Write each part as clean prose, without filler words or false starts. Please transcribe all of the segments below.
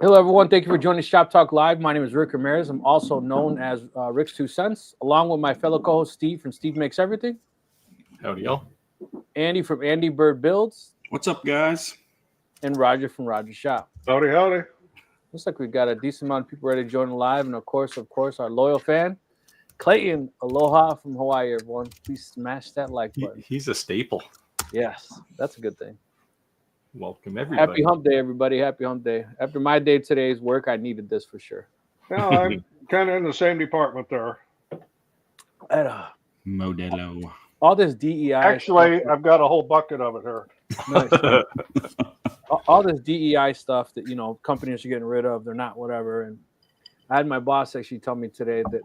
Hello, everyone. Thank you for joining Shop Talk Live. My name is Rick Ramirez. I'm also known as Rick's Two Cents, along with my fellow co-host Steve from Steve Makes Everything, Howdy, y'all. Andy from Andy Bird Builds, What's up, guys? and Roger from Roger Shop. Howdy, howdy. Looks like we've got a decent amount of people ready to join live, and of course, our loyal fan, Clayton. Aloha from Hawaii, everyone. Please smash that like button. He's a staple. Yes, that's a good thing. Welcome, everybody. Happy Hump Day, everybody. Happy Hump Day. After my day today's work, I needed this for sure. Now I'm kind of in the same department there. And, Modelo. all this DEI. Actually, stuff, I've got a whole bucket of it here. nice. All this DEI stuff that companies are getting rid of, they're not whatever. And I had my boss actually tell me today that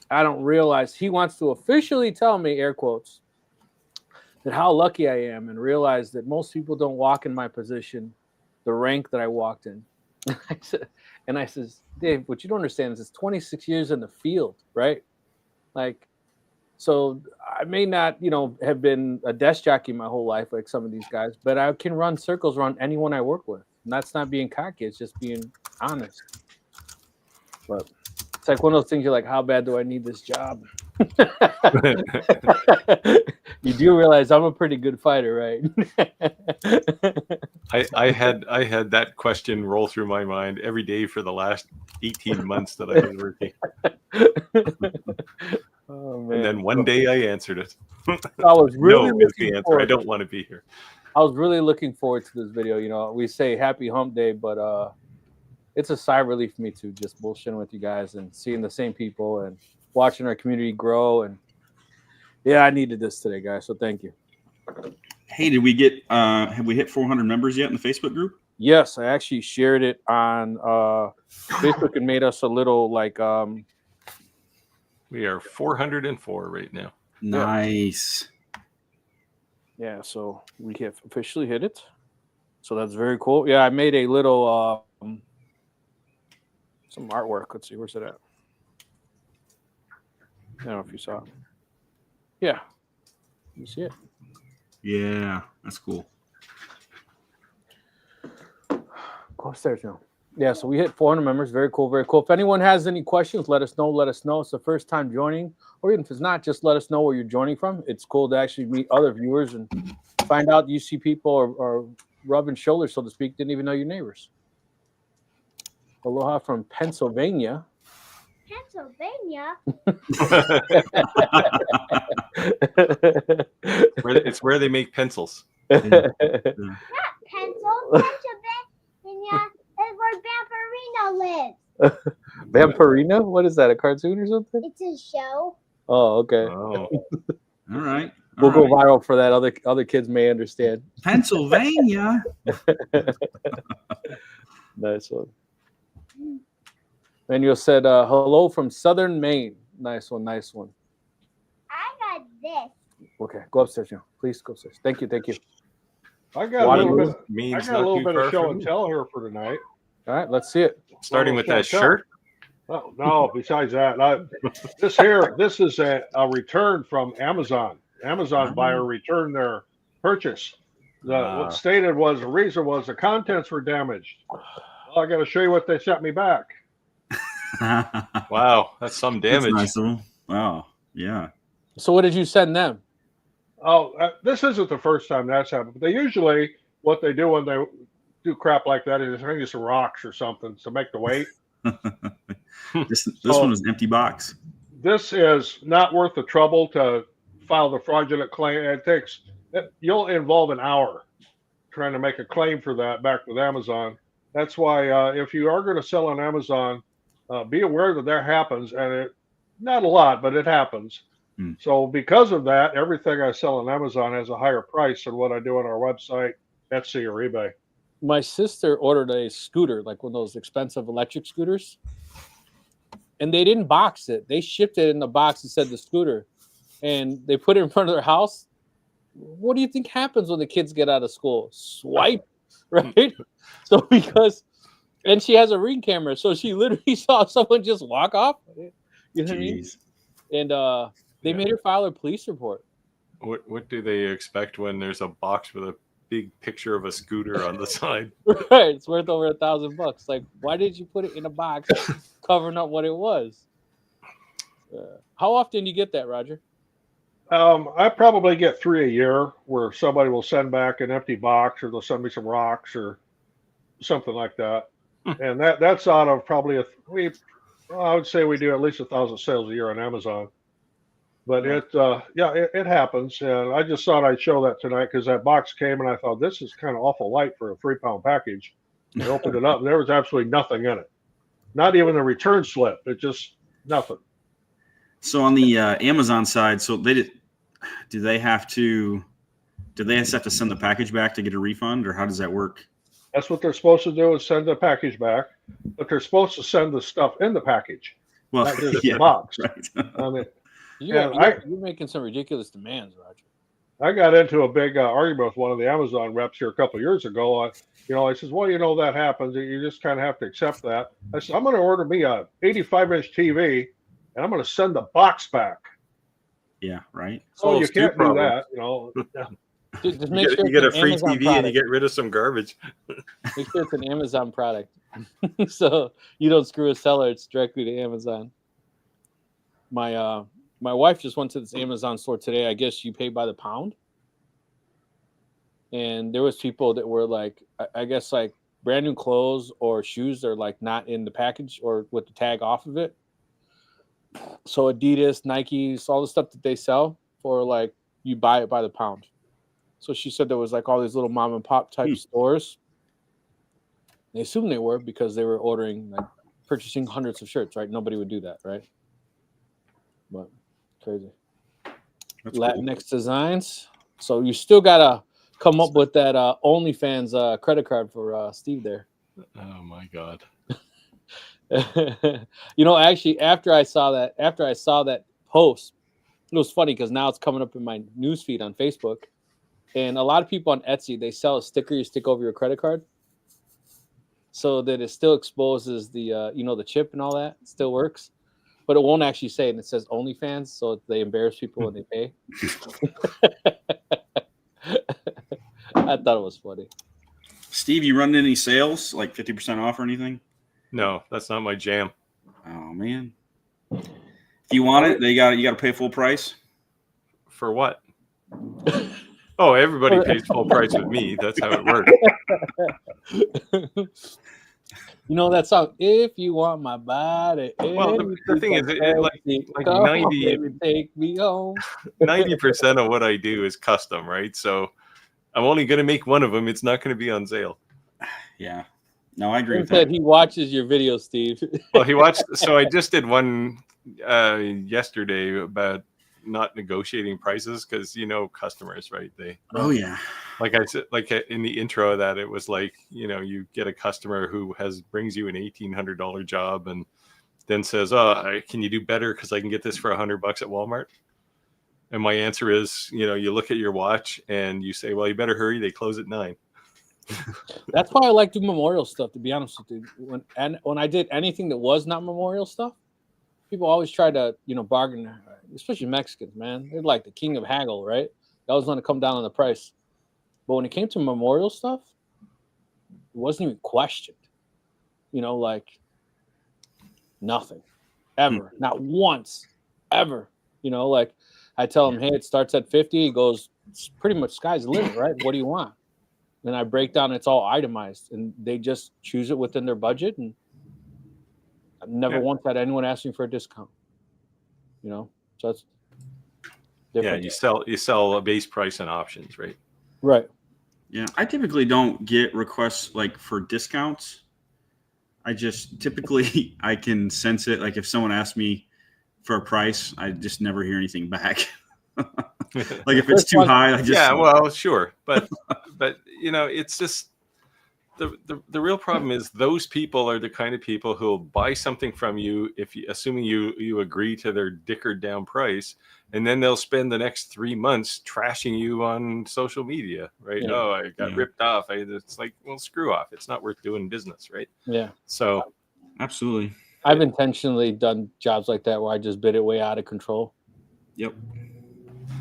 I don't realize he wants to officially tell me, air quotes, that how lucky I am, and realize that most people don't walk in my position, the rank that I walked in. I says, Dave, what you don't understand is it's 26 years in the field, right? Like, so I may not, have been a desk jockey my whole life like some of these guys, but I can run circles around anyone I work with. And that's not being cocky, it's just being honest. But it's like one of those things you're like, how bad do I need this job? You do realize I'm a pretty good fighter, right? I had that question roll through my mind every day for the last 18 months that I've been working. Oh, man. And then one day I answered it. I was really no is the answer. I don't want to be here. I was really looking forward to this video. We say happy hump day, but it's a sigh of relief for me too, just bullshitting with you guys and seeing the same people and watching our community grow. And yeah, I needed this today, guys. So thank you. Hey, did we get? Have we hit 400 members yet in the Facebook group? Yes, I actually shared it on Facebook and made us a little like. We are 404 right now. Nice. Yeah, so we have officially hit it. So that's very cool. Yeah, I made a little some artwork. Let's see, where's it at? I don't know if you saw it. Yeah, you see it. Yeah, that's cool. Go upstairs now. Yeah, so we hit 400 members. Very cool, very cool. If anyone has any questions, let us know. Let us know. It's the first time joining, or even if it's not, just let us know where you're joining from. It's cool to actually meet other viewers and find out you see people are rubbing shoulders, so to speak, didn't even know your neighbors. Aloha from Pennsylvania. Pennsylvania? It's where they make pencils. Not pencils. Pennsylvania is where Bamperino lives. Vampirina? What is that, a cartoon or something? It's a show. Oh, okay. Oh. All right. We'll go viral for that. Other kids may understand. Pennsylvania. Nice one. Manuel said, hello from Southern Maine. Nice one, nice one. I got this. Okay, go upstairs now. Please go upstairs. Thank you. I got a little bit. Means I got a not little too bit far of show from and me. tell here for tonight. All right, let's see it. Starting with that Show. shirt. Oh, no, besides that, this is a return from Amazon. Amazon buyer returned their purchase. What stated was the reason was the contents were damaged. Well, I got to show you what they sent me back. Wow, that's some damage. That's nice of them. Wow. Yeah. So what did you send them? Oh, this isn't the first time that's happened. But they usually, what they do when they do crap like that is maybe some rocks or something to make the weight. This one was an empty box. This is not worth the trouble to file the fraudulent claim. You'll involve an hour trying to make a claim for that back with Amazon. That's why if you are going to sell on Amazon, be aware that happens, and not a lot, but it happens. So because of that, everything I sell on Amazon has a higher price than what I do on our website, Etsy, or eBay. My sister ordered a scooter, like one of those expensive electric scooters, and they didn't box it. They shipped it in the box and said the scooter, and they put it in front of their house. What do you think happens when the kids get out of school? Swipe, right? So and she has a Ring camera, so she literally saw someone just walk off. You know what I mean? And they made her file a police report. What do they expect when there's a box with a big picture of a scooter on the side. Right, it's worth over $1,000. Like, why did you put it in a box covering up what it was? How often do you get that, Roger? I probably get 3 a year where somebody will send back an empty box or they'll send me some rocks or something like that. And that's out of probably I would say we do at least 1,000 sales a year on Amazon. But it happens. And I just thought I'd show that tonight because that box came and I thought this is kind of awful light for a 3-pound package. I opened it up and there was absolutely nothing in it. Not even a return slip. It just nothing. So on the Amazon side, so do they have to send the package back to get a refund, or how does that work? That's what they're supposed to do is send the package back, but they're supposed to send the stuff in the package, Well, not just yeah, the box. right. I mean, You're making some ridiculous demands, Roger. I got into a big argument with one of the Amazon reps here a couple of years ago. I says, well, that happens. You just kind of have to accept that. I said, I'm going to order me a 85-inch TV, and I'm going to send the box back. Yeah, right. Oh, you Stu can't do problem. that. Just make sure You get a it's an free Amazon TV and you product. get rid of some garbage. Make sure it's an Amazon product, so you don't screw a seller. It's directly to Amazon. My wife just went to this Amazon store today. I guess you pay by the pound, and there was people that were like, I guess like brand new clothes or shoes are like not in the package or with the tag off of it. So Adidas, Nikes, all the stuff that they sell for like you buy it by the pound. So she said there was like all these little mom and pop type stores. They assumed they were because they were ordering, like purchasing hundreds of shirts, right? Nobody would do that, right? But crazy. That's Latinx designs. So you still gotta come up with that OnlyFans credit card for Steve there. Oh my God. Actually, after I saw that post, it was funny because now it's coming up in my newsfeed on Facebook, and a lot of people on Etsy, they sell a sticker you stick over your credit card, so that it still exposes the the chip and all that. It still works, but it won't actually say it. And it says OnlyFans, so they embarrass people when they pay. I thought it was funny. Steve, you running any sales like 50% off or anything? No, that's not my jam. Oh man. If you want it, you got to pay full price. For what? Oh, everybody pays full price with me. That's how it works. That song, if you want my body. Well, the thing is, like 90, take me home. 90% of what I do is custom, right? So I'm only going to make one of them. It's not going to be on sale. Yeah. No, I agree He with said that. he watches your videos, Steve. Well, he watched. So I just did one yesterday about not negotiating prices because customers, right? Oh yeah. Like I said, like in the intro of that, it was like you get a customer who brings you an $1,800 job and then says, "Oh, can you do better? Because I can get this for $100 at Walmart." And my answer is, you look at your watch and you say, "Well, you better hurry. They close at 9." That's why I like doing memorial stuff, to be honest with you. When I did anything that was not memorial stuff, people always try to, bargain, especially Mexicans, man. They're like the king of haggle, right? They always want to come down on the price. But when it came to memorial stuff, it wasn't even questioned. Like nothing, ever, not once, ever. Like I tell him, hey, it starts at 50. He goes, it's pretty much sky's the limit, right? What do you want? And I break down, it's all itemized, and they just choose it within their budget. And I've never once had anyone ask me for a discount. So that's different. Yeah, you sell a base price and options, right? Right. Yeah, I typically don't get requests like for discounts. I just typically I can sense it. Like if someone asks me for a price, I just never hear anything back. Like if it's too high, I just well, sure, but it's just the real problem is those people are the kind of people who will buy something from you assuming you agree to their dickered down price, and then they'll spend the next 3 months trashing you on social media, right? Yeah. Oh, I got ripped off. It's like, well, screw off. It's not worth doing business, right? Yeah. So absolutely. I've intentionally done jobs like that where I just bid it way out of control. Yep.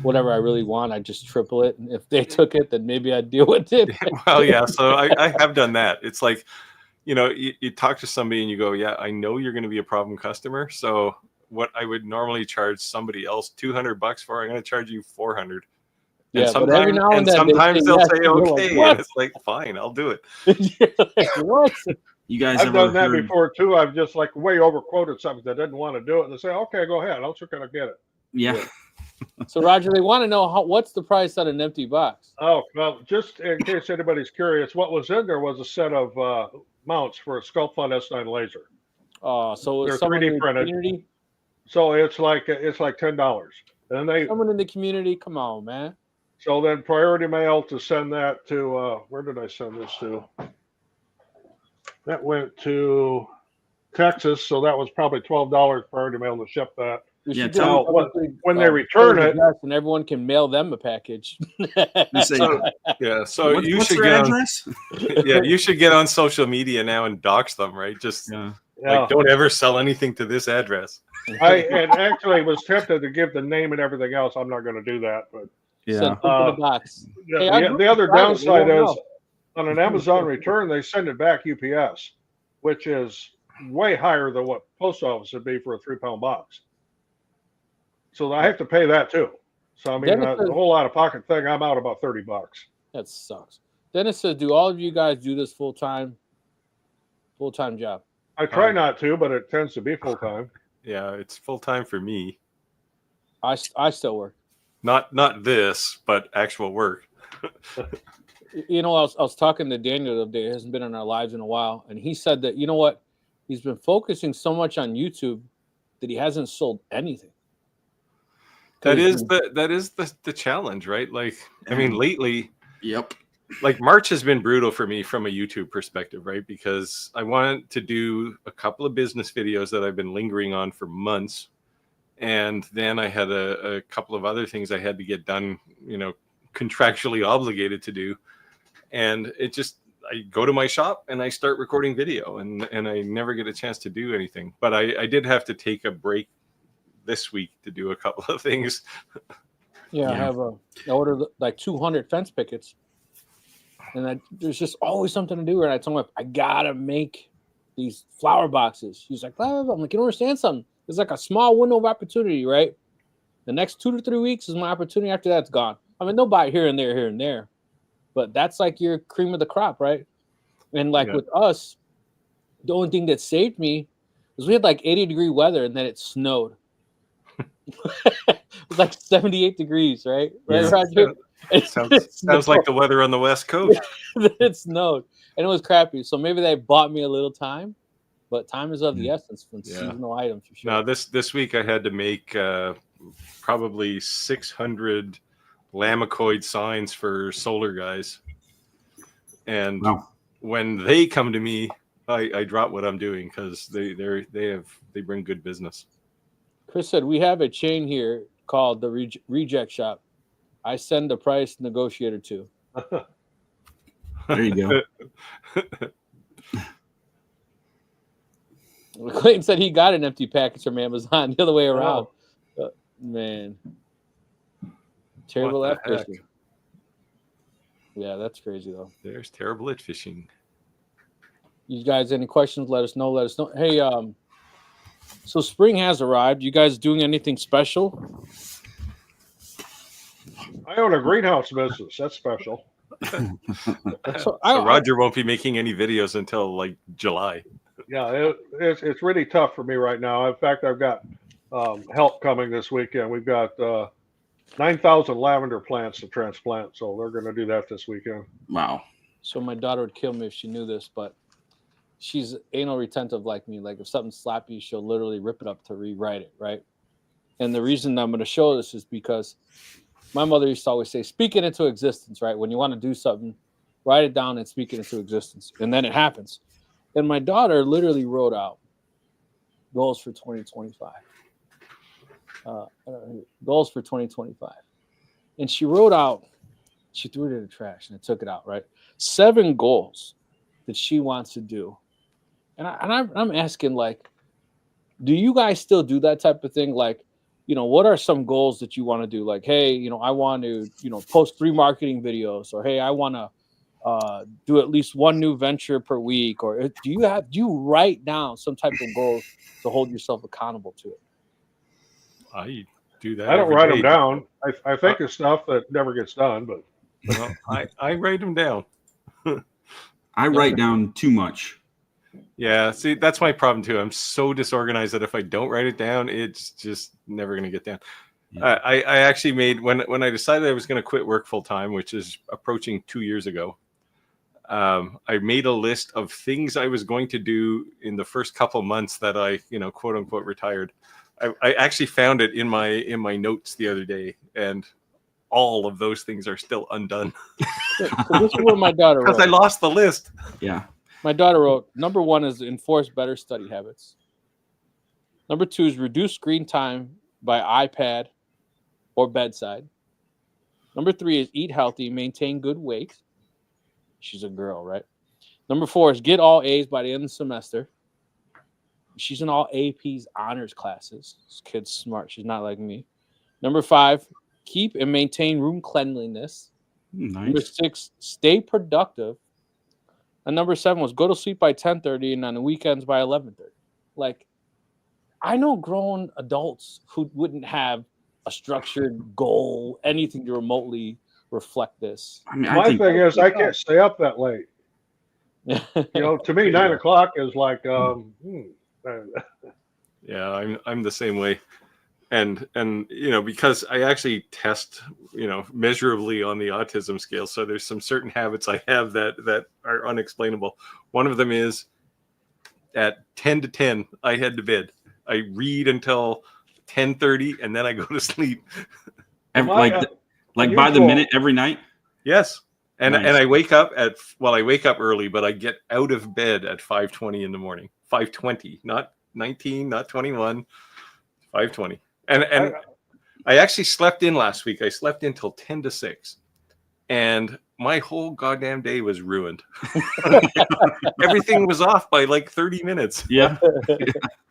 whatever I really want, I just triple it. And if they took it, then maybe I'd deal with it. Well, yeah. So I have done that. It's like, you talk to somebody and you go, yeah, I know you're going to be a problem customer. So what I would normally charge somebody else $200 for, I'm going to charge you $400. Yeah, but every now and then sometimes they'll say you're like, okay, "What?" and it's like, fine, I'll do it. You're like, what? You guys I've ever done that heard? before too. I've just like way overquoted something that didn't want to do it, and they say, "Okay, go ahead. I'll just gonna get it." Yeah. So Roger, they want to know what's the price on an empty box? Oh well, just in case anybody's curious, what was in there was a set of mounts for a Sculpt Fun S9 laser. Oh, so They're it's someone 3D in the printed. community. So it's like $10, and they Someone in the community, come on, man. so then priority mail to send that to where did I send this to? That went to Texas, so that was probably $12 priority mail to ship that. We Yeah, should tell do me something, when they return it- and everyone can mail them a package. You say, Yeah, so you what's should their get address? on, you should get on social media now and dox them, right? Just Yeah. Yeah. like, don't ever sell anything to this address. I and actually was tempted to give the name and everything else. I'm not going to do that, but Send people to the box. Hey, I the other tried it. They downside won't is on an Amazon return, they send it back UPS, which is way higher than what post office would be for a 3-pound box. So I have to pay that too. So I mean, Dennis the says- whole out of pocket thing, I'm out about $30. That sucks. Dennis says, "Do all of you guys do this full time job?" I try not to, but it tends to be full time. Yeah, it's full time for me. I still work. Not this, but actual work. You know, I was talking to Daniel the other day. He hasn't been in our lives in a while, and he said that, you know what, he's been focusing so much on YouTube that he hasn't sold anything. That is the challenge, right? Like, I mean, lately, Yep. like March has been brutal for me from a YouTube perspective, right? Because I wanted to do a couple of business videos that I've been lingering on for months. And then I had a couple of other things I had to get done, contractually obligated to do. And I go to my shop and I start recording video and I never get a chance to do anything. But I did have to take a break this week to do a couple of things. Yeah, I ordered like 200 fence pickets. And there's just always something to do. And I told him, I gotta make these flower boxes. He's like, blah, blah, blah. I'm like, you don't understand something. It's like a small window of opportunity, right? The next 2 to 3 weeks is my opportunity. After that's gone. I mean, they'll buy it here and there. But that's like your cream of the crop, right? And like with us, the only thing that saved me was we had like 80-degree weather and then it snowed. It was like 78 degrees, right? Right, Yeah. Roger? Sounds like the weather on the West Coast. It snowed and it was crappy. So maybe they bought me a little time, but time is of the essence for seasonal items for sure. Now this week I had to make probably 600 Lamacoid signs for solar guys, and when they come to me, I drop what I'm doing because they bring good business. Chris said we have a chain here called the Reject Shop. I send the price negotiator to. There you go. Clayton said he got an empty package from Amazon the other way around. Man, terrible at fishing. Yeah, that's crazy though. There's terrible at fishing. You guys, any questions? Let us know. Hey, so spring has arrived. You guys doing anything special? I own a greenhouse business. That's special. So Roger won't be making any videos until like July. Yeah, it's really tough for me right now. In fact, I've got help coming this weekend. We've got 9,000 lavender plants to transplant, so they're going to do that this weekend. Wow. So my daughter would kill me if she knew this, but she's anal retentive like me. Like if something's sloppy, she'll literally rip it up to rewrite it, right? And the reason I'm going to show this is because my mother used to always say, speak it into existence, right? When you want to do something, write it down and speak it into existence. And then it happens. And my daughter literally wrote out goals for 2025. Goals for 2025. And she wrote out, she threw it in the trash and it took it out, right? 7 goals that she wants to do. And I'm asking, like, do you guys still do that type of thing? Like, what are some goals that you want to do? Like, hey, I want to, post 3 marketing videos, or hey, I want to do at least 1 new venture per week, or do you write down some type of goals to hold yourself accountable to it? I do that. I don't every write day. them down. I think of stuff that never gets done, but Well, I write them down. I write down too much. Yeah, see, that's my problem too. I'm so disorganized that if I don't write it down, it's just never going to get down. Yeah. I actually made when I decided I was going to quit work full time, which is approaching 2 years ago. I made a list of things I was going to do in the first couple months that I, quote unquote, retired. I actually found it in my notes the other day, and all of those things are still undone So this is what my daughter because I wrote. lost the list. Yeah. My daughter wrote, number 1 is enforce better study habits. Number 2 is reduce screen time by iPad or bedside. Number 3 is eat healthy, maintain good weight. She's a girl, right? Number 4 is get all A's by the end of the semester. She's in all AP's honors classes. This kid's smart. She's not like me. Number 5, keep and maintain room cleanliness. Number Nice. 6, stay productive. And number 7 was go to sleep by 10:30 and on the weekends by 11:30. Like, I know grown adults who wouldn't have a structured goal, anything to remotely reflect this. I mean, my thing is I can't stay up that late. To me, 9 o'clock is like, Yeah, I'm the same way. And because I actually test, measurably on the autism scale. So there's some certain habits I have that are unexplainable. One of them is at 10 to 10, I head to bed. I read until 10:30 and then I go to sleep. like by the minute every night. Yes. And Nice. and I wake up I wake up early, but I get out of bed at 5:20 in the morning. 5:20, not 19, not 21, 5:20. And I actually slept in last week. I slept in till 10 to 6. And my whole goddamn day was ruined. Everything was off by like 30 minutes. Yeah.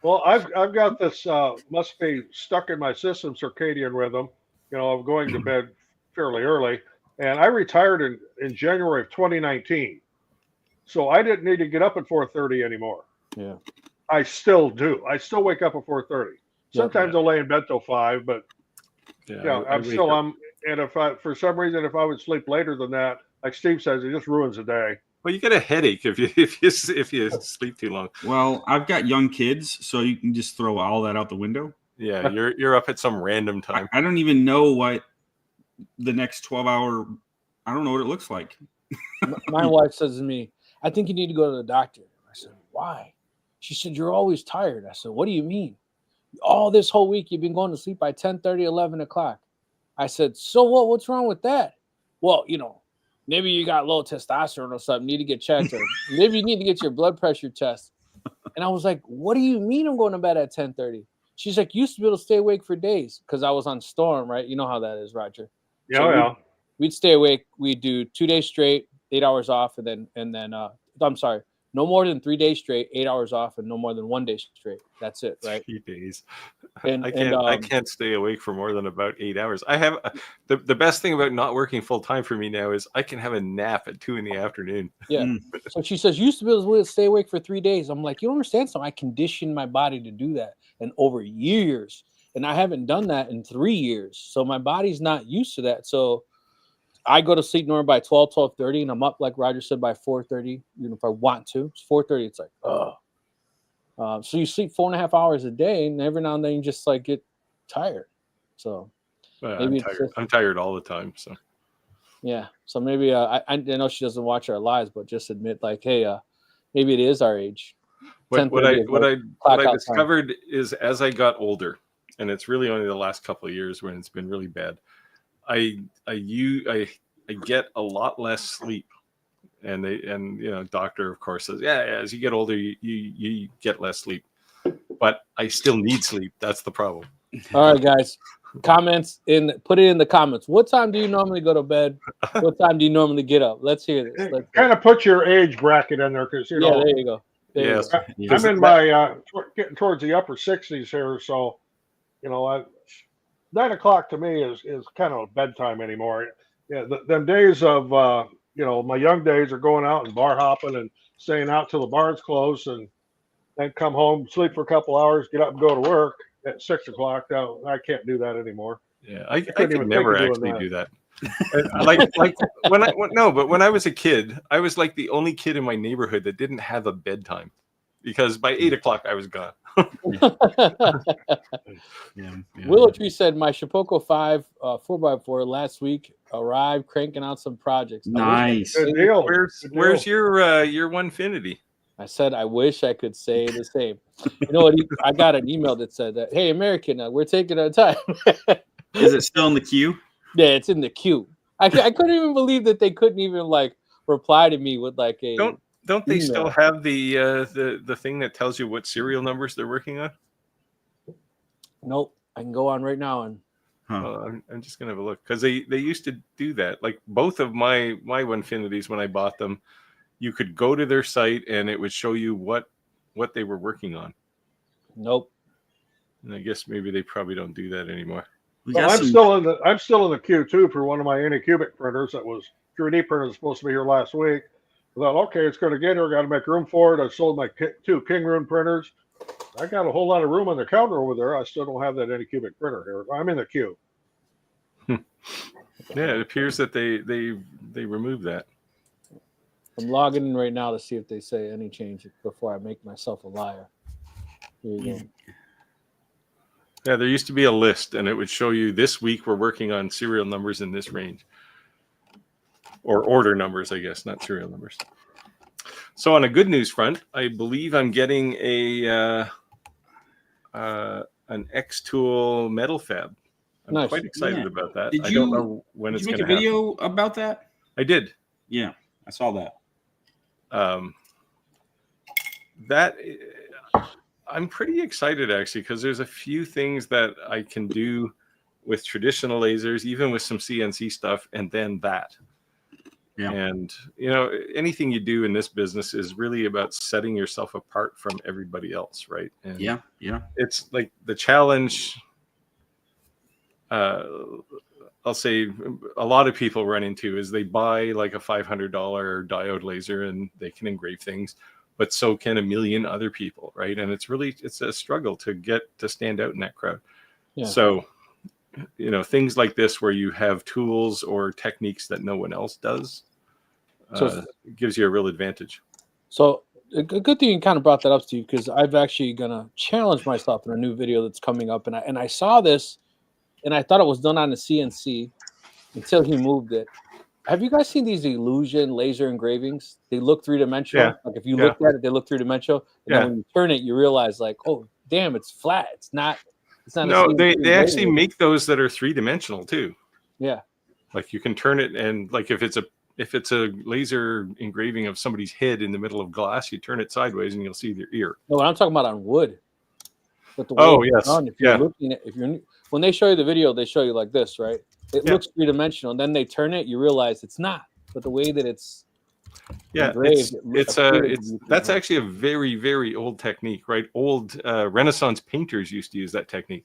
well, I've got this must be stuck in my system circadian rhythm, of going to bed fairly early. And I retired in January of 2019. So I didn't need to get up at 4:30 anymore. Yeah. I still do. I still wake up at 4:30. Sometimes I'll lay in bed till 5, but I'm and if for some reason, if I would sleep later than that, like Steve says, it just ruins the day. Well, you get a headache if you sleep too long. Well, I've got young kids, so you can just throw all that out the window. Yeah, you're up at some random time. I don't even know what the next 12-hour. I don't know what it looks like. My wife says to me, I think you need to go to the doctor. I said, why? She said, you're always tired. I said, what do you mean? All this whole week you've been going to sleep by 10:30, 11 o'clock. I said, so what? What's wrong with that? Well, maybe you got low testosterone or something, need to get checked, or maybe you need to get your blood pressure test. And I was like, what do you mean I'm going to bed at 10:30? She's like, you used to be able to stay awake for days because I was on Storm, right? You know how that is, Roger. Yeah, so we'd stay awake. We'd do 2 days straight, 8 hours off, and then I'm sorry, no more than 3 days straight, 8 hours off, and no more than 1 day straight. That's it, right? 3 days. And I can't stay awake for more than about 8 hours. I have the best thing about not working full time for me now is I can have a nap at 2 p.m. Yeah. So she says, you used to be able to stay awake for 3 days. I'm like, you don't understand something. I conditioned my body to do that, and over years, and I haven't done that in 3 years. So my body's not used to that. So I go to sleep normally by 12, 12:30, and I'm up, like Roger said, by 4:30. If I want to. It's 4:30. It's like, so you sleep 4.5 hours a day, and every now and then you just like get tired. So maybe I'm tired all the time. So yeah. So maybe I know she doesn't watch our lives, but just admit like, hey, maybe it is our age. What I discovered is as I got older, and it's really only the last couple of years when it's been really bad. I get a lot less sleep, and doctor of course says, as you get older you get less sleep, but I still need sleep. That's the problem. All right, guys, put it in the comments. What time do you normally go to bed? What time do you normally get up? Let's hear this. Kind of put your age bracket in there because there you go. Yes, I'm in my getting towards the upper 60s here, so 9 o'clock to me is kind of bedtime anymore. Yeah, them days of my young days are going out and bar hopping and staying out till the bars close, and then come home, sleep for a couple hours, get up and go to work at 6 o'clock. Now I can't do that anymore. Yeah, I couldn't could even think never of doing actually that. do that. Like when I was a kid, I was like the only kid in my neighborhood that didn't have a bedtime, because by 8 o'clock I was gone. Yeah. Willow Tree said my Shapoko 5 4x4 last week arrived, cranking out some projects. Nice. Good deal. Where's your Onefinity? I said I wish I could say the same. You know what? I got an email that said that, hey, American, we're taking our time. Is it still in the queue? Yeah, it's in the queue. I couldn't even believe that they couldn't even like reply to me with like a. Don't they email. still have the thing that tells you what serial numbers they're working on? Nope. I can go on right now and. Huh. Well, I'm just gonna have a look, because they used to do that. Like both of my Onefinities, when I bought them, you could go to their site and it would show you what they were working on. Nope. And I guess maybe they probably don't do that anymore. Well, I'm still in the queue too for one of my Anycubic printers that was 3D printer was supposed to be here last week. I thought, okay, it's going to get here. Got to make room for it. I sold my 2 King Rune printers. I got a whole lot of room on the counter over there. I still don't have that Anycubic printer here. I'm in the queue. Yeah, it appears that they removed that. I'm logging in right now to see if they say any change before I make myself a liar. Here you go. Yeah, there used to be a list, and it would show you this week we're working on serial numbers in this range. Or order numbers, I guess, not serial numbers. So on a good news front, I believe I'm getting an X-Tool metal fab. I'm Nice. quite excited about that. Did I you- don't know when Did it's you going make to a happen. video about that? I did. Yeah, I saw that. That I'm pretty excited actually, because there's a few things that I can do with traditional lasers, even with some CNC stuff, and then that. Yeah. And anything you do in this business is really about setting yourself apart from everybody else, right? And Yeah. it's like the challenge. I'll say a lot of people run into is they buy like a $500 diode laser and they can engrave things, but so can a million other people, right? And it's a struggle to get to stand out in that crowd. Yeah. So, things like this where you have tools or techniques that no one else does, gives you a real advantage. So a good thing you kind of brought that up, Steve, because I've actually gonna challenge myself in a new video that's coming up, and I saw this, and I thought it was done on the CNC until he moved it. Have you guys seen these illusion laser engravings? They look 3-dimensional. Yeah. Like if you looked at it, they look 3-dimensional. And Yeah. then when you turn it, you realize like, oh, damn, it's flat. It's not. No, a they CNC actually engraving. make those that are 3-dimensional too. Yeah. Like you can turn it, and like if it's a laser engraving of somebody's head in the middle of glass, you turn it sideways and you'll see their ear. No, I'm talking about on wood. But the way Oh, it's yes. done, if you're Yeah. looking at, when they show you the video, they show you like this, right? It Yeah. looks 3-dimensional, and then they turn it, you realize it's not. But the way that it's engraved, that's actually a very, very old technique, right? Old Renaissance painters used to use that technique.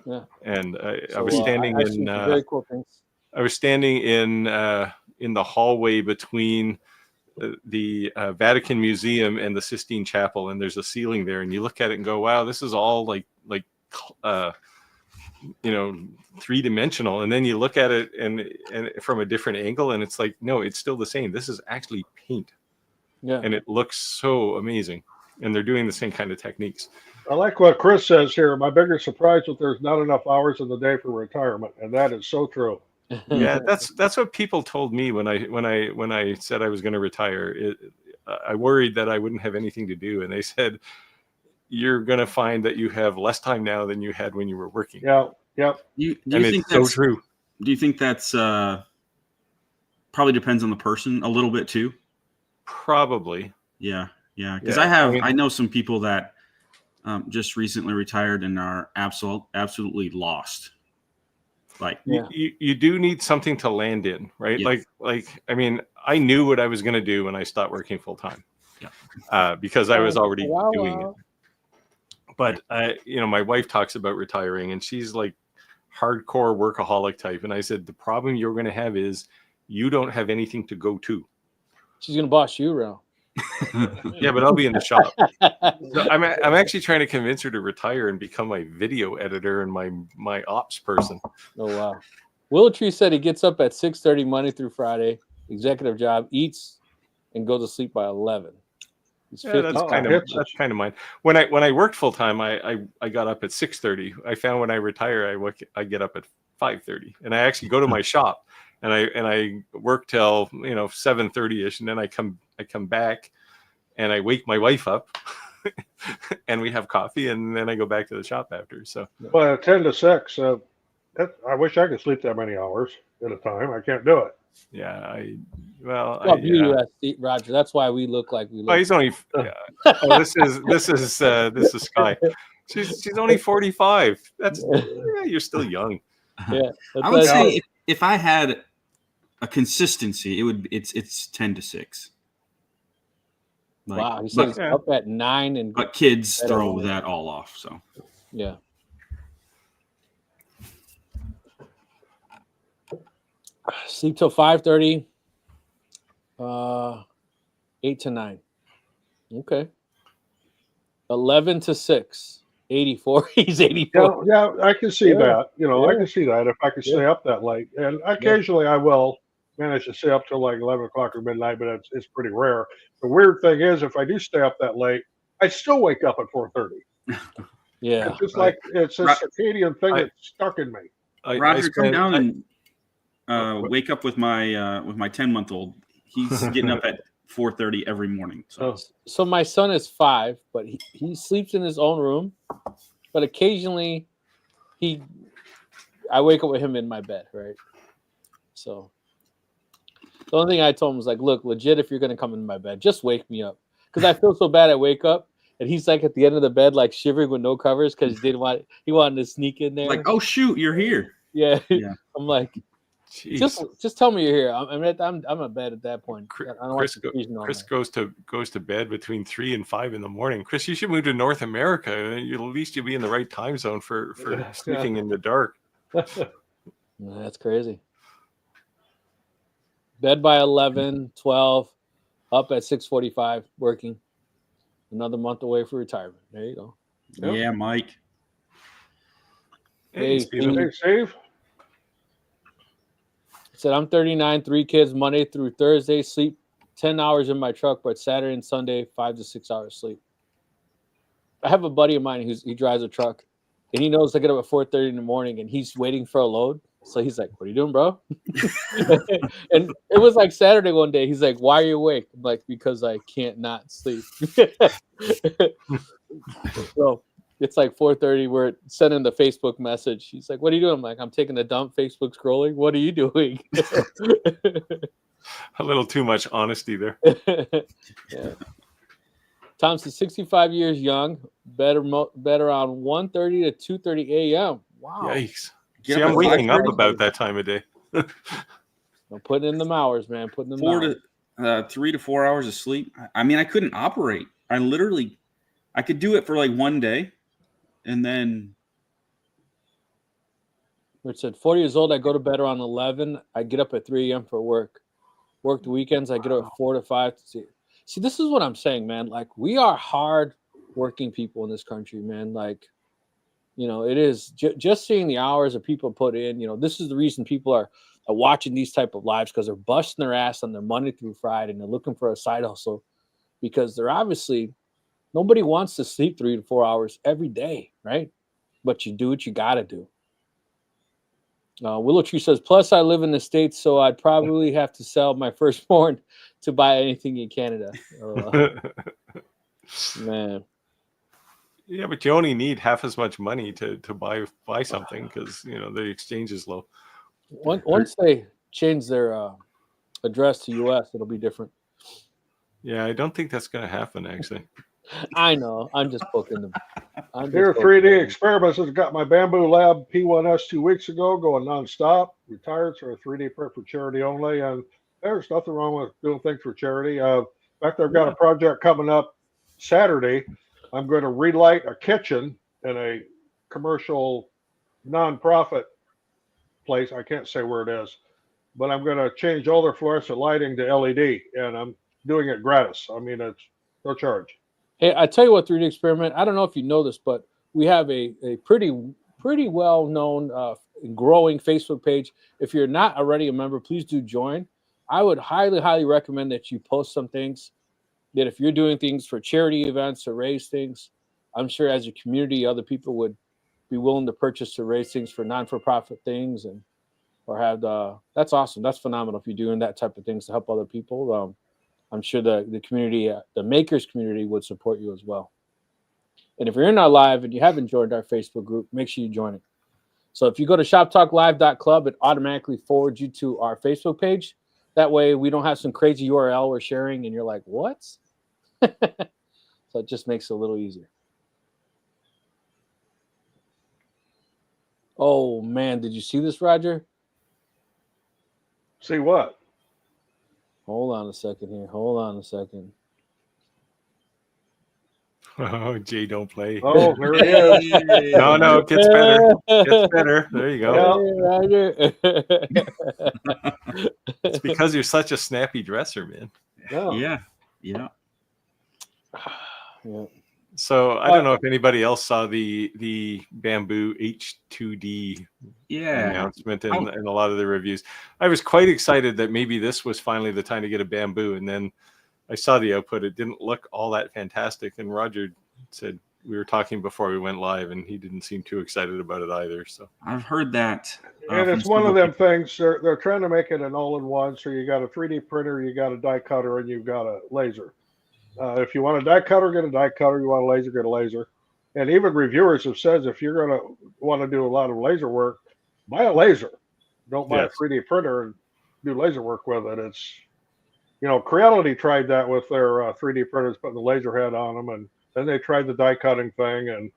Yeah. And I was standing I've seen some very cool things. I was standing in the hallway between the Vatican Museum and the Sistine Chapel, and there's a ceiling there, and you look at it and go, "Wow, this is all like 3-dimensional." And then you look at it and from a different angle, and it's like, no, it's still the same. This is actually paint, and it looks so amazing. And they're doing the same kind of techniques. I like what Chris says here. My biggest surprise is there's not enough hours in the day for retirement, and that is so true. Yeah, that's what people told me when I said I was going to retire. I worried that I wouldn't have anything to do, and they said, "You're going to find that you have less time now than you had when you were working." Yeah, yep. Do you And think it's so that's true. Do you think that's probably depends on the person a little bit too? Probably. Yeah. Because Yeah, I know some people that just recently retired and are absolutely lost. Like, you do need something to land in, right? Yes. Like I mean, I knew what I was going to do when I stopped working full time, because I was already doing it. But my wife talks about retiring, and she's like hardcore workaholic type. And I said, the problem you're going to have is you don't have anything to go to. She's gonna boss you around. Yeah, but I'll be in the shop. So I'm actually trying to convince her to retire and become my video editor and my ops person. Oh wow. Willow said he gets up at 6:30 Monday through Friday, executive job, eats, and goes to sleep by 11. He's Yeah, 50. that's kind of mine. When I worked full time, I got up at 6:30. I found when I retire, I get up at 5:30, and I actually go to my shop and I work till 7:30 ish, and then I come back and I wake my wife up and we have coffee, and then I go back to the shop after. So Well, 10 to 6. I wish I could sleep that many hours at a time. I can't do it. yeah, Roger. That's why we look like we look. Oh, he's only. Oh, this is Sky. She's only 45. You're still young. Yeah, I would say if I had a consistency, it's 10 to 6. Wow, he says up at 9 but kids throw that all off. So yeah. Sleep till 5:30. 8 to 9. Okay. 11 to 6. 84. He's 84. Yeah, I can see that. I can see that if I can stay up that late. And occasionally I will manage to stay up till like 11 o'clock or midnight, but it's pretty rare. The weird thing is, if I do stay up that late, I still wake up at 4:30. Yeah. It's just like it's a circadian thing that's stuck in me. Roger, come down and wake up with my 10-month-old. He's getting up at 4:30 every morning. So my son is 5, but he sleeps in his own room. But occasionally, I wake up with him in my bed, right? So the only thing I told him was like, look, legit, if you're gonna come in my bed, just wake me up, because I feel so bad. I wake up and he's like at the end of the bed, like shivering with no covers because he wanted to sneak in there. Like, oh shoot, you're here. Yeah. I'm like, just tell me you're here. I'm at bed at that point. Chris goes to bed between 3 and 5 in the morning. Chris, you should move to North America. At least you'll be in the right time zone for sleeping in the dark. That's crazy. Bed by 11, 12, up at 6:45, working. Another month away for retirement. There you go. Yep. Yeah, Mike. Hey, Steve. Said I'm 39, 3 kids, Monday through Thursday, sleep 10 hours in my truck, but Saturday and Sunday, 5 to 6 hours sleep. I have a buddy of mine he drives a truck, and he knows I get up at 4:30 in the morning, and he's waiting for a load. So he's like, "What are you doing, bro?" And it was like Saturday one day. He's like, "Why are you awake?" I'm like, "Because I can't not sleep." So it's like 4:30. We're sending the Facebook message. He's like, "What are you doing?" I'm like, "I'm taking a dump, Facebook scrolling." "What are you doing?" A little too much honesty there. Yeah. Thompson, 65 years young, better around 1:30 to 2:30 a.m. Wow. Yikes. See, I'm waking up about that time of day. I'm putting in the hours, man. Putting in 3 to 4 hours of sleep. I mean, I couldn't operate. I could do it for like one day, and then. Rich said, 40 years old, I go to bed around 11. I get up at 3 a.m. for work. Work the weekends, I get up at 4 to 5. See, this is what I'm saying, man. Like, we are hard working people in this country, man. Like, it is just seeing the hours that people put in. This is the reason people are watching these type of lives, because they're busting their ass on their Monday through Friday, and they're looking for a side hustle, because they're obviously, nobody wants to sleep 3 to 4 hours every day, right? But you do what you got to do. Willow Tree says, plus I live in the States, so I'd probably have to sell my firstborn to buy anything in Canada. Man. Yeah, but you only need half as much money to buy something, because the exchange is low. Once they change their address to U.S., it'll be different. Yeah, I don't think that's going to happen, actually. I know. I'm just booking them. Here, 3D Experiments has got my Bamboo Lab P1S 2 weeks ago, going nonstop. Retired, so a 3D print for charity only, and there's nothing wrong with doing things for charity. In fact, I've got a project coming up Saturday I'm going to relight a kitchen in a commercial nonprofit place. I can't say where it is, but I'm going to change all their fluorescent lighting to LED, and I'm doing it gratis. I mean, it's no charge. Hey, I tell you what, 3D Experiment, I don't know if you know this, but we have a pretty well-known growing Facebook page. If you're not already a member, please do join. I would highly recommend that you post some things that if you're doing things for charity events or raise things, I'm sure as a community, other people would be willing to purchase to raise things for non-for-profit things and or have that's awesome. That's phenomenal if you're doing that type of things to help other people. I'm sure the community, the makers community would support you as well. And if you're in our live and you haven't joined our Facebook group, make sure you join it. So if you go to shoptalklive.club, it automatically forwards you to our Facebook page. That way we don't have some crazy URL we're sharing and you're like, what? So it just makes it a little easier. Oh, man. Did you see this, Roger? See what? Hold on a second here. Hold on a second. Oh, Jay, don't play. Oh, there it is. No, it gets better. Gets better. There you go. Hey, Roger. It's because you're such a snappy dresser, man. No. Yeah. Yeah. So I don't know if anybody else saw the bamboo H2D announcement in a lot of the reviews. I was quite excited that maybe this was finally the time to get a bamboo, and then I saw the output. It didn't look all that fantastic, and Roger said we were talking before we went live, and he didn't seem too excited about it either. So I've heard that. And it's one of them things. They're trying to make it an all-in-one. So you got a 3D printer, you got a die cutter, and you've got a laser. If you want a die cutter, get a die cutter. You want a laser, get a laser. And even reviewers have said if you're going to want to do a lot of laser work, buy a laser. Don't buy a 3D printer and do laser work with it. It's, Creality tried that with their 3D printers, putting the laser head on them, and then they tried the die cutting thing. And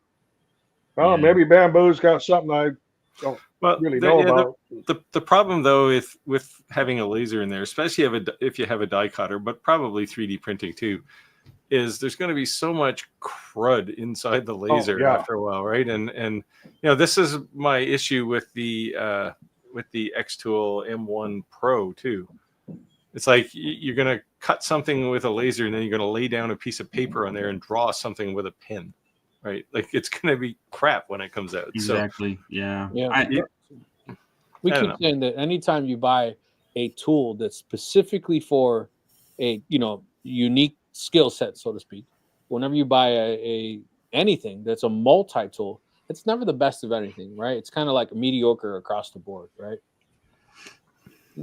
maybe bamboo's got something I don't really know about. The problem though with having a laser in there, especially if you have a die cutter, but probably 3D printing too, is there's going to be so much crud inside the laser after a while, right? And this is my issue with the Xtool M1 Pro too. It's like you're going to cut something with a laser and then you're going to lay down a piece of paper on there and draw something with a pen, right? Like it's going to be crap when it comes out. Exactly. So, yeah. We keep saying that anytime you buy a tool that's specifically for a unique skill set, so to speak, whenever you buy anything that's a multi-tool, it's never the best of anything, right? It's kind of like mediocre across the board, right?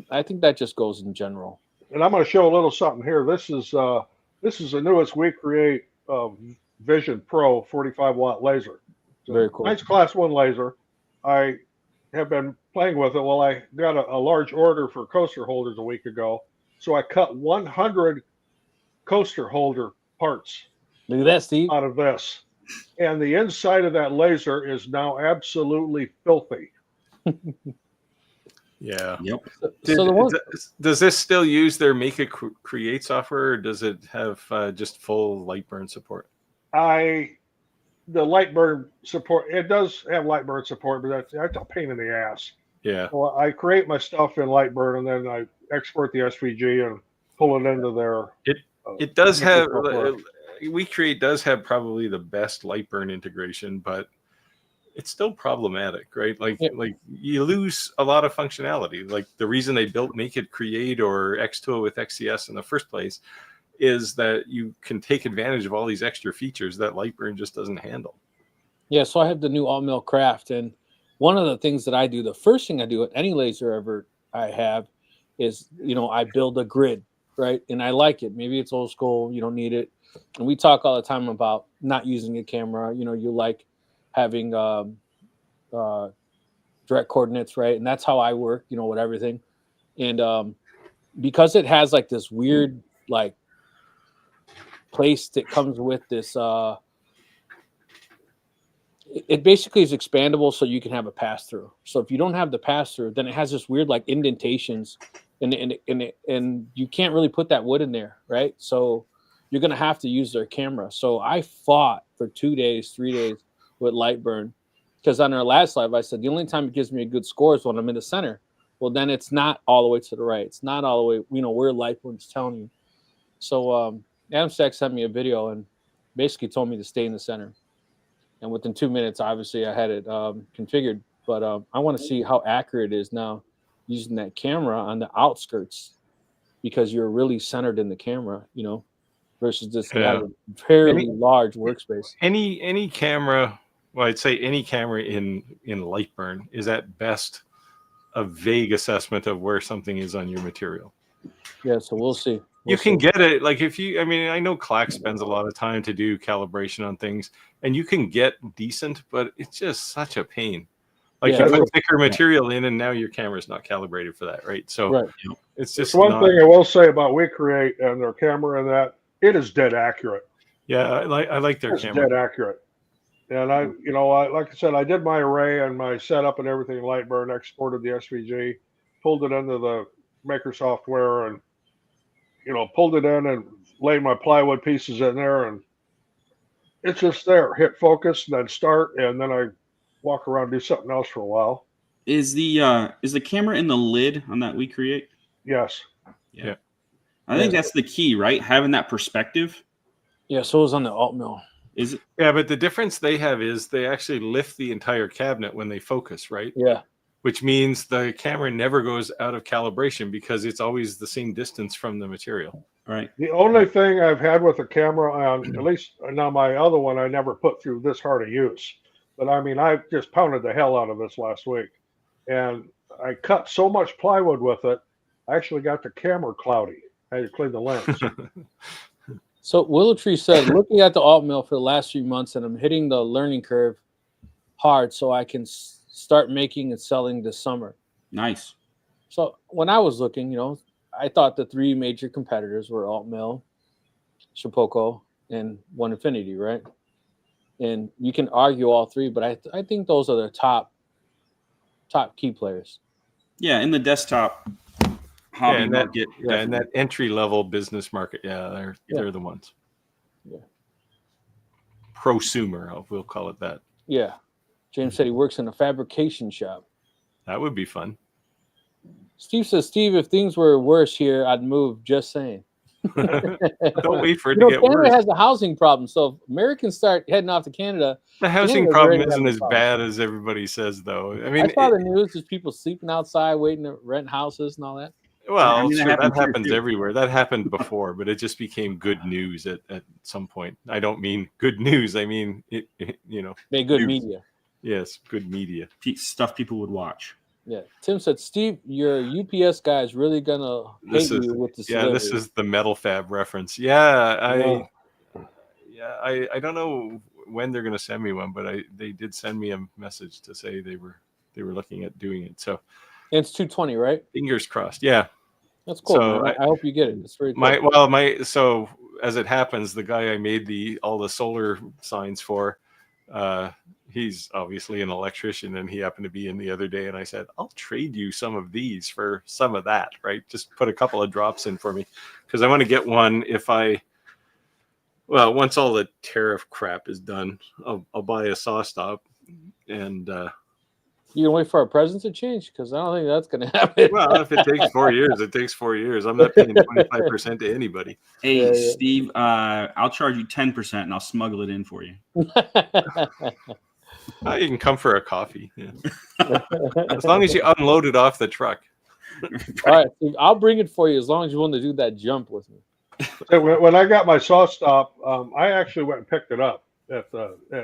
I think that just goes in general. And I'm going to show a little something here. This is the newest We Create Vision Pro 45-watt laser. So very cool. Nice class 1 laser. I have been playing with it. Well, I got a large order for coaster holders a week ago. So I cut 100 coaster holder parts. Look at that, Steve. Out of this. And the inside of that laser is now absolutely filthy. Yeah. Yep. Does this still use their Make It Create software, or does it have just full Lightburn support? The Lightburn support, it does have Lightburn support, but that's a pain in the ass. Yeah. Well, I create my stuff in Lightburn and then I export the SVG and pull it into their. It does have. We Create does have probably the best Lightburn integration, but it's still problematic, right? Like you lose a lot of functionality. Like the reason they built Make It Create or Xtool with XCS in the first place is that you can take advantage of all these extra features that Lightburn just doesn't handle. Yeah, so I have the new All Mill Craft, and one of the things that I do, the first thing I do at any laser ever I have is, I build a grid, right? And I like it. Maybe it's old school, you don't need it. And we talk all the time about not using a camera. You like having direct coordinates, right? And that's how I work, with everything. And because it has like this weird like place that comes with this, it basically is expandable so you can have a pass through. So if you don't have the pass through, then it has this weird like indentations, and you can't really put that wood in there, right? So you're gonna have to use their camera. So I fought for 2 days, 3 days with light burn. Because on our last live, I said the only time it gives me a good score is when I'm in the center. Well, then it's not all the way to the right. It's not all the way, where light burn's telling you. So Adam Stack sent me a video and basically told me to stay in the center. And within 2 minutes, obviously, I had it configured. But I want to see how accurate it is now using that camera on the outskirts, because you're really centered in the camera, versus this fairly large workspace. Any camera, well, I'd say any camera in light burn is at best a vague assessment of where something is on your material. Yeah, so we'll see. You can get it, like I know Clack spends a lot of time to do calibration on things, and you can get decent, but it's just such a pain. Like you put thicker material in, and now your camera's not calibrated for that, right? So it's just one thing I will say about WeCreate and their camera, and that it is dead accurate. Yeah, I like their camera. Dead accurate. And like I said, I did my array and my setup and everything in Lightburn, exported the SVG, pulled it into the Maker software, and pulled it in and laid my plywood pieces in there, and it's just there. Hit focus, and then start, and then I walk around and do something else for a while. Is the camera in the lid on that WeCreate? Yes. Yeah. I think that's the key, right? Having that perspective. Yeah, so it's on the alt mill. Is it? Yeah, but the difference they have is they actually lift the entire cabinet when they focus, right? Yeah. Which means the camera never goes out of calibration because it's always the same distance from the material. Right. The only thing I've had with the camera on, at least now my other one, I never put through this hard a use. But I mean, I just pounded the hell out of this last week. And I cut so much plywood with it, I actually got the camera cloudy. I had to clean the lens. So Willow Tree said, looking at the alt mill for the last few months, and I'm hitting the learning curve hard so I can start making and selling this summer. Nice. So when I was looking, I thought the three major competitors were alt mill, Shapeoko, and One Infinity, right? And you can argue all three, but I think those are the top key players. Yeah, in the desktop hobby market. Yeah, in that entry level business market. Yeah, they're the ones. Yeah. Prosumer, we'll call it that. Yeah. James said he works in a fabrication shop. That would be fun. Steve says, Steve, if things were worse here, I'd move. Just saying. Don't wait for it to get Canada worse. has a housing problem. So if Americans start heading off to Canada, The housing problem isn't as bad as everybody says, though. I mean, I saw the news. There's people sleeping outside waiting to rent houses and all that. Well, that that happens happens too. everywhere. That happened before, but it just became good news at some point. I don't mean good news. I mean, Made good news. media. Yes, good media. Stuff people would watch. Yeah. Tim said, Steve, your UPS guy is really going to hate you with this. Yeah, this is the Metal Fab reference. I don't know when they're going to send me one, but they did send me a message to say they were looking at doing it. So it's 220, right? fingers crossed. Yeah. That's cool. So I hope you get it. It's very cool. So as it happens, the guy I made all the solar signs for, he's obviously an electrician, and he happened to be in the other day, and I said, I'll trade you some of these for some of that, right? Just put a couple of drops in for me, because I want to get one once all the tariff crap is done, I'll buy a saw stop, and you can wait for our president to change, because I don't think that's going to happen. well, if it takes 4 years, it takes 4 years. I'm not paying 25% to anybody. Hey, Yeah. Steve, I'll charge you 10% and I'll smuggle it in for you. You can come for a coffee, as long as you unload it off the truck. All right, Steve, I'll bring it for you as long as you want to do that jump with me. So when I got my saw stop, I actually went and picked it up at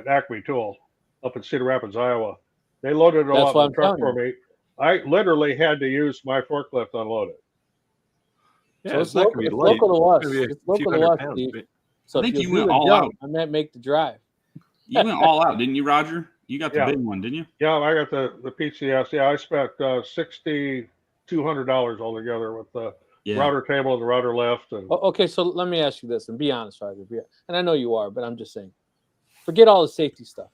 Acme Tool up in Cedar Rapids, Iowa. They loaded it all up in the truck for me. I literally had to use my forklift to unload it. Yeah, So it's not going to be light. local to us. It's gonna be a It's local few to hundred us, pounds, Steve. but- So I think if you do went the all jump, out. I might make the drive. You went all out, didn't you, Roger? You got the Yeah. big one, didn't you? Yeah, I got the PCS. Yeah, I spent $6,200 altogether with the router table and the router lift. And Okay, so let me ask you this, and be honest, Roger. And I know you are, but I'm just saying, forget all the safety stuff.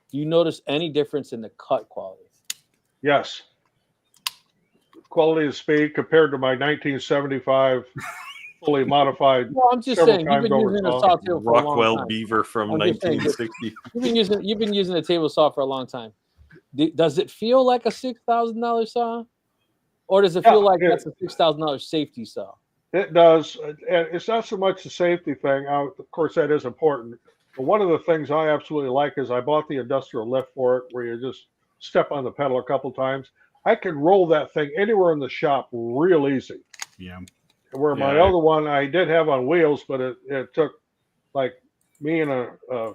Do you notice any difference in the cut quality? yes, quality of speed compared to my 1975 fully modified. Well, I'm just Several saying you've times been over using a saw. saw table for a long Rockwell time. Beaver from I'm just saying, 1960. you've been using a table saw for a long time. Does it feel like a $6,000 saw, or does it feel like that's a $6,000 safety saw? It does, and it's not so much the safety thing. Of course, that is important. But one of the things I absolutely like is I bought the industrial lift for it, where you just step on the pedal a couple times. I can roll that thing anywhere in the shop real easy. Yeah. Where my Yeah. other one I did have on wheels, but it took like me and a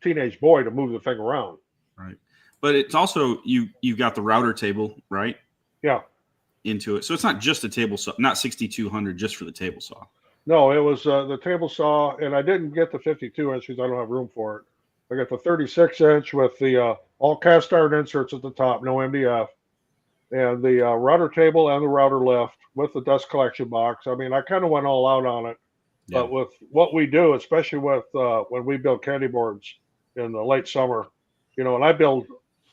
teenage boy to move the thing around. Right. But it's also you've got the router table, right? Yeah. Into it. So it's not just a table saw, not 6,200 just for the table saw. No, it was the table saw, and I didn't get the 52 inch because I don't have room for it. I got the 36 inch with the all cast iron inserts at the top, no MDF, and the router table and the router lift with the dust collection box. I mean, I kind of went all out on it, Yeah. but with what we do, especially with when we build candy boards in the late summer, and I build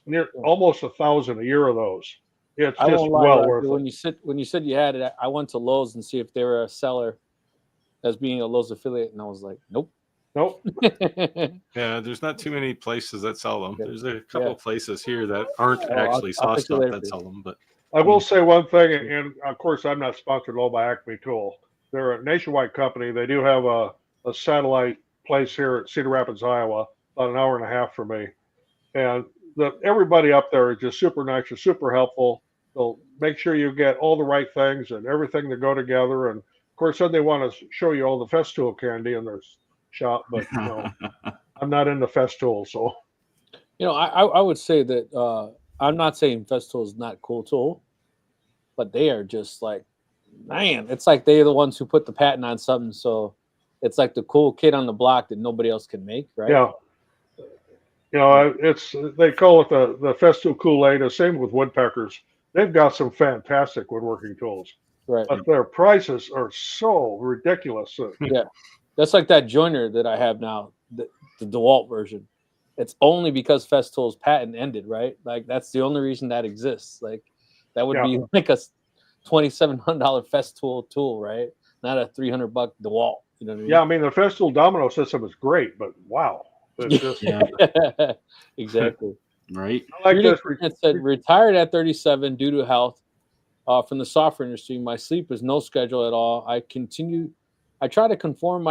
near almost 1,000 a year of those. It's I just won't lie, well Roger, worth it. when you said you had it, I went to Lowe's and see if they were a seller as being a Lowe's affiliate, and I was like, nope. Nope. Yeah, there's not too many places that sell them. Yeah. There's a couple of places here that aren't Oh, actually I'll saw fix it stuff later that for you. sell them, but I will say one thing, and of course, I'm not sponsored at all by Acme Tool. They're a nationwide company. They do have a satellite place here at Cedar Rapids, Iowa, about an hour and a half from me. And everybody up there is just super nice and super helpful. They'll make sure you get all the right things and everything to go together. And of course, then they want to show you all the Festool candy in their shop, but I'm not into Festool, so. I would say that I'm not saying Festool is not a cool tool, but they are just like, man, it's like they're the ones who put the patent on something, so it's like the cool kid on the block that nobody else can make, right? Yeah. They call it the Festool Kool-Aid. The same with woodpeckers. They've got some fantastic woodworking tools, Right. but their prices are so ridiculous. Yeah, that's like that joiner that I have now, the DeWalt version. It's only because Festool's patent ended, right? Like that's the only reason that exists. Like that would be like a $2,700 Festool tool, right? Not a $300 DeWalt. You know what I mean? Yeah, I mean the Festool domino system is great, but wow, it's just Exactly. Right. I like this. It said retired at 37 due to health from the software industry. My sleep is no schedule at all. I try to conform to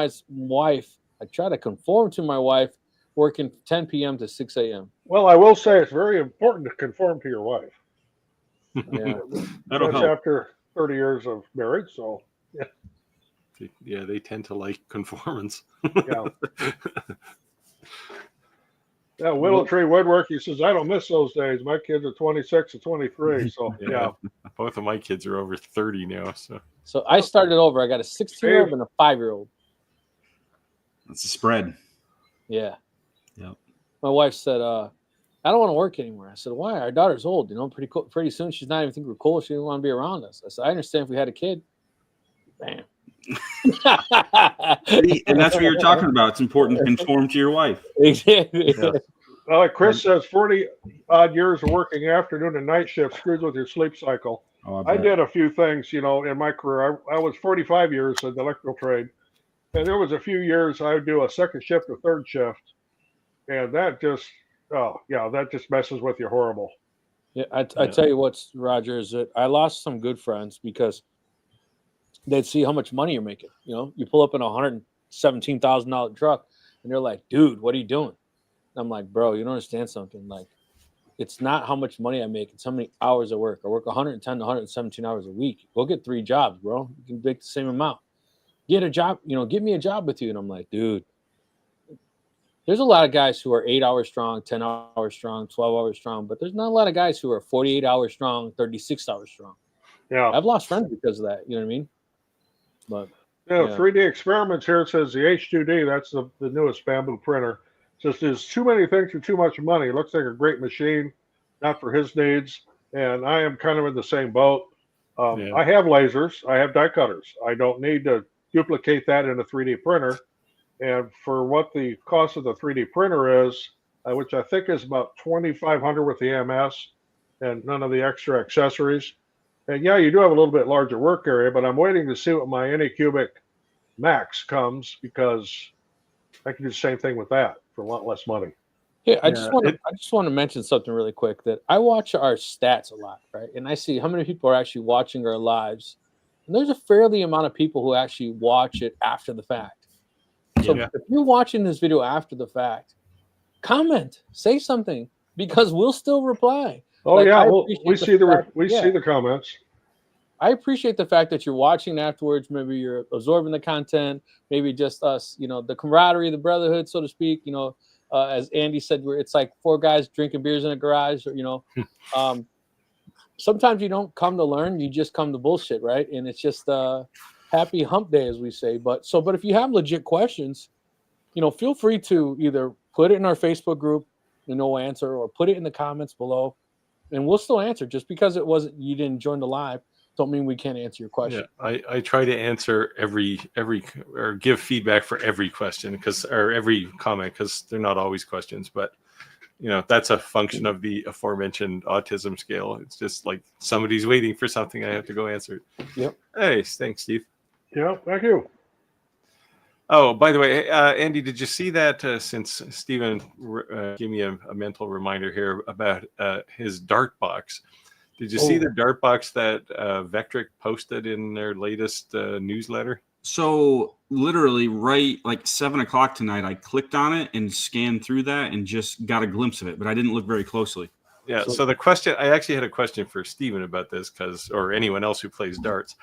my wife working 10 p.m. to 6 a.m. Well, I will say it's very important to conform to your wife. Yeah. That'll That's help. after 30 years of marriage, so yeah, they tend to like conformance. yeah. Yeah, Willow Tree Woodworking says I don't miss those days. My kids are 26 and 23, so yeah. Both of my kids are over 30 now, So I started over. I got a 16-year-old and a 5-year-old. That's a spread. Yeah. Yep. My wife said, I don't want to work anymore. I said, why? Our daughter's old, pretty soon she's not even think we're cool. She didn't want to be around us. I said, I understand if we had a kid. Bam. And that's what you're talking about. It's important to conform to your wife. Exactly. Yeah. Well, like Chris says, 40 odd years of working afternoon and night shift screws with your sleep cycle. Oh, I did a few things, in my career. I was 45 years in the electrical trade, and there was a few years I would do a second shift or third shift, and that just messes with you horrible. Yeah, I tell you what, Roger, is that I lost some good friends because they'd see how much money you're making. You pull up in a $117,000 truck, and they're like, "Dude, what are you doing?" And I'm like, "Bro, you don't understand something. Like, it's not how much money I make; it's how many hours I work. I work 110 to 117 hours a week. Go get 3 jobs, bro. You can make the same amount. Get a job. Give me a job with you." And I'm like, "Dude." There's a lot of guys who are 8 hours strong, 10 hours strong, 12 hours strong, but there's not a lot of guys who are 48 hours strong, 36 hours strong. Yeah. I've lost friends because of that. You know what I mean? But yeah. 3D Experiments here says the H2D, that's the newest bamboo printer, says there's too many things for too much money. It looks like a great machine, not for his needs. And I am kind of in the same boat. I have lasers. I have die cutters. I don't need to duplicate that in a 3D printer. And for what the cost of the 3D printer is, which I think is about $2,500 with the EMS and none of the extra accessories, And yeah, you do have a little bit larger work area, but I'm waiting to see what my Anycubic Max comes because I can do the same thing with that for a lot less money. Yeah, I Yeah, just want to mention something really quick that I watch our stats a lot, right? And I see how many people are actually watching our lives. And there's a fairly amount of people who actually watch it after the fact. So Yeah. if you're watching this video after the fact, comment, say something because we'll still reply. Oh Like yeah, I well appreciate we the see the fact, we yeah, see the comments. I appreciate the fact that you're watching afterwards. Maybe you're absorbing the content. Maybe just us, the camaraderie, the brotherhood, so to speak. As Andy said, it's like four guys drinking beers in a garage. Um, sometimes you don't come to learn; you just come to bullshit, right? And it's just happy hump day, as we say. But if you have legit questions, feel free to either put it in our Facebook group, no answer, or put it in the comments below, and we'll still answer. Just because you didn't join the live, don't mean we can't answer your question. Yeah, I try to answer every or give feedback for every question or every comment because they're not always questions, but that's a function of the aforementioned autism scale. It's just like somebody's waiting for something, I have to go answer it. Yep. Hey, thanks, Steve. Yeah, thank you. Oh, by the way, Andy, did you see that since Stephen gave me a mental reminder here about his dart box? Did you see the dart box that Vectric posted in their latest newsletter? So literally right like 7:00 tonight, I clicked on it and scanned through that and just got a glimpse of it, but I didn't look very closely. Yeah. So the question, I actually had a question for Stephen about this or anyone else who plays darts.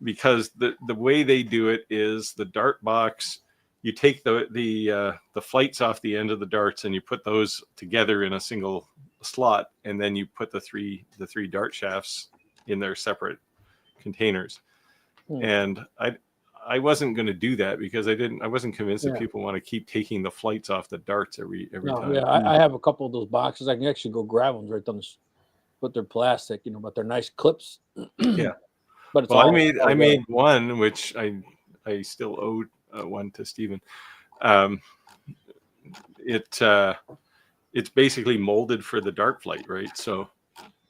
Because the way they do it is the dart box, you take the flights off the end of the darts and you put those together in a single slot, and then you put the three dart shafts in their separate containers. And I wasn't going to do that because I wasn't convinced that people want to keep taking the flights off the darts every time. Yeah, I have a couple of those boxes. I can actually go grab them right on but they're plastic, but they're nice clips. Yeah. But it's I made one, which I still owed one to Stephen. It's basically molded for the dart flight, right? So,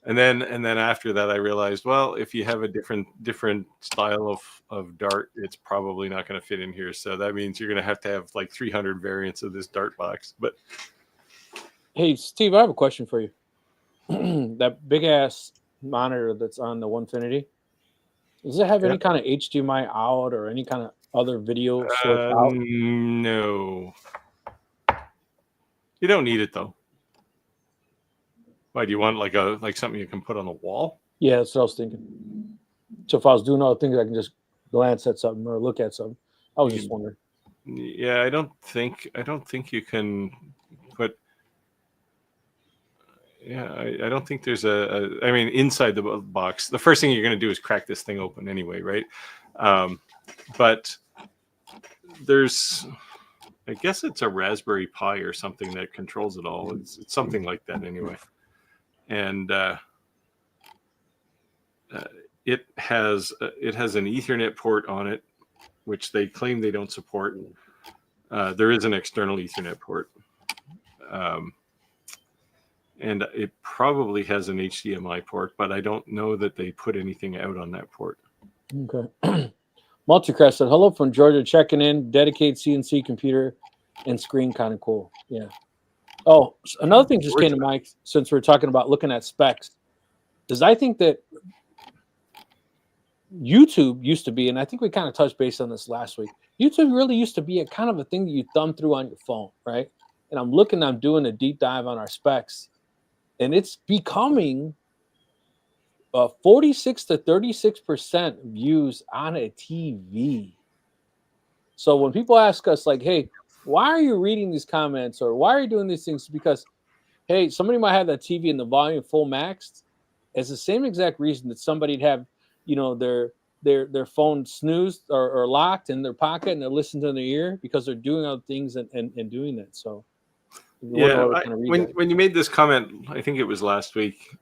and then after that, I realized, well, if you have a different style of dart, it's probably not going to fit in here. So that means you're going to have like 300 variants of this dart box. But hey, Steve, I have a question for you. That big ass monitor that's on the Onefinity, does it have any kind of HDMI out or any kind of other video source out? No, you don't need it though. Why do you want like something you can put on the wall? Yeah, that's what I was thinking. So if I was doing other things, I can just glance at something or look at something. I was just wondering. Yeah, I don't think you can put. Yeah, I don't think there's I mean, inside the box, the first thing you're going to do is crack this thing open anyway, right? But there's, I guess it's a Raspberry Pi or something that controls it all. It's something like that anyway. And it has an Ethernet port on it, which they claim they don't support. There is an external Ethernet port. And it probably has an HDMI port, but I don't know that they put anything out on that port. Okay. Multicrest said, hello from Georgia, checking in. Dedicated CNC computer and screen, kind of cool. Yeah. Oh, another thing just came to mind since we're talking about looking at specs is I think that YouTube used to be, and I think we kind of touched base on this last week. YouTube really used to be a kind of a thing that you thumb through on your phone, right? And I'm doing a deep dive on our specs, and it's becoming 46 to 36% views on a TV. So when people ask us like, hey, why are you reading these comments or why are you doing these things? Because, hey, somebody might have that TV and the volume full maxed. It's the same exact reason that somebody'd have, their phone snoozed or locked in their pocket and they're listening to their ear because they're doing other things and doing that. So yeah, when you made this comment, I think it was last week,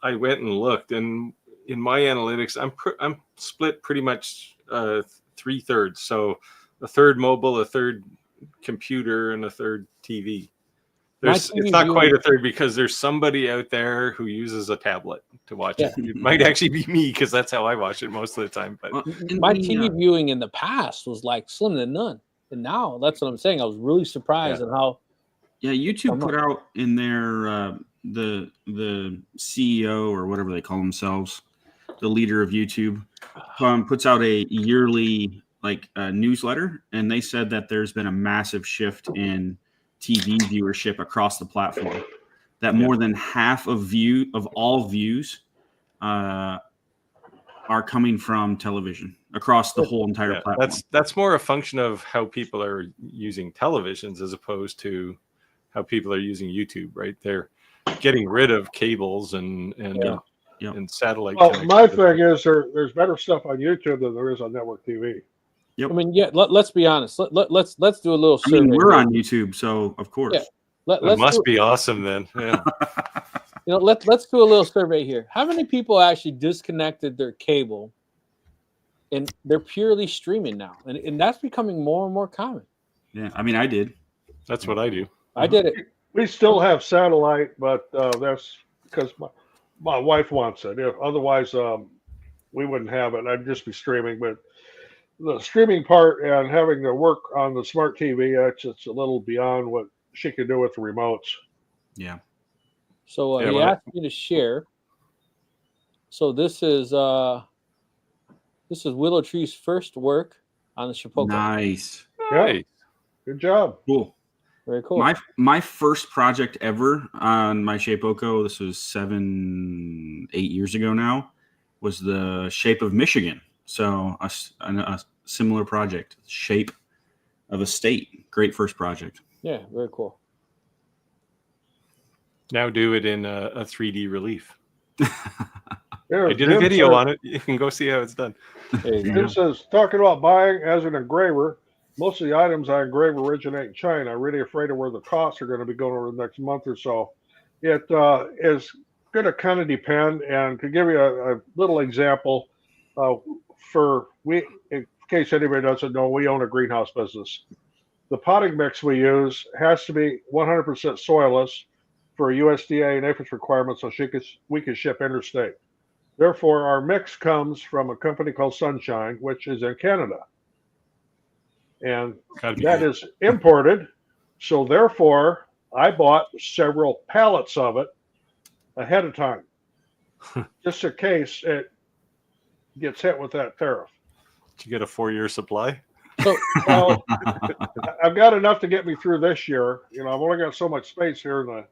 I went and looked, and in my analytics, I'm split pretty much 3/3. So a third mobile, a third computer, and a third TV. It's TV not quite viewing- a third because there's somebody out there who uses a tablet to watch Yeah. it. It might actually be me because that's how I watch it most of the time. But Well, in My the, TV viewing in the past was like slim to none, and now that's what I'm saying. I was really surprised at how. YouTube Come put out in their the CEO or whatever they call themselves, the leader of YouTube, puts out a yearly newsletter, and they said that there's been a massive shift in TV viewership across the platform. That more than half of all views are coming from television across the whole entire platform. That's more a function of how people are using televisions as opposed to how people are using YouTube, right? They're getting rid of cables and satellite. Well, my thing is there's better stuff on YouTube than there is on network TV. Yep. I mean, let's be honest. Let's do a little I survey. mean, we're on YouTube, so of course. Yeah. It must be awesome then. Yeah. Let's do a little survey here. How many people actually disconnected their cable and they're purely streaming now? And that's becoming more and more common. Yeah, I mean, I did. That's what I do. I did it. We still have satellite, but that's because my wife wants it. Otherwise, we wouldn't have it. I'd just be streaming. But the streaming part and having to work on the smart TV, it's a little beyond what she can do with the remotes. Yeah. So he asked me to share. So this is Willow Tree's first work on the Shapoka. Nice. Right. Good job. Cool. Very cool. My first project ever on my Shapeoko, this was 7-8 years ago now, was the Shape of Michigan. So a similar project, Shape of a State. Great first project. Yeah, very cool. Now do it in a 3D relief. There, I did a video on it. You can go see how it's done. There you go. Jim says, talking about buying as an engraver, most of the items I engrave originate in China. I'm really afraid of where the costs are going to be going over the next month or so. It is going to kind of depend. And to give you a little example, in case anybody doesn't know, we own a greenhouse business. The potting mix we use has to be 100% soilless for USDA and APHIS requirements so we can ship interstate. Therefore, our mix comes from a company called Sunshine, which is in Canada. And that is imported. So therefore, I bought several pallets of it ahead of time, just in case it gets hit with that tariff. Did you get a 4-year supply? So, Well, I've got enough to get me through this year. I've only got so much space here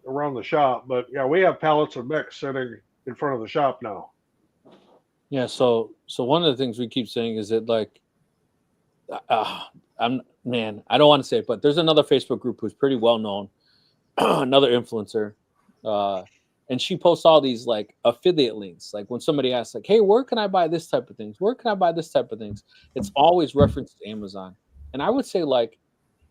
around the shop. But yeah, we have pallets of mix sitting in front of the shop now. yeah, so one of the things we keep saying is that I don't want to say it, but there's another Facebook group who's pretty well known, another influencer, and she posts all these like affiliate links. Like when somebody asks, like, "Hey, where can I buy this type of things? Where can I buy this type of things?" It's always referenced to Amazon, and I would say like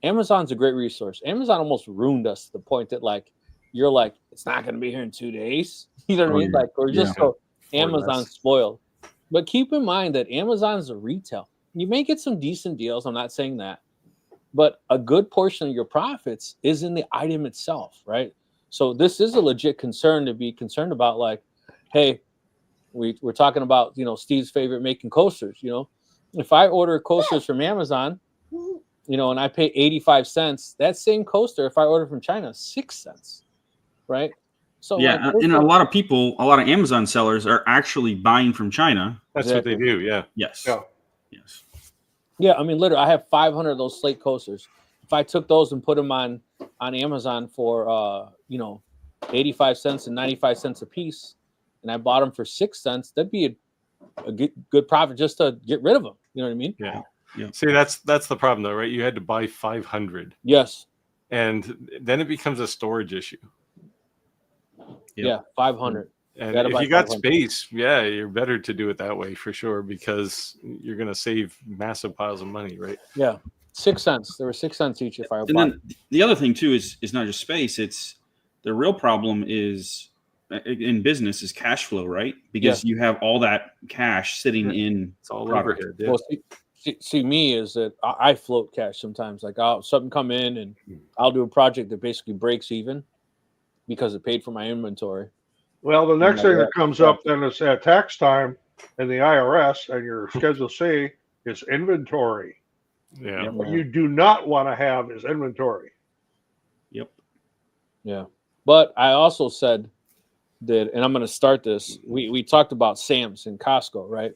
Amazon's a great resource. Amazon almost ruined us to the point that like you're like, it's not going to be here in 2 days. You know what I mean? Yeah. Like we're just so Amazon's spoiled. But keep in mind that Amazon's a retail. You may get some decent deals. I'm not saying that. But a good portion of your profits is in the item itself, right? So this is a legit concern to be concerned about. Like, hey, we're talking about, Steve's favorite making coasters. If I order coasters from Amazon, and I pay 85 cents, that same coaster, if I order from China, 6 cents, right? So yeah, and a lot of Amazon sellers are actually buying from China. That's what they do. Yeah. Yes. Yeah. Yes. Yeah, I mean, literally, I have 500 of those slate coasters. If I took those and put them on Amazon for 85 cents and 95 cents a piece, and I bought them for 6 cents, that'd be a good profit just to get rid of them. You know what I mean? Yeah. Yeah. See, that's the problem though, right? You had to buy 500, Yes. and then it becomes a storage issue. Yeah, 500. And Gotta if buy you got 500. space, yeah, you're better to do it that way for sure, because you're going to save massive piles of money, right? Yeah, 6 cents. There were 6 cents each if I And bought. then the other thing too is not just space. It's the real problem is in business is cash flow, right? Because you have all that cash sitting in It's all product. overhead. Yeah. Well, See, me is that I float cash sometimes. Like I'll something come in and I'll do a project that basically breaks even because it paid for my inventory. Well, the next like, thing yeah, that comes yeah. up then is at tax time in the IRS and your Schedule C is inventory. Yeah. Yep. What you do not want to have is inventory. Yep. Yeah. But I also said that, and I'm going to start this. We talked about Sam's and Costco, right?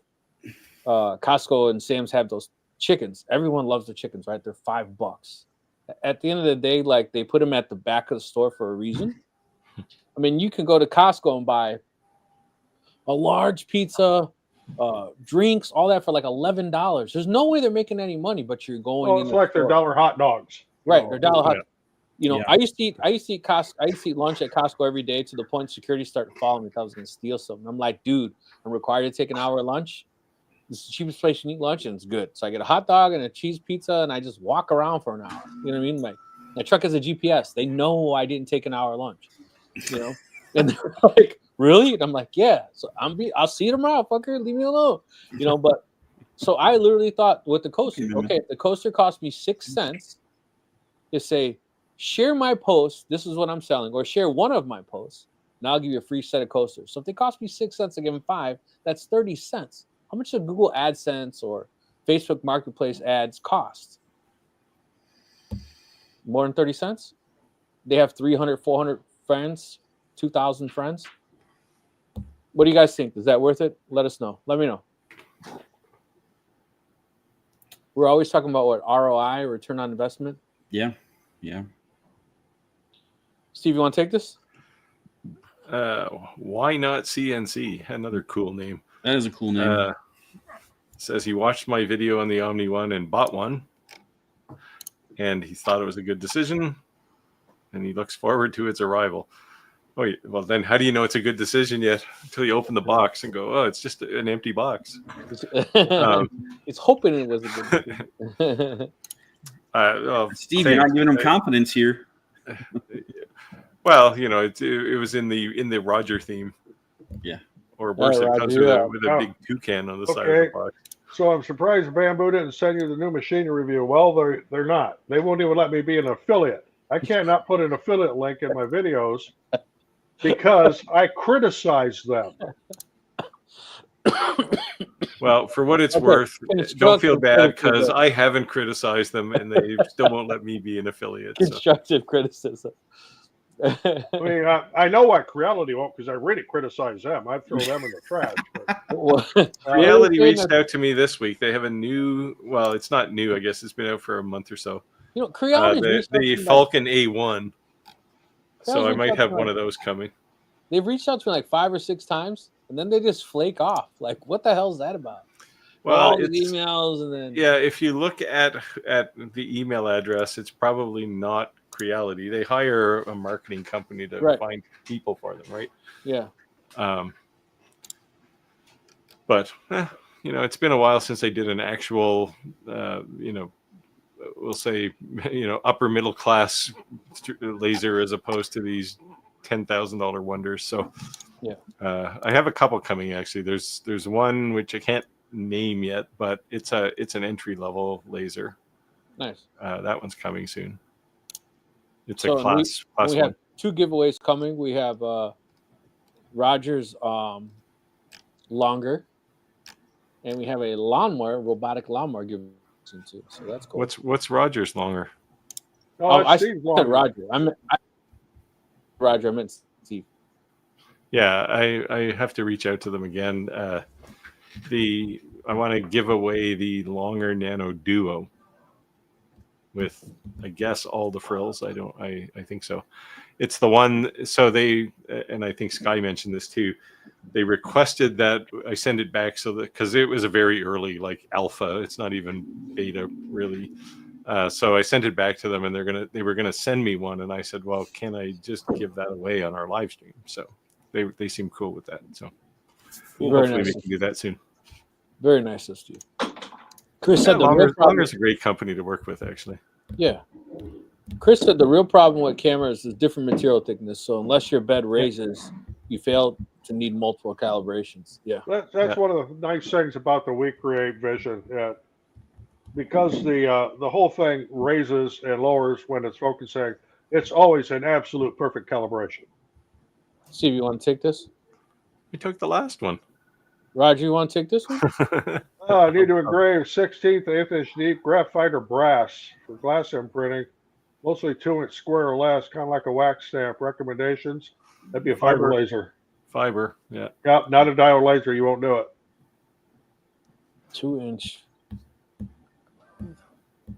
Costco and Sam's have those chickens. Everyone loves the chickens, right? They're $5. At the end of the day, like they put them at the back of the store for a reason. I mean, you can go to Costco and buy a large pizza, drinks, all that for like $11. There's no way they're making any money, but you're going Well, in it's the like their store. dollar hot dogs. Right, they're dollar hot. Yeah. You know, Yeah. I used to eat Costco. I used to eat lunch at Costco every day to the point security started following me. I was going to steal something. I'm like, dude, I'm required to take an hour lunch. This is the cheapest place you can eat lunch, and it's good. So I get a hot dog and a cheese pizza, and I just walk around for an hour. You know what I mean? My truck has a GPS. They know I didn't take an hour lunch. You know, and they're like, really? And I'm like, yeah. So I'll see you tomorrow, fucker. Leave me alone. You know, but so I literally thought with the coaster, okay, if the coaster cost me 6 cents, just say, share my post. This is what I'm selling, or share one of my posts, and I'll give you a free set of coasters. So if they cost me 6 cents, I give them 5. That's 30 cents. How much does Google AdSense or Facebook Marketplace ads cost? More than 30 cents? They have 300, 400 friends, 2,000 friends. What do you guys think? Is that worth it? Let us know. Let me know. We're always talking about what ROI, return on investment. Yeah. Yeah. Steve, you want to take this? Why not CNC? Another cool name. That is a cool name. Says he watched my video on the Omni One and bought one, and he thought it was a good decision, and he looks forward to its arrival. Oh, well, then how do you know it's a good decision yet until you open the box and go, oh, it's just an empty box? It's hoping it was a good decision. Steve, you're not giving him confidence here. Well, you know, it was in the Roger theme. Yeah. Or worse, it comes with a big toucan on the side of the box. So I'm surprised Bamboo didn't send you the new machinery review. Well, they're not. They won't even let me be an affiliate. I cannot put an affiliate link in my videos because I criticize them. Well, for what it's worth, don't feel bad because I haven't criticized them and they still won't let me be an affiliate. Constructive criticism. I mean, I know why Creality won't because I really criticize them. I'd throw them in the trash. Creality reached out to me this week. They have a new, well, it's not new. I guess it's been out for a month or so. You know, Creality the Falcon A1. So I might have one of those coming. They've reached out to me like 5 or 6 times, and then they just flake off. Like, what the hell is that about? Well, all the emails and then if you look at the email address, it's probably not Creality. They hire a marketing company to find people for them, right? Yeah. But you know, it's been a while since they did an actual, you know, we'll say, you know, upper middle class laser as opposed to these $10,000 wonders. So yeah, I have a couple coming actually. There's one which I can't name yet, but it's an entry level laser. Nice. That one's coming soon. It's so a class we one. have 2 giveaways coming. We have Rogers longer, and we have a robotic lawnmower giveaway too. So that's cool. What's Rogers longer? I said Roger. Roger. I meant Steve. Yeah, I have to reach out to them again. I want to give away the longer Nano Duo with, I guess, all the frills. I think so. It's the one. So they, and I think Sky mentioned this too. They requested that I send it back so that, because it was a very early like alpha. It's not even beta really. So I sent it back to them, and they were gonna send me one, and I said, well, can I just give that away on our live stream? So they seem cool with that. So hopefully we can do that soon. Very nice of you. Chris said Longer's a great company to work with, actually. Yeah. Chris said the real problem with cameras is different material thickness. So unless your bed raises, you fail to need multiple calibrations. Yeah. That's one of the nice things about the We Create vision. because the whole thing raises and lowers when it's focusing. It's always an absolute perfect calibration. Steve, you want to take this? We took the last one. Roger, you want to take this one? I need to engrave 16th to 8th inch deep graphite or brass for glass imprinting, mostly 2-inch square or less, kind of like a wax stamp. Recommendations? That'd be a fiber laser. Fiber, yeah. Yep, not a diode laser. You won't do it. 2-inch.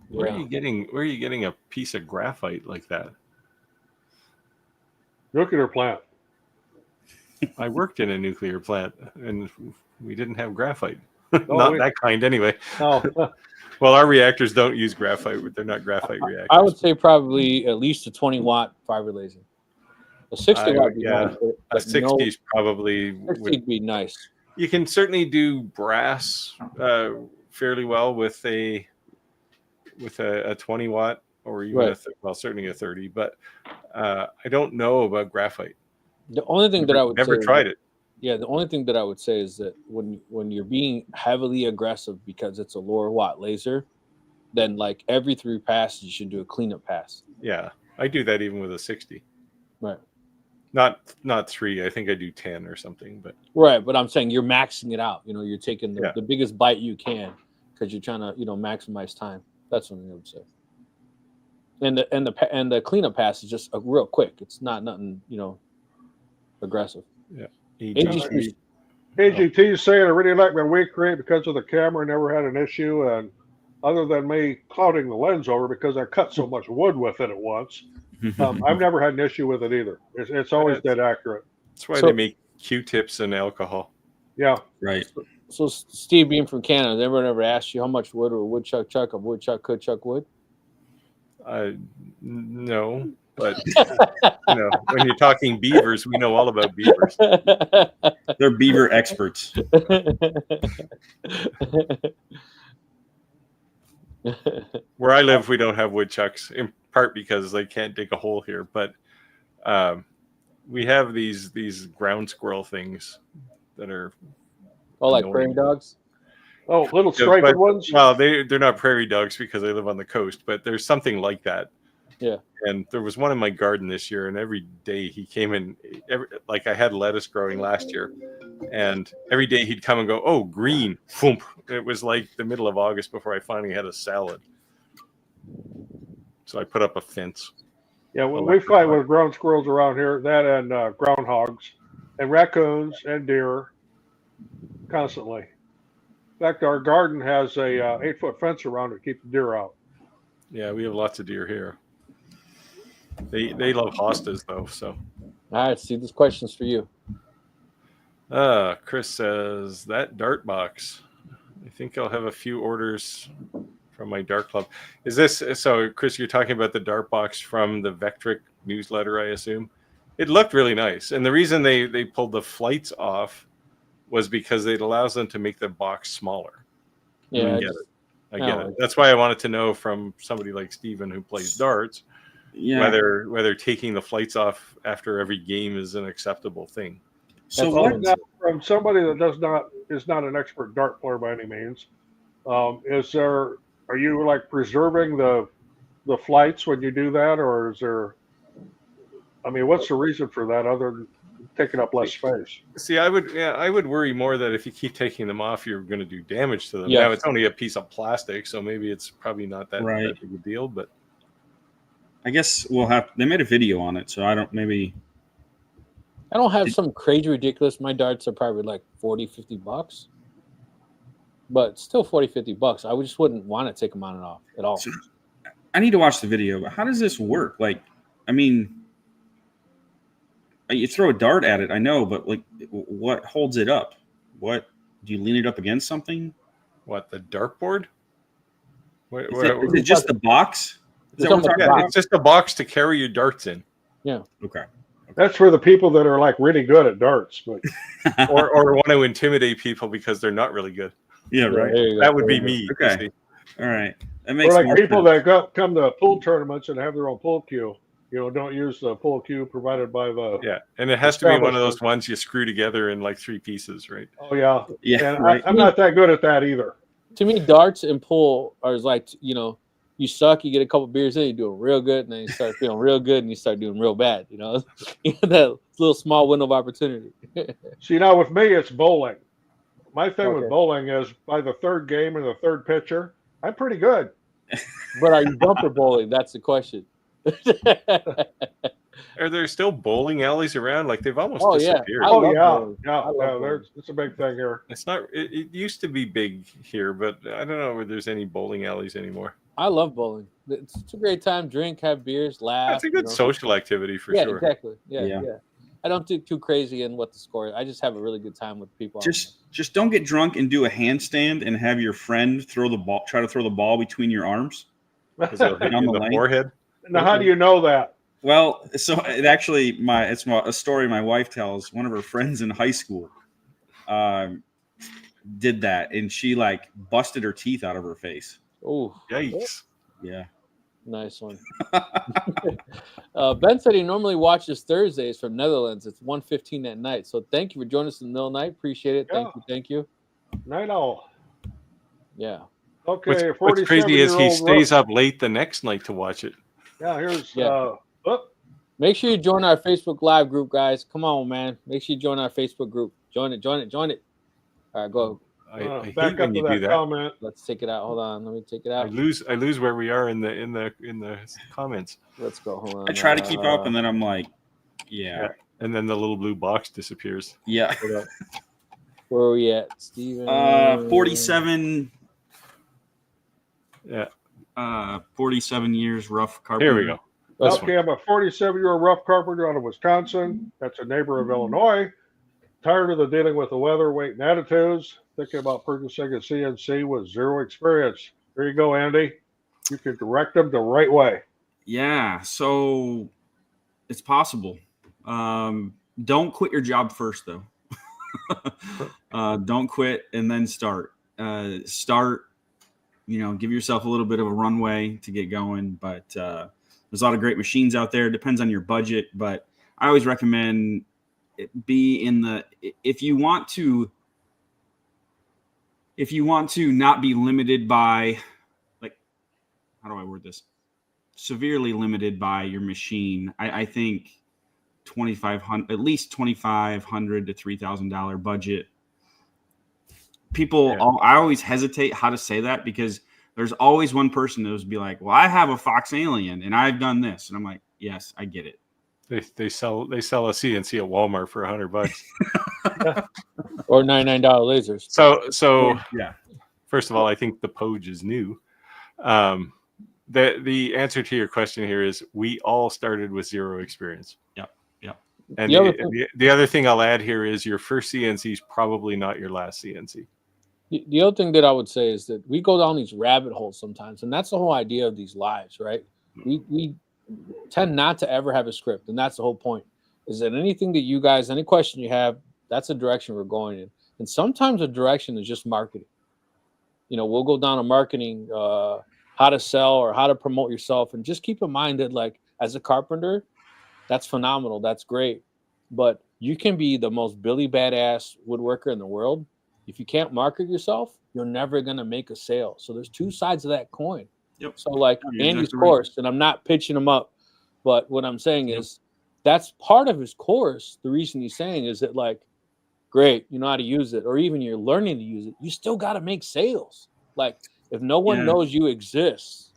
Where are you getting a piece of graphite like that? Nuclear plant. I worked in a nuclear plant and we didn't have graphite. No, That kind anyway. No. Well, our reactors don't use graphite. They're not graphite reactors. I would say probably at least a 20-watt fiber laser. A 60 watt would be nice. A 60 is probably 60 would be nice. You can certainly do brass fairly well with a 20 watt or even certainly a 30. But I don't know about graphite. The only thing that I would never say tried it. Yeah, the only thing that I would say is that when you're being heavily aggressive because it's a lower watt laser, then like every 3 passes you should do a cleanup pass. Yeah, I do that even with a 60. Right. Not 3. I think I do 10 or something. But right, but I'm saying you're maxing it out. You're taking the biggest bite you can because you're trying to maximize time. That's what I would say. And the cleanup pass is just real quick. It's not nothing aggressive. Yeah. AGT is saying I really like my wig crate because of the camera. Never had an issue, and other than me clouding the lens over because I cut so much wood with it at once, I've never had an issue with it either. It's always dead accurate. That's why they make Q-tips and alcohol. Yeah, right. So Steve, being from Canada, has everyone ever asked you how much wood or woodchuck chuck a woodchuck could chuck wood? No. But when you're talking beavers, we know all about beavers. They're beaver experts. Where I live, we don't have woodchucks, in part because they can't dig a hole here. But we have these ground squirrel things that are like prairie dogs. Oh, little striped ones. Well, they're not prairie dogs because they live on the coast, but there's something like that. Yeah. And there was one in my garden this year, and every day he came in, like I had lettuce growing last year, and every day he'd come and go, oh, green. Boom. It was like the middle of August before I finally had a salad. So I put up a fence. Yeah, we fight with ground squirrels around here, that and groundhogs, and raccoons and deer constantly. In fact, our garden has a 8-foot fence around it to keep the deer out. Yeah, we have lots of deer here. They love hostas though, so. All right, Steve, this question's for you. Chris says that dart box. I think I'll have a few orders from my dart club. Is this so, Chris? You're talking about the dart box from the Vectric newsletter, I assume. It looked really nice, and the reason they pulled the flights off was because it allows them to make the box smaller. Yeah, I get it. That's why I wanted to know from somebody like Steven who plays darts. Yeah. Whether taking the flights off after every game is an acceptable thing. So from somebody that is not an expert dart player by any means, are you like preserving the flights when you do that, or is there? I mean, what's the reason for that other than taking up less space? See, I would worry more that if you keep taking them off, you're going to do damage to them. Yes. Now it's only a piece of plastic, so maybe it's probably not that big a deal, but. I guess they made a video on it, so I don't have some crazy ridiculous. My darts are probably like $40-$50, but still $40-$50. I just wouldn't want to take them on and off at all. So, I need to watch the video, but how does this work? Like, I mean, you throw a dart at it, I know, but like, what holds it up? What do you lean it up against something? What, the dartboard? Is it just the box? It's just a box to carry your darts in. Yeah. Okay. That's for the people that are like really good at darts, but or want to intimidate people because they're not really good. Yeah, right. That would be me. Okay. All right. That makes or like people sense. that come to pool tournaments and have their own pool cue. Don't use the pool cue provided by the. Yeah, and it has to be one of those ones you screw together in like 3 pieces, right? Oh yeah. Yeah. And right. I'm not that good at that either. To me, darts and pool are like, you suck, you get a couple beers in, you're doing real good, and then you start feeling real good, and you start doing real bad. That little small window of opportunity. See, now with me, it's bowling. My thing Okay. with bowling is by the third game and the third pitcher, I'm pretty good. But are you bumper bowling? That's the question. Are there still bowling alleys around? Like they've almost Oh, yeah. disappeared. I Oh love yeah, bowling. yeah, I love yeah. bowling. It's a big thing here. It's not. It used to be big here, but I don't know where there's any bowling alleys anymore. I love bowling. It's a great time. Drink, have beers, laugh. That's a good social activity for Yeah, sure. exactly. Yeah, Yeah. yeah. I don't do too crazy in what the score is. I just have a really good time with people. Just don't get drunk and do a handstand and have your friend try to throw the ball between your arms. Because it'll hit you On in the the lane. forehead. Now, how do you know that? Well, so it actually it's a story my wife tells. One of her friends in high school did that, and she like busted her teeth out of her face. Oh, Yikes! Yeah. nice one. Ben said he normally watches Thursdays from Netherlands. It's 1:15 at night. So thank you for joining us in the middle of the night. Appreciate it. Thank you. Night owl. Yeah. Okay, What's crazy is he 47-year-old stays up late the next night to watch it. Yeah, here's Yeah. Make sure you join our Facebook Live group, guys. Come on, man. Make sure you join our Facebook group. Join it. All right, go. I hate back up when to you do that that. comment. Let's take it out. Hold on. Let me take it I out. lose where we are in the comments. Let's go. Hold on. I try to keep up, and then I'm like, yeah. And then the little blue box disappears. Yeah. Hold up. Where are we at, Steven? 47. Yeah. 47 years rough carpenter. Here we go. That's Okay, I'm a 47-year-old rough carpenter out of Wisconsin. That's a neighbor of Illinois. Tired of the dealing with the weather, weight, and attitudes. Thinking about purchasing a CNC with zero experience. There you go, Andy. You can direct them the right way. Yeah, so it's possible. Don't quit your job first, though. Don't quit and then start. Start, give yourself a little bit of a runway to get going. But there's a lot of great machines out there. It depends on your budget, but I always recommend if you want to not be limited by, like, how do I word this? Severely limited by your machine. I think at least $2,500 to $3,000 budget. I always hesitate how to say that because there's always one person that would be like, well, I have a Fox Alien and I've done this. And I'm like, yes, I get it. They sell a CNC at Walmart for $100. Or $99 lasers. So Yeah. First of all, I think the Poge is new. The answer to your question here is we all started with zero experience. Yep. And the other thing I'll add here is your first CNC is probably not your last CNC. The other thing that I would say is that we go down these rabbit holes sometimes, and that's the whole idea of these lives, right? We tend not to ever have a script, and that's the whole point. Is that anything that you guys, any question you have, that's the direction we're going in. And sometimes the direction is just marketing. We'll go down to marketing, how to sell or how to promote yourself, and just keep in mind that, like, as a carpenter, that's phenomenal. That's great. But you can be the most Billy badass woodworker in the world. If you can't market yourself, you're never going to make a sale. So there's two sides of that coin. Yep. So, like, Andy's exactly course, and I'm not pitching him up, but what I'm saying is that's part of his course. The reason he's saying is that, like, great, you know how to use it, or even you're learning to use it. You still got to make sales. Like, if no one knows you exist.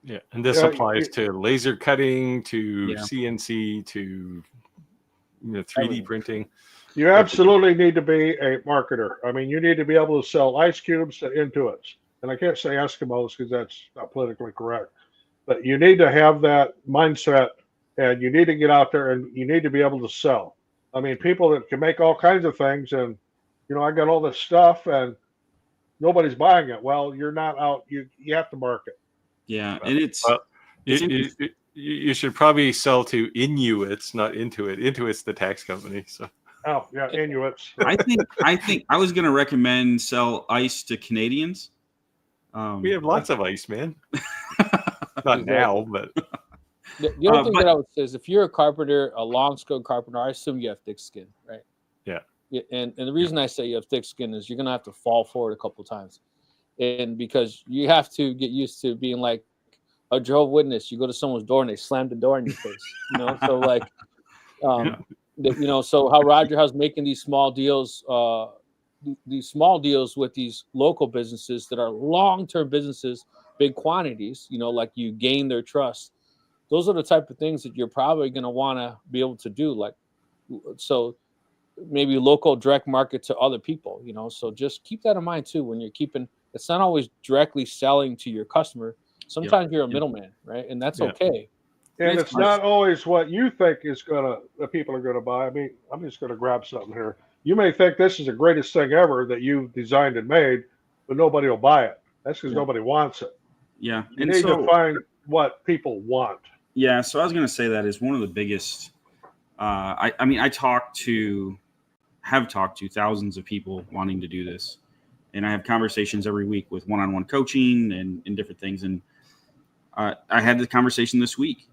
Yeah, and this applies to laser cutting, to CNC, to 3D printing. You absolutely need to be a marketer. I mean, you need to be able to sell ice cubes to Intuits. And I can't say Eskimos because that's not politically correct. But you need to have that mindset, and you need to get out there and you need to be able to sell. I mean, people that can make all kinds of things, and I got all this stuff and nobody's buying it. Well, you're not out. You have to market. Yeah, and you should probably sell to Inuits, not Intuit. Intuit's the tax company. So. Oh yeah, Inuits. I think I was going to recommend sell ice to Canadians. We have lots of ice, man. Not now, but the other thing that I would say is if you're a carpenter, a long-skilled carpenter, I assume you have thick skin, right? Yeah. And the reason I say you have thick skin is you're going to have to fall for it a couple of times. And because you have to get used to being like a Jehovah's Witness, you go to someone's door and they slam the door in your face, so like so how Roger House making these small deals with these local businesses that are long-term businesses, big quantities, like you gain their trust. Those are the type of things that you're probably going to want to be able to do, like, so maybe local direct market to other people, so just keep that in mind too when you're keeping. It's not always directly selling to your customer. Sometimes you're a middleman, right? And that's okay. And it's not always what you think the people are gonna buy. I mean, I'm just gonna grab something here. You may think this is the greatest thing ever that you've designed and made, but nobody will buy it. That's because nobody wants it. Yeah. You need to find what people want. Yeah. So I was gonna say that is one of the biggest. I mean, have talked to thousands of people wanting to do this, and I have conversations every week with one-on-one coaching and different things. And I had the conversation this week.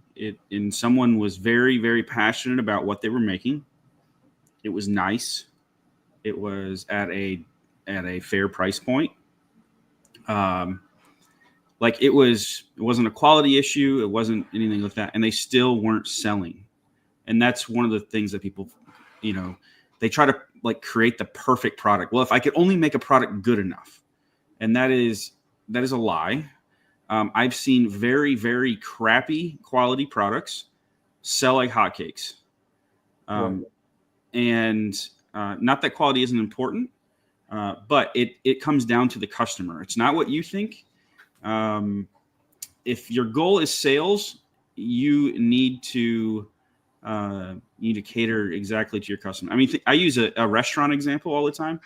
And someone was very, very passionate about what they were making. It was nice. It was at a fair price point. Like it wasn't a quality issue. It wasn't anything like that. And they still weren't selling. And that's one of the things that people, they try to like create the perfect product. Well, if I could only make a product good enough, and that is a lie. I've seen very, very crappy quality products sell like hotcakes. And not that quality isn't important, but it comes down to the customer. It's not what you think. If your goal is sales, you need to cater exactly to your customer. I mean, I use a restaurant example all the time.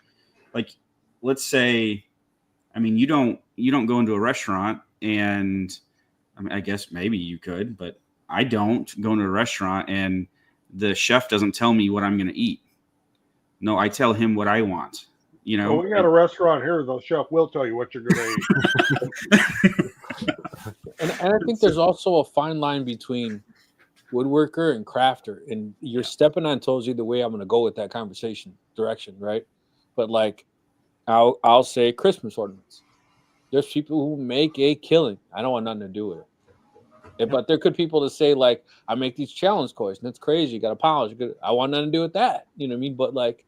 Like, let's say, I mean, you don't go into a restaurant. And I mean, I guess maybe you could, but I don't go into a restaurant and the chef doesn't tell me what I'm going to eat. No, I tell him what I want. Well, we got a restaurant here. The chef will tell you what you're going to eat. and I think there's also a fine line between woodworker and crafter, and you're stepping on toes either way. I'm going to go with that conversation direction, right? But like, I'll say Christmas ornaments. There's people who make a killing. I don't want nothing to do with it. But there could people that say, like, I make these challenge coins, and it's crazy. You got to polish. I want nothing to do with that. You know what I mean? But like,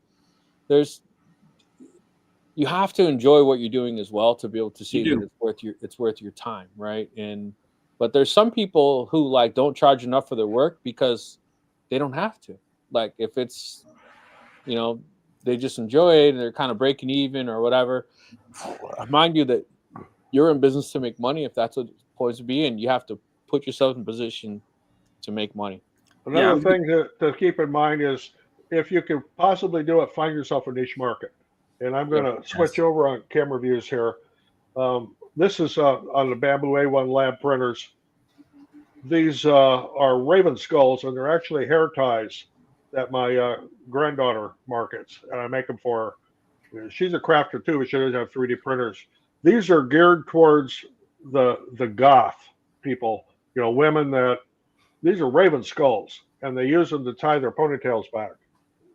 you have to enjoy what you're doing as well to be able to see that it's worth your time, right? But there's some people who like don't charge enough for their work because they don't have to. Like if it's, they just enjoy it and they're kind of breaking even or whatever. Mind you that you're in business to make money if that's what it's supposed to be, and you have to put yourself in position to make money. Another thing to keep in mind is if you can possibly do it, find yourself a niche market. And I'm going to switch over on camera views here. This is on the Bamboo A1 lab printers. These are raven skulls, and they're actually hair ties that my granddaughter markets, and I make them for her. She's a crafter too, but she doesn't have 3D printers. These are geared towards the goth people, women these are raven skulls, and they use them to tie their ponytails back,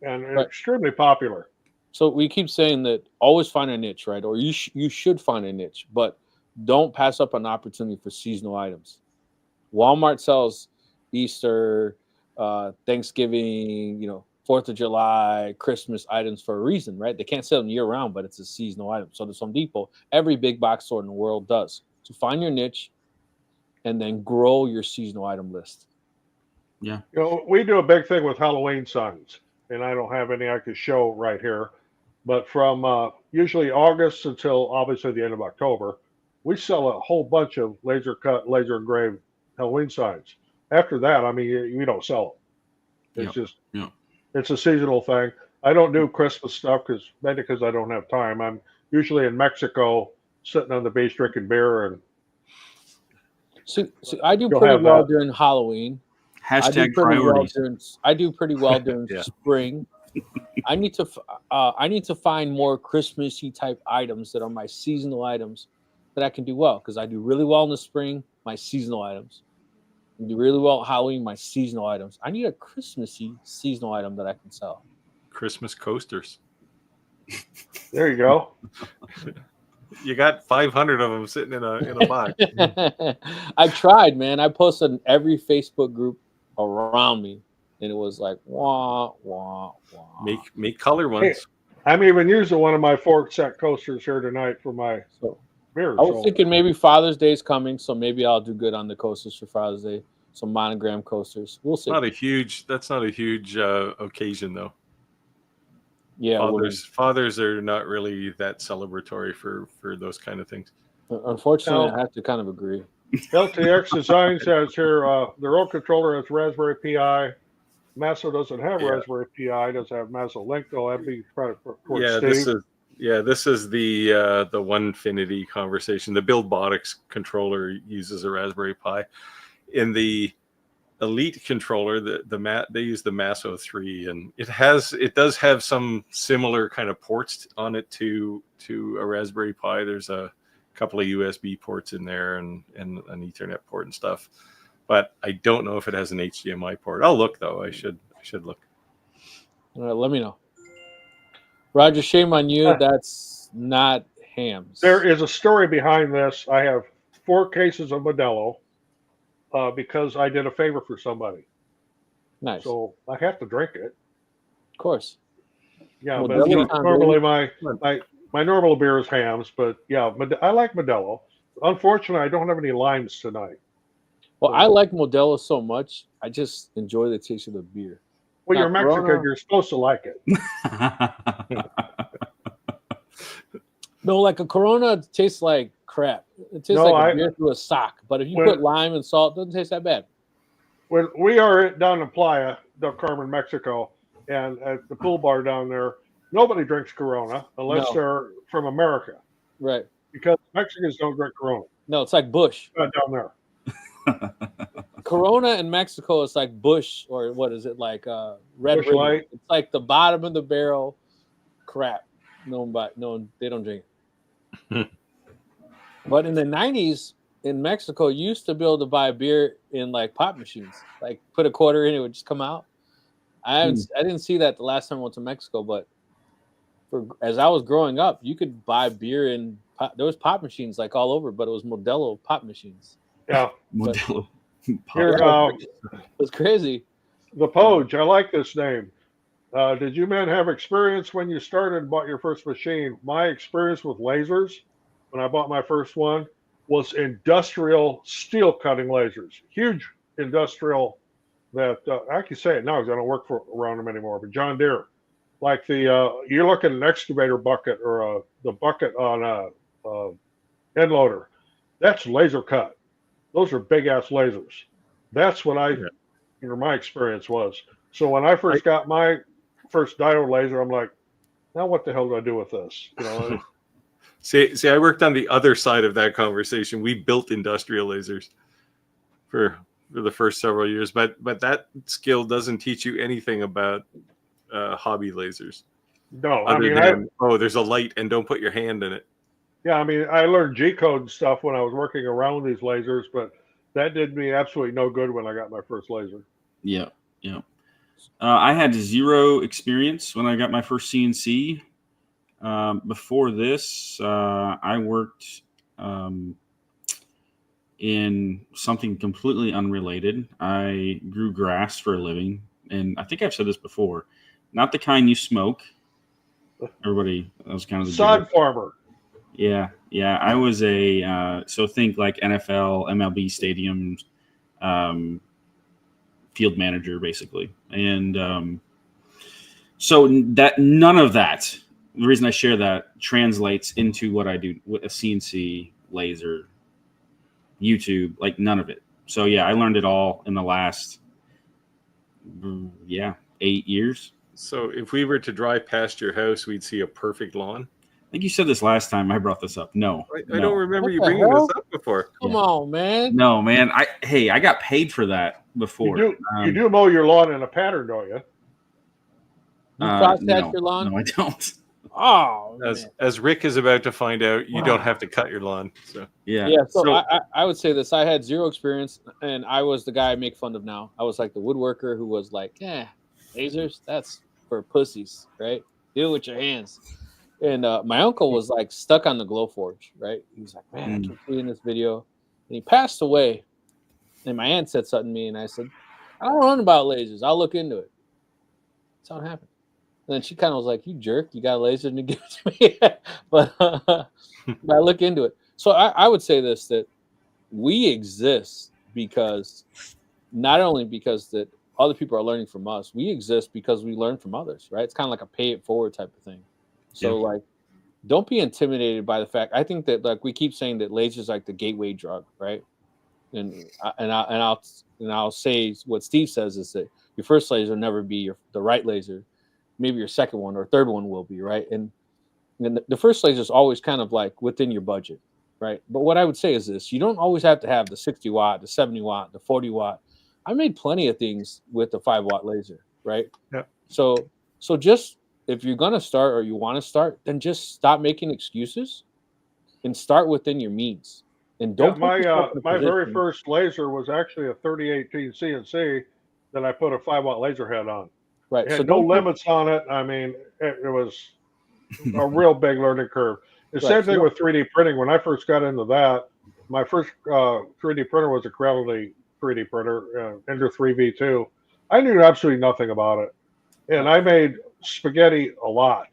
and extremely popular. So we keep saying that always find a niche, right? Or you should find a niche, but don't pass up an opportunity for seasonal items. Walmart sells Easter, Thanksgiving, 4th of July, Christmas items for a reason, right? They can't sell them year round, but it's a seasonal item. So there's some people, every big box store in the world does. So find your niche and then grow your seasonal item list. Yeah. We do a big thing with Halloween signs, and I don't have any I could show right here, but from usually August until obviously the end of October, we sell a whole bunch of laser cut, laser engraved Halloween signs. After that, I mean, you don't sell them. It's it's a seasonal thing. I don't do Christmas stuff because I don't have time. I'm usually in Mexico, sitting on the beach drinking beer. And so I do pretty well during Halloween. Hashtag priorities. I do pretty well during spring. I need to find more Christmassy type items that are my seasonal items that I can do well, because I do really well in the spring, my seasonal items. I do really well at Halloween, my seasonal items. I need a Christmassy seasonal item that I can sell. Christmas coasters. There you go. You got 500 of them sitting in a box. I tried, man. I posted in every Facebook group around me, and it was like wah wah wah. Make color ones. I'm even using one of my fork set coasters here tonight for my So beer. I was thinking maybe Father's Day is coming, so maybe I'll do good on the coasters for Father's Day. Some monogram coasters. We'll see. That's not a huge occasion though. Yeah, fathers are not really that celebratory for those kind of things. Unfortunately, I have to kind of agree. LTX Design says here the remote controller has Raspberry Pi. Masso doesn't have Raspberry Pi. Doesn't have Masso Link though. That'd be credit for Steve. This is the Onefinity conversation. The Buildbotics controller uses a Raspberry Pi. In the Elite controller, they use the Masso 3, and it does have some similar kind of ports on it to a Raspberry Pi. There's a couple of USB ports in there and an Ethernet port and stuff. But I don't know if it has an HDMI port. I'll look though. I should look. All right, let me know. Roger, shame on you. That's not hams. There is a story behind this. I have 4 cases of Modelo because I did a favor for somebody. Nice. So I have to drink it. Of course. Yeah, Modelo but normally my normal beer is hams, but yeah, I like Modelo. Unfortunately, I don't have any limes tonight. Well, I like Modelo so much. I just enjoy the taste of the beer. Well, you're Mexican. Corona. You're supposed to like it. No, like a Corona tastes like crap. It tastes like a beer through a sock. But if you put lime and salt, it doesn't taste that bad. When we are down in Playa, Del Carmen, Mexico, and at the pool bar down there, nobody drinks Corona unless they're from America. Right. Because Mexicans don't drink Corona. No, it's like Bush. Down there. Corona in Mexico is like Bush, or what is it, like Red Bush Light. It's like the bottom of the barrel crap. No, they don't drink it. But in the 90s in Mexico, you used to be able to buy beer in like pop machines. Like put a quarter in, it would just come out. I didn't see that the last time I went to Mexico, but as I was growing up, you could buy beer in there was pop machines like all over, but it was Modelo pop machines. Yeah, Modelo. Here, it's crazy. The Poge, I like this name. Did you men have experience when you started and bought your first machine? My experience with lasers when I bought my first one was industrial steel cutting lasers. Huge industrial that I can say it now because I don't work around them anymore. But John Deere, like you look at an excavator bucket or the bucket on a end loader, that's laser cut. Those are big ass lasers. That's what my experience was. So when I first got my first diode laser, I'm like, now what the hell do I do with this? You know. See, I worked on the other side of that conversation. We built industrial lasers for the first several years, but that skill doesn't teach you anything about hobby lasers. No, there's a light and don't put your hand in it. Yeah, I mean, I learned G-code and stuff when I was working around these lasers, but that did me absolutely no good when I got my first laser. Yeah. I had 0 experience when I got my first CNC. Before this, I worked in something completely unrelated. I grew grass for a living, and I think I've said this before. Not the kind you smoke. Everybody, that was kind of the sod farmer. Yeah. I was so think like NFL, MLB stadiums, field manager basically, and so that none of that. The reason I share that translates into what I do with a CNC, laser, YouTube, like none of it. So yeah, I learned it all in the last 8 years. So if we were to drive past your house, we'd see a perfect lawn. I think you said this last time I brought this up. No. I don't remember you bringing this up before. Come on, man. No, man. I got paid for that before. You do mow your lawn in a pattern, don't you? You crosshatch your lawn? No, I don't. Oh, as Rick is about to find out, you don't have to cut your lawn. So yeah. So I would say this: I had 0 experience, and I was the guy I make fun of now. I was like the woodworker who was like, lasers, that's for pussies, right? Do it with your hands. And my uncle was like stuck on the Glowforge, right? He was like, man, I keep seeing this video. And he passed away. And my aunt said something to me, and I said, I don't know about lasers. I'll look into it. That's how it happened. And then she kind of was like, you jerk, you got a laser and you give it to me. but I look into it. So I would say this, that we exist because not only because that other people are learning from us, we exist because we learn from others, right? It's kind of like a pay it forward type of thing. So like, don't be intimidated by the fact. I think that like we keep saying that laser is like the gateway drug, right? And I'll say what Steve says is that your first laser will never be the right laser. Maybe your second one or third one will be, right? And the first laser is always kind of like within your budget, right? But what I would say is this: you don't always have to have the 60 watt, the 70 watt, the 40 watt. I made plenty of things with the 5-watt laser, right? Yeah. So just if you're gonna start or you want to start, then just stop making excuses and start within your means. And don't my very first laser was actually a 3018 CNC that I put a 5-watt laser head on. Right. It had no limits on it. I mean, it was a real big learning curve. The same thing with 3D printing. When I first got into that, my first 3D printer was a Creality 3D printer, Ender 3V2. I knew absolutely nothing about it. And I made spaghetti a lot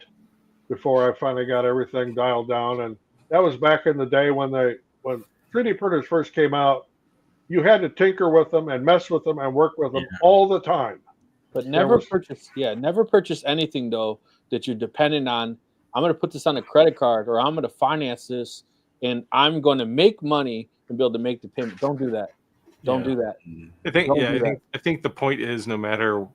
before I finally got everything dialed down. And that was back in the day when 3D printers first came out. You had to tinker with them and mess with them and work with them all the time. But never purchase anything though that you're dependent on. I'm going to put this on a credit card, or I'm going to finance this, and I'm going to make money and be able to make the payment. Don't do that. Don't do that. I think the point is, no matter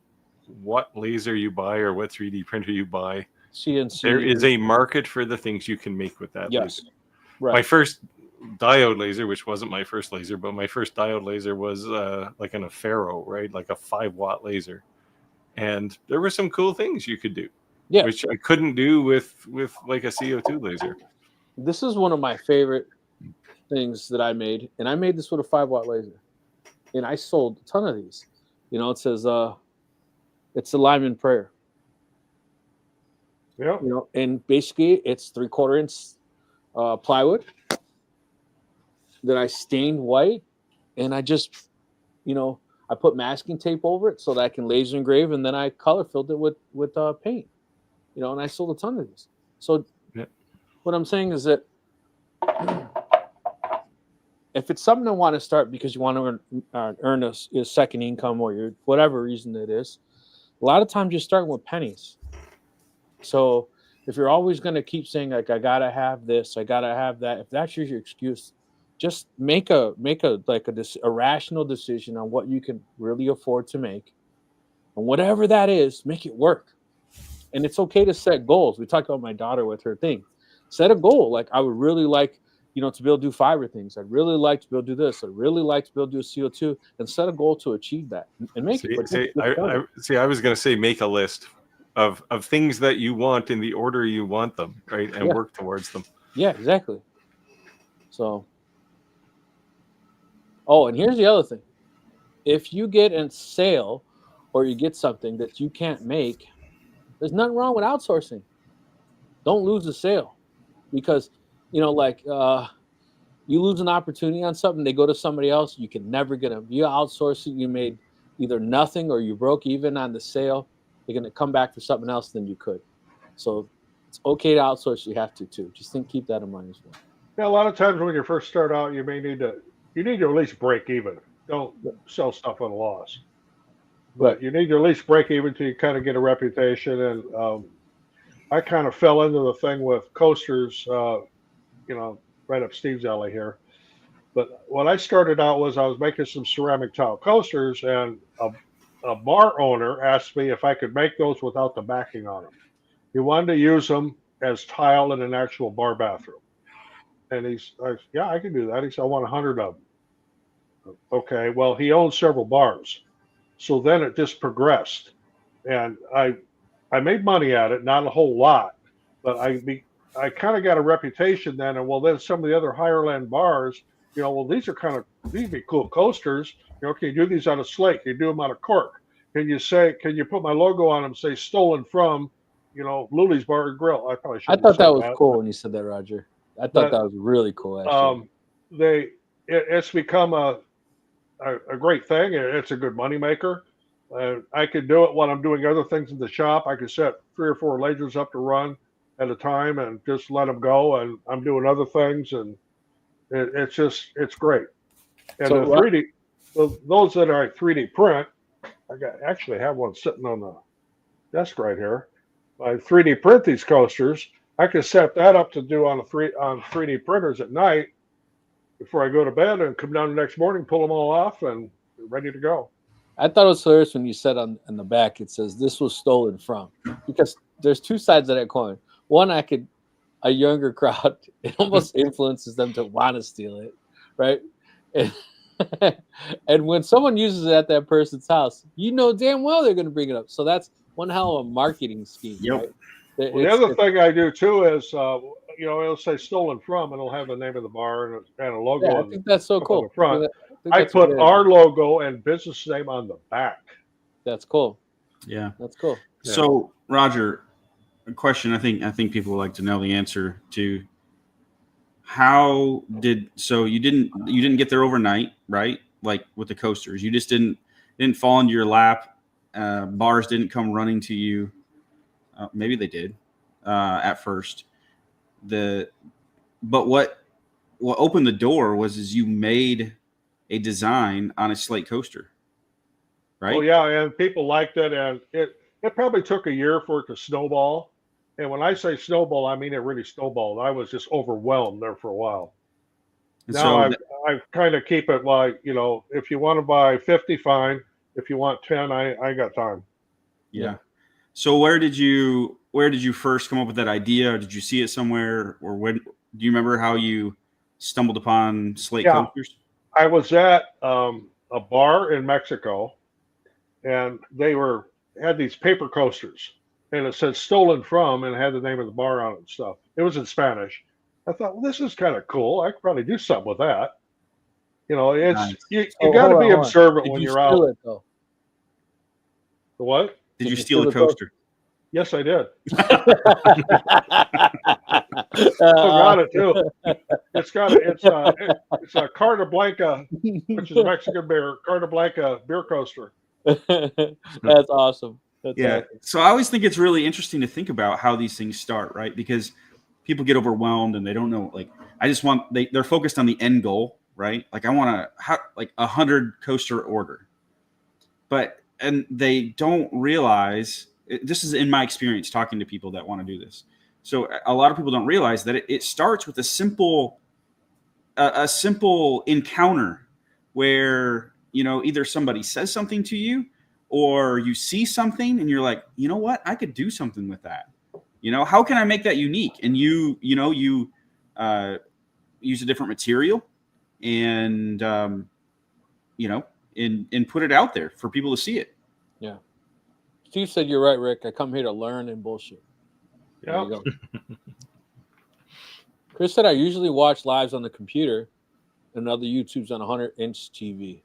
what laser you buy or what 3D printer you buy, CNC, there is a market for the things you can make with that laser. Right. My first diode laser, which wasn't my first laser, but my first diode laser was like an Afero, right? Like a 5-watt laser. And there were some cool things you could do, which I couldn't do with like a CO2 laser. This is one of my favorite things that I made, and I made this with a 5-watt laser, and I sold a ton of these. You know, it says it's a Lyman prayer. Yeah. You know, and basically it's 3/4 inch plywood that I stained white, and I just, you know, I put masking tape over it so that I can laser engrave, and then I color filled it with paint. You know, and I sold a ton of these. So what I'm saying is that if it's something I want to start because you want to earn a second income or your whatever reason it is, a lot of times you're starting with pennies. So if you're always going to keep saying like I gotta have this, I gotta have that, if that's your excuse, just make a rational decision on what you can really afford to make, and whatever that is, make it work. And it's okay to set goals. We talked about my daughter with her thing. Set a goal. Like I would really like, you know, to be able to do fiber things. I'd really like to be able to do this. I'd really like to be able to do CO2, and set a goal to achieve that and make it. I was going to say make a list of things that you want in the order you want them, right, and work towards them. Yeah, exactly. So, and here's the other thing: if you get a sale or you get something that you can't make, there's nothing wrong with outsourcing. Don't lose the sale, because you know, like you lose an opportunity on something, they go to somebody else, you can never get them. You outsource it, you made either nothing or you broke even on the sale. You're going to come back for something else than you could. So it's okay to outsource. You have to too. Just keep that in mind as well. Yeah, a lot of times when you first start out, you need to at least break even. Don't sell stuff at a loss. But you need to at least break even till you kind of get a reputation. And I kind of fell into the thing with coasters, you know, right up Steve's alley here. But what I started out was I was making some ceramic tile coasters, and a bar owner asked me if I could make those without the backing on them. He wanted to use them as tile in an actual bar bathroom. And yeah, I can do that. He said, I want 100 of them. Okay, well, he owns several bars. So then it just progressed. And I made money at it, not a whole lot, but I kind of got a reputation then. And then some of the other higher end bars, you know, well, these would be cool coasters. You know, can you do these out of slate? Can you do them out of cork? Can you put my logo on them, say stolen from Luli's Bar and Grill. I probably I should. thought that was cool when you said that, Roger. I thought But, that was really cool. Actually, it's become a great thing. It's a good moneymaker. I could do it while I'm doing other things in the shop. I could set 3 or 4 lasers up to run at a time and just let them go. And I'm doing other things, and it's great. And So, the 3D, those that are 3D print, actually have one sitting on the desk right here. I 3D print these coasters. I could set that up to do on 3D printers at night before I go to bed, and come down the next morning, pull them all off, and they're ready to go. I thought it was hilarious when you said on the back it says this was stolen from, because there's 2 sides of that coin. One, a younger crowd, it almost influences them to want to steal it, right? And when someone uses it at that person's house, damn well they're going to bring it up. So that's one hell of a marketing scheme. Yep. Right? The other thing I do too is, it'll say stolen from, and it'll have the name of the bar and a logo. Yeah, I think that's so cool. On the front. I I put our logo and business name on the back. That's cool. Yeah, that's cool. Yeah. So, Roger, a question I think people would like to know the answer to. You didn't get there overnight, right? Like with the coasters, you just didn't fall into your lap. Bars didn't come running to you. Maybe they did at first. But what opened the door is you made a design on a slate coaster, right? Oh yeah, and people liked it, and it probably took a year for it to snowball. And when I say snowball, I mean it really snowballed. I was just overwhelmed there for a while. And now so I kind of keep it like, if you want to buy 50, fine. If you want 10, I got time. Yeah. So where did you first come up with that idea? Or did you see it somewhere, or when? Do you remember how you stumbled upon slate coasters? I was at a bar in Mexico, and they had these paper coasters, and it said "stolen from" and had the name of the bar on it and stuff. It was in Spanish. I thought, well, this is kind of cool. I could probably do something with that. It's Nice. you got to be observant when you're out. It, though? The what? Did you steal the coaster? Yes, I did. Still got it too. It's a Carta Blanca, which is a Mexican beer. Carta Blanca beer coaster. That's awesome. That's awesome. So I always think it's really interesting to think about how these things start, right? Because people get overwhelmed and they don't know. Like, they're focused on the end goal, right? Like, I want 100 coaster order, and they don't realize. This is in my experience talking to people that want to do this. So a lot of people don't realize that it starts with a simple encounter where, either somebody says something to you or you see something and you're like, you know what, I could do something with that. How can I make that unique? And you use a different material and, and put it out there for people to see it. Yeah. Steve said, "You're right, Rick. I come here to learn and bullshit." Yeah. Chris said, "I usually watch lives on the computer and other YouTubes on a 100-inch TV."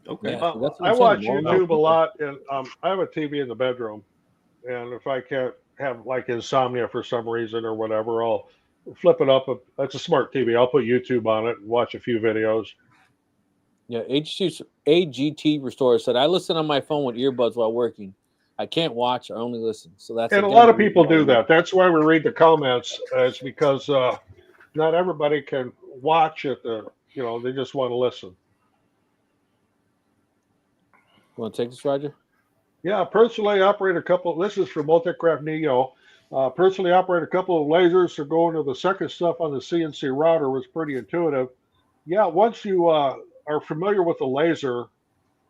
Okay. Yeah, I watch YouTube a lot, and I have a TV in the bedroom, and if I can't have like insomnia for some reason or whatever, I'll flip it up. That's a smart TV. I'll put YouTube on it and watch a few videos. Yeah, AGT Restorer said, "I listen on my phone with earbuds while working. I can't watch or only listen." So that's And a lot of people do that. That's why we read the comments. It's because not everybody can watch it. They just want to listen. You want to take this, Roger? Yeah, personally operate a couple. This is from Multicraft Neo. Personally operate a couple of lasers. So going to the second stuff on the CNC router was pretty intuitive. Yeah, once you are familiar with the laser,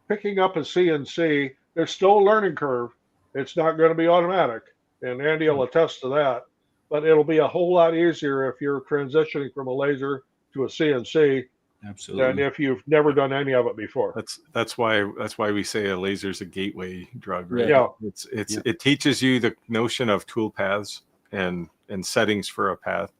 picking up a CNC, there's still a learning curve. It's not going to be automatic, and Andy will attest to that. But it'll be a whole lot easier if you're transitioning from a laser to a CNC. Absolutely. Than if you've never done any of it before. That's why we say a laser is a gateway drug, right? Yeah. It teaches you the notion of tool paths and settings for a path,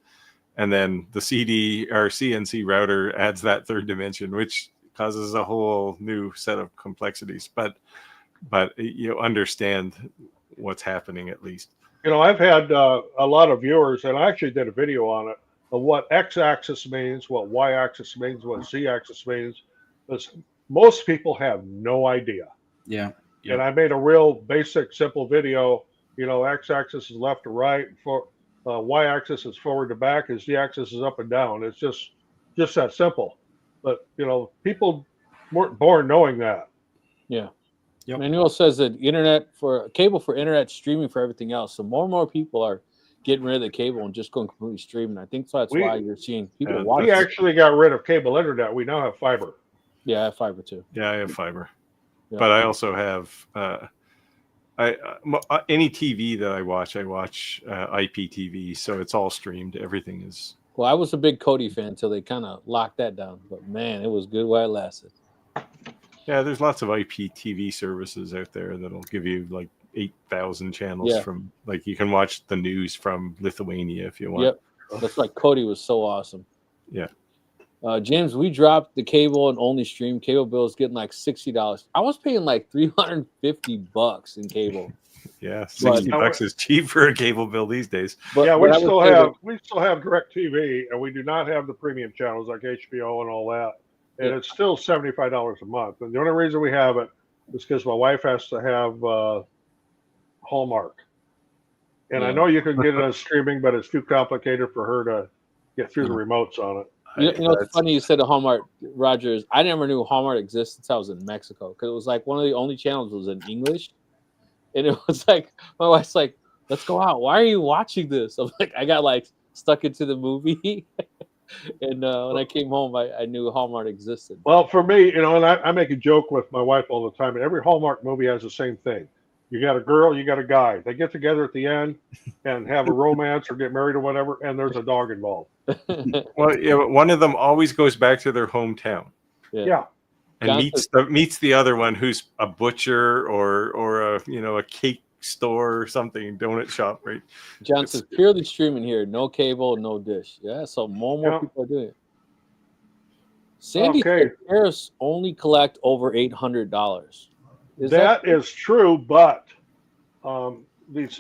and then the CD or CNC router adds that third dimension, which causes a whole new set of complexities. But you understand what's happening at least. You know, I've had a lot of viewers, and I actually did a video on it, of what x-axis means, what y-axis means, what z-axis means. Because most people have no idea. Yeah. And I made a real basic, simple video. You know, x-axis is left to right, for y-axis is forward to back, and z-axis is up and down. It's just that simple. But you know, people weren't born knowing that. Yeah. Yep. Manuel says that internet for cable for internet streaming for everything else. So more and more people are getting rid of the cable and just going completely streaming. I think that's why you're seeing people watch. We actually got rid of cable internet. We now have fiber. Yeah, I have fiber too. Yeah, I have fiber, Yeah. but I also have any TV that I watch IPTV, so it's all streamed. Everything is. Well, I was a big Cody fan until they kind of locked that down. But man, it was good while it lasted. Yeah, there's lots of IPTV services out there that'll give you like 8,000 channels from, like, you can watch the news from Lithuania if you want. Yep, that's why Cody was so awesome. Yeah. James, we dropped the cable and only stream. Cable bill is getting like $60. I was paying like $350 in cable. Yeah, $60 is cheap for a cable bill these days. But, yeah, we still have DirecTV, and we do not have the premium channels like HBO and all that. And it's still $75 a month. And the only reason we have it is because my wife has to have Hallmark. And I know you can get it on streaming, but it's too complicated for her to get through the remotes on it. You know, it's funny you said Hallmark, Rogers. I never knew Hallmark existed until I was in Mexico, because it was like one of the only channels was in English. And it was like, my wife's like, let's go out. Why are you watching this? I'm like, I got like stuck into the movie. And when I came home, I knew Hallmark existed. Well, for me, you know, and I make a joke with my wife all the time. And every Hallmark movie has the same thing. You got a girl, you got a guy. They get together at the end and have a romance or get married or whatever, and there's a dog involved. Well, yeah, one of them always goes back to their hometown. Yeah. And meets the other one who's a butcher or a cake store or something, donut shop, right? John says purely streaming here, no cable, no dish. Yeah, so more and more people are doing it. Sandy said tariffs only collect over $800. That is true, but a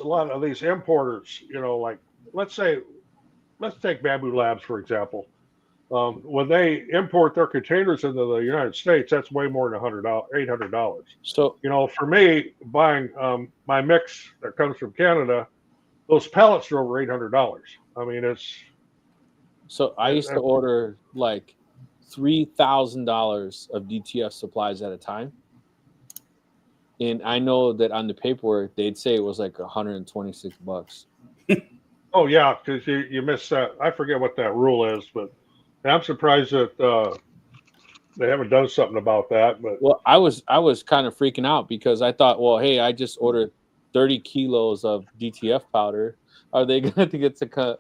lot of these importers, you know, like let's take Bamboo Labs for example. When they import their containers into the United States, that's way more than $800. So, you know, for me, buying my mix that comes from Canada, those pallets are over $800. I mean, it's. So I used to order like $3,000 of DTF supplies at a time, and I know that on the paperwork they'd say it was like $126. Oh yeah, because you missed that. I forget what that rule is, but. I'm surprised that they haven't done something about that. But well, I was kind of freaking out because I thought, well, hey, I just ordered 30 kilos of DTF powder. Are they going to get to,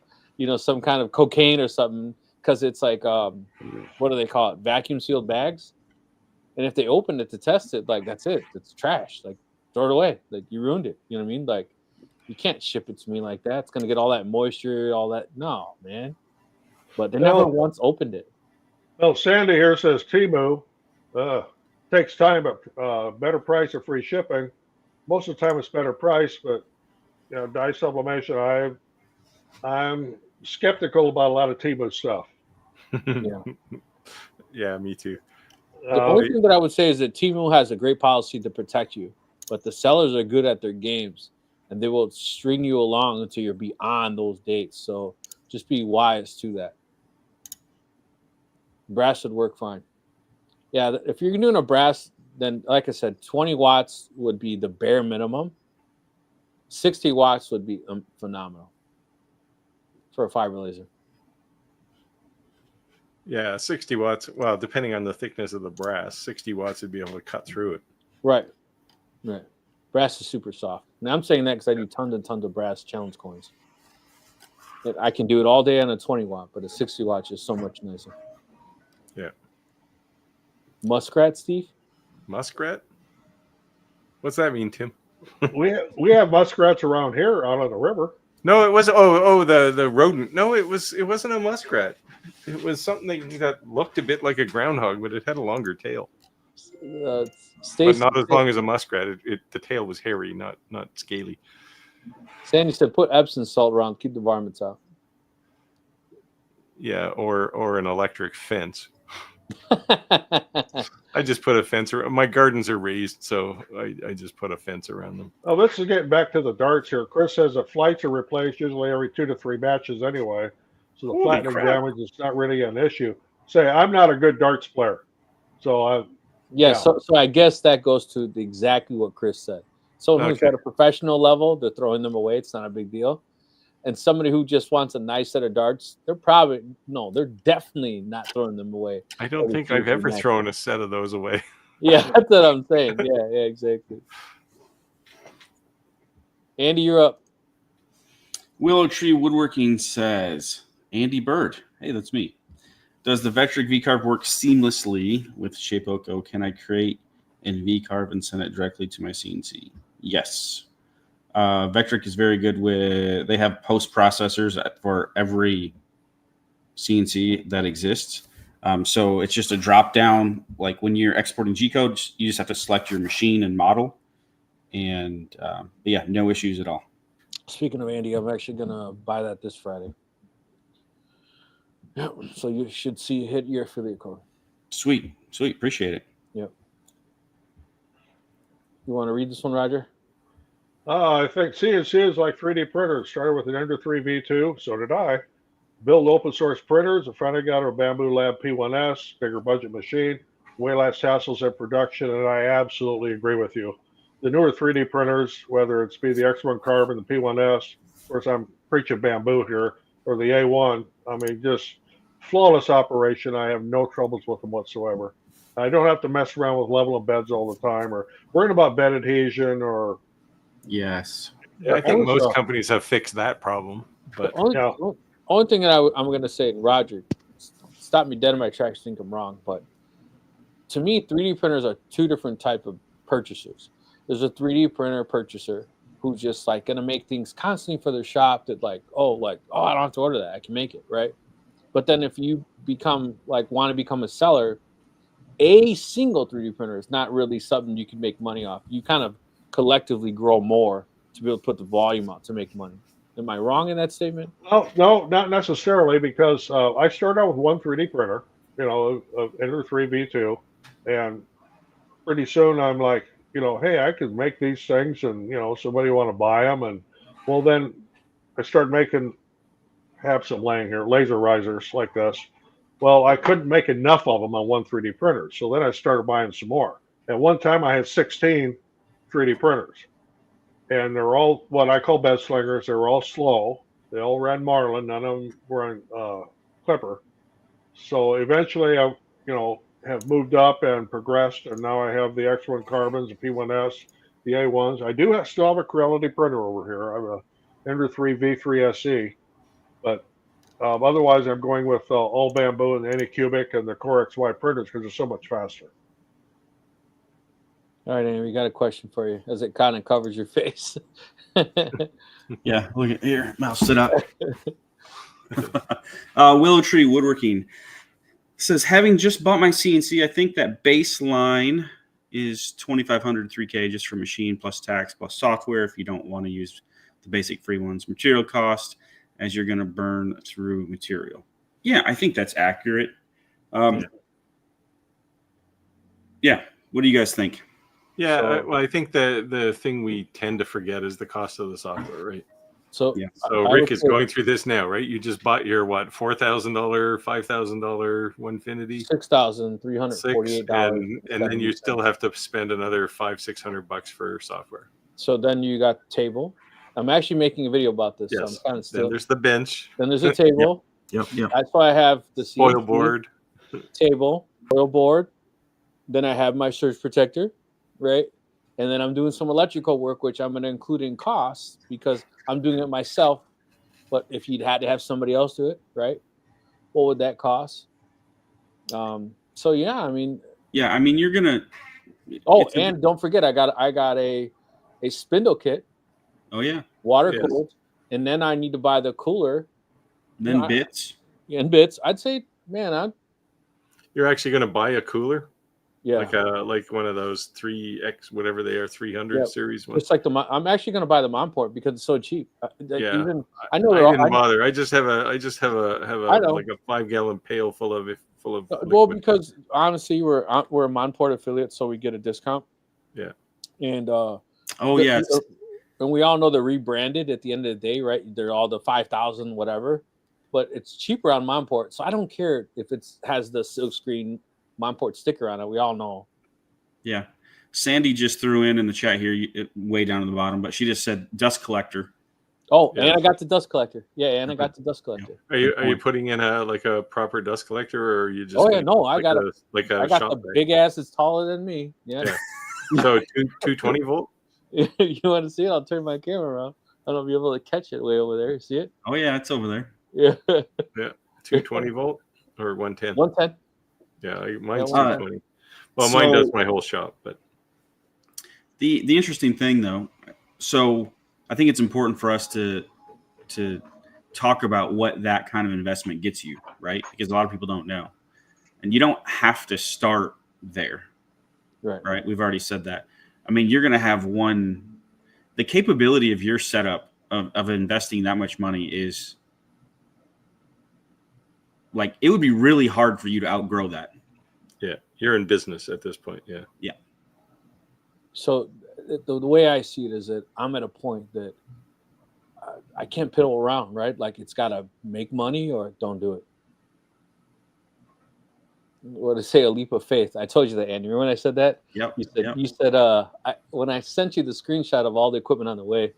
some kind of cocaine or something? Because it's like, what do they call it? Vacuum sealed bags. And if they open it to test it, like that's it. It's trash. Like throw it away. Like you ruined it. You know what I mean? Like you can't ship it to me like that. It's going to get all that moisture, all that. No, man. But they never once opened it. Well, Sandy here says Temu takes time, but better price or free shipping. Most of the time it's better price, but dye sublimation, I'm skeptical about a lot of Temu stuff. Yeah, me too. The only thing that I would say is that Temu has a great policy to protect you, but the sellers are good at their games, and they will string you along until you're beyond those dates. So just be wise to that. Brass would work fine. Yeah, if you're doing a brass, then like I said, 20 watts would be the bare minimum. 60 watts would be phenomenal for a fiber laser. Yeah, 60 watts. Well, depending on the thickness of the brass, 60 watts would be able to cut through it. Right. Brass is super soft. Now I'm saying that because I do tons and tons of brass challenge coins. I can do it all day on a 20 watt, but a 60 watt is so much nicer. Yeah. Muskrat, Steve? Muskrat? What's that mean, Tim? we have muskrats around here out on the river. No, it was the rodent. No, it wasn't a muskrat. It was something that looked a bit like a groundhog, but it had a longer tail. but Stacy, not as long as a muskrat. The tail was hairy, not scaly. Sandy said, put Epsom salt around, keep the varmints out. Yeah, or an electric fence. I just put a fence around. My gardens are raised, so I just put a fence around them. Oh, this is getting back to the darts here. Chris says that flights are replaced usually every 2 to 3 matches anyway, so the Holy flattening crap. damage is not really an issue. Say, I'm not a good darts player, so Yeah, Yeah. so I guess that goes to exactly what Chris said. Someone who's Okay. at a professional level, they're throwing them away. It's not a big deal. And somebody who just wants a nice set of darts, they're definitely not throwing them away. I don't think I've ever thrown a set of those away. Yeah, that's what I'm saying. Yeah, exactly. Andy, you're up. Willow Tree Woodworking says, Andy Bird. Hey, that's me. Does the Vectric V-Carve work seamlessly with Shapeoko? Can I create in V-Carve and send it directly to my CNC? Yes. Vectric is very good with, they have post processors for every CNC that exists. So it's just a drop down. Like when you're exporting G codes, you just have to select your machine and model. And yeah, no issues at all. Speaking of Andy, I'm actually going to buy that this Friday. Yeah, so you should hit your affiliate code. Sweet. Appreciate it. Yep. You want to read this one, Roger? I think CNC is like 3D printers. Started with an Ender 3 V2, so did I. Build open source printers. I finally got a Bamboo Lab P1S, bigger budget machine, way less hassles in production, and I absolutely agree with you. The newer 3D printers, whether it's be the X1 Carbon, the P1S, of course I'm preaching Bamboo here, or the A1, I mean, just flawless operation. I have no troubles with them whatsoever. I don't have to mess around with leveling beds all the time or worrying about bed adhesion or Yes. Yeah, I think most also- companies have fixed that problem. But Only thing that I'm going to say, Roger, stop me dead in my tracks. Think I'm wrong, but to me, 3D printers are two different type of purchasers. There's a 3D printer purchaser who's just like going to make things constantly for their shop that I don't have to order that. I can make it, right? But then if you want to become a seller, a single 3D printer is not really something you can make money off. You kind of collectively grow more to be able to put the volume out to make money. Am I wrong in that statement? Oh, no, not necessarily, because I started out with one 3D printer, Ender 3 V2, and pretty soon I'm like, hey, I could make these things, and somebody want to buy them, and well, then I started have some laying here, laser risers like this. Well, I couldn't make enough of them on one 3D printer, so then I started buying some more. At one time, I had 16 3D printers. And they're all what I call bed slingers. They were all slow. They all ran Marlin. None of them were Clipper. So eventually, I have moved up and progressed, and now I have the X1 Carbons, the P1S, the A1s. I do still have a Corelity printer over here. I have a Ender 3 V3 SE, but otherwise, I'm going with all Bamboo and the Anycubic and the Core XY printers because they're so much faster. All right, Andy, we got a question for you as it kind of covers your face. Yeah, look at here. Mouse, sit up. Willow Tree Woodworking says, having just bought my CNC, I think that baseline is $2,500 $3K just for machine plus tax plus software if you don't want to use the basic free ones. Material cost as you're going to burn through material. Yeah, I think that's accurate. Yeah. What do you guys think? Yeah, well, I think the thing we tend to forget is the cost of the software, right? So, Yeah. So Rick is going through this now, right? You just bought your $4,000, $5,000 Winfinity, $6,348, and then you still have to spend another $500-$600 for software. So then you got the table. I'm actually making a video about this. Yes. So I'm kind of still. Then there's the bench. Then there's a table. Yep. That's why I have the Foil CNC board. table, foil board. Then I have my surge protector, right? And then I'm doing some electrical work, which I'm going to include in costs because I'm doing it myself. But if you'd had to have somebody else do it, right? What would that cost? So yeah, I mean. Yeah, I mean you're gonna. Oh, and don't forget, I got a spindle kit. Oh yeah. Water cooled, and then I need to buy the cooler. Then bits. And bits. I'd say, man, You're actually going to buy a cooler? Yeah. like one of those 3X whatever they are 300 Yeah. series ones. It's like I'm actually going to buy the Monport because it's so cheap. Yeah. Even I know I they're didn't bother. I just have a I know. like a 5-gallon pail full of well, liquid. because honestly, we're a Monport affiliate, so we get a discount. Yeah. And Oh yes. and we all know they're rebranded at the end of the day, right? They're all the 5,000 whatever, but it's cheaper on Monport. So I don't care if it's has the silkscreen Monport sticker on it. We all know. Yeah. Sandy just threw in the chat here, way down at the bottom, but she just said dust collector. Oh, Yeah. and I got the dust collector. Yeah, and I got the dust collector. Are you putting in a proper dust collector, or are you just? Oh yeah, no, I got a I got shop the bag? big ass that's taller than me. Yeah. So 220 volt. You want to see it? I'll turn my camera around. I don't know if you'll be able to catch it way over there. You see it? Oh yeah, it's over there. Yeah. Yeah, 220 volt or 110. 110. Yeah, mine's Yeah, 220. Well, mine does my whole shop, but the interesting thing though, so I think it's important for us to talk about what that kind of investment gets you, right? Because a lot of people don't know, and you don't have to start there, right? We've already said that. I mean, you're going to have the capability of your setup of investing that much money is like, it would be really hard for you to outgrow that. yeah, you're in business at this point. Yeah. Yeah. So the way I see it is that I'm at a point that I can't piddle around, right? Like it's got to make money or don't do it. What to say, a leap of faith. I told you that, Andy. Remember when I said that? Yep. You said, when I sent you the screenshot of all the equipment on the way,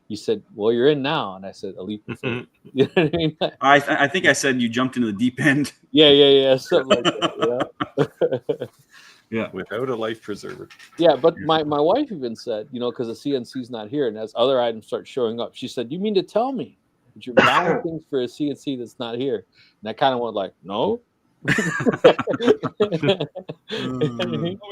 you said, well, you're in now. And I said, a leap of faith. You know what I mean? I think I said you jumped into the deep end. Yeah. Something like that. Yeah. Without a life preserver. Yeah, but my wife even said, because the CNC's not here, and as other items start showing up, she said, "You mean to tell me that you're buying things for a CNC that's not here?" And I kind of went like, "No." We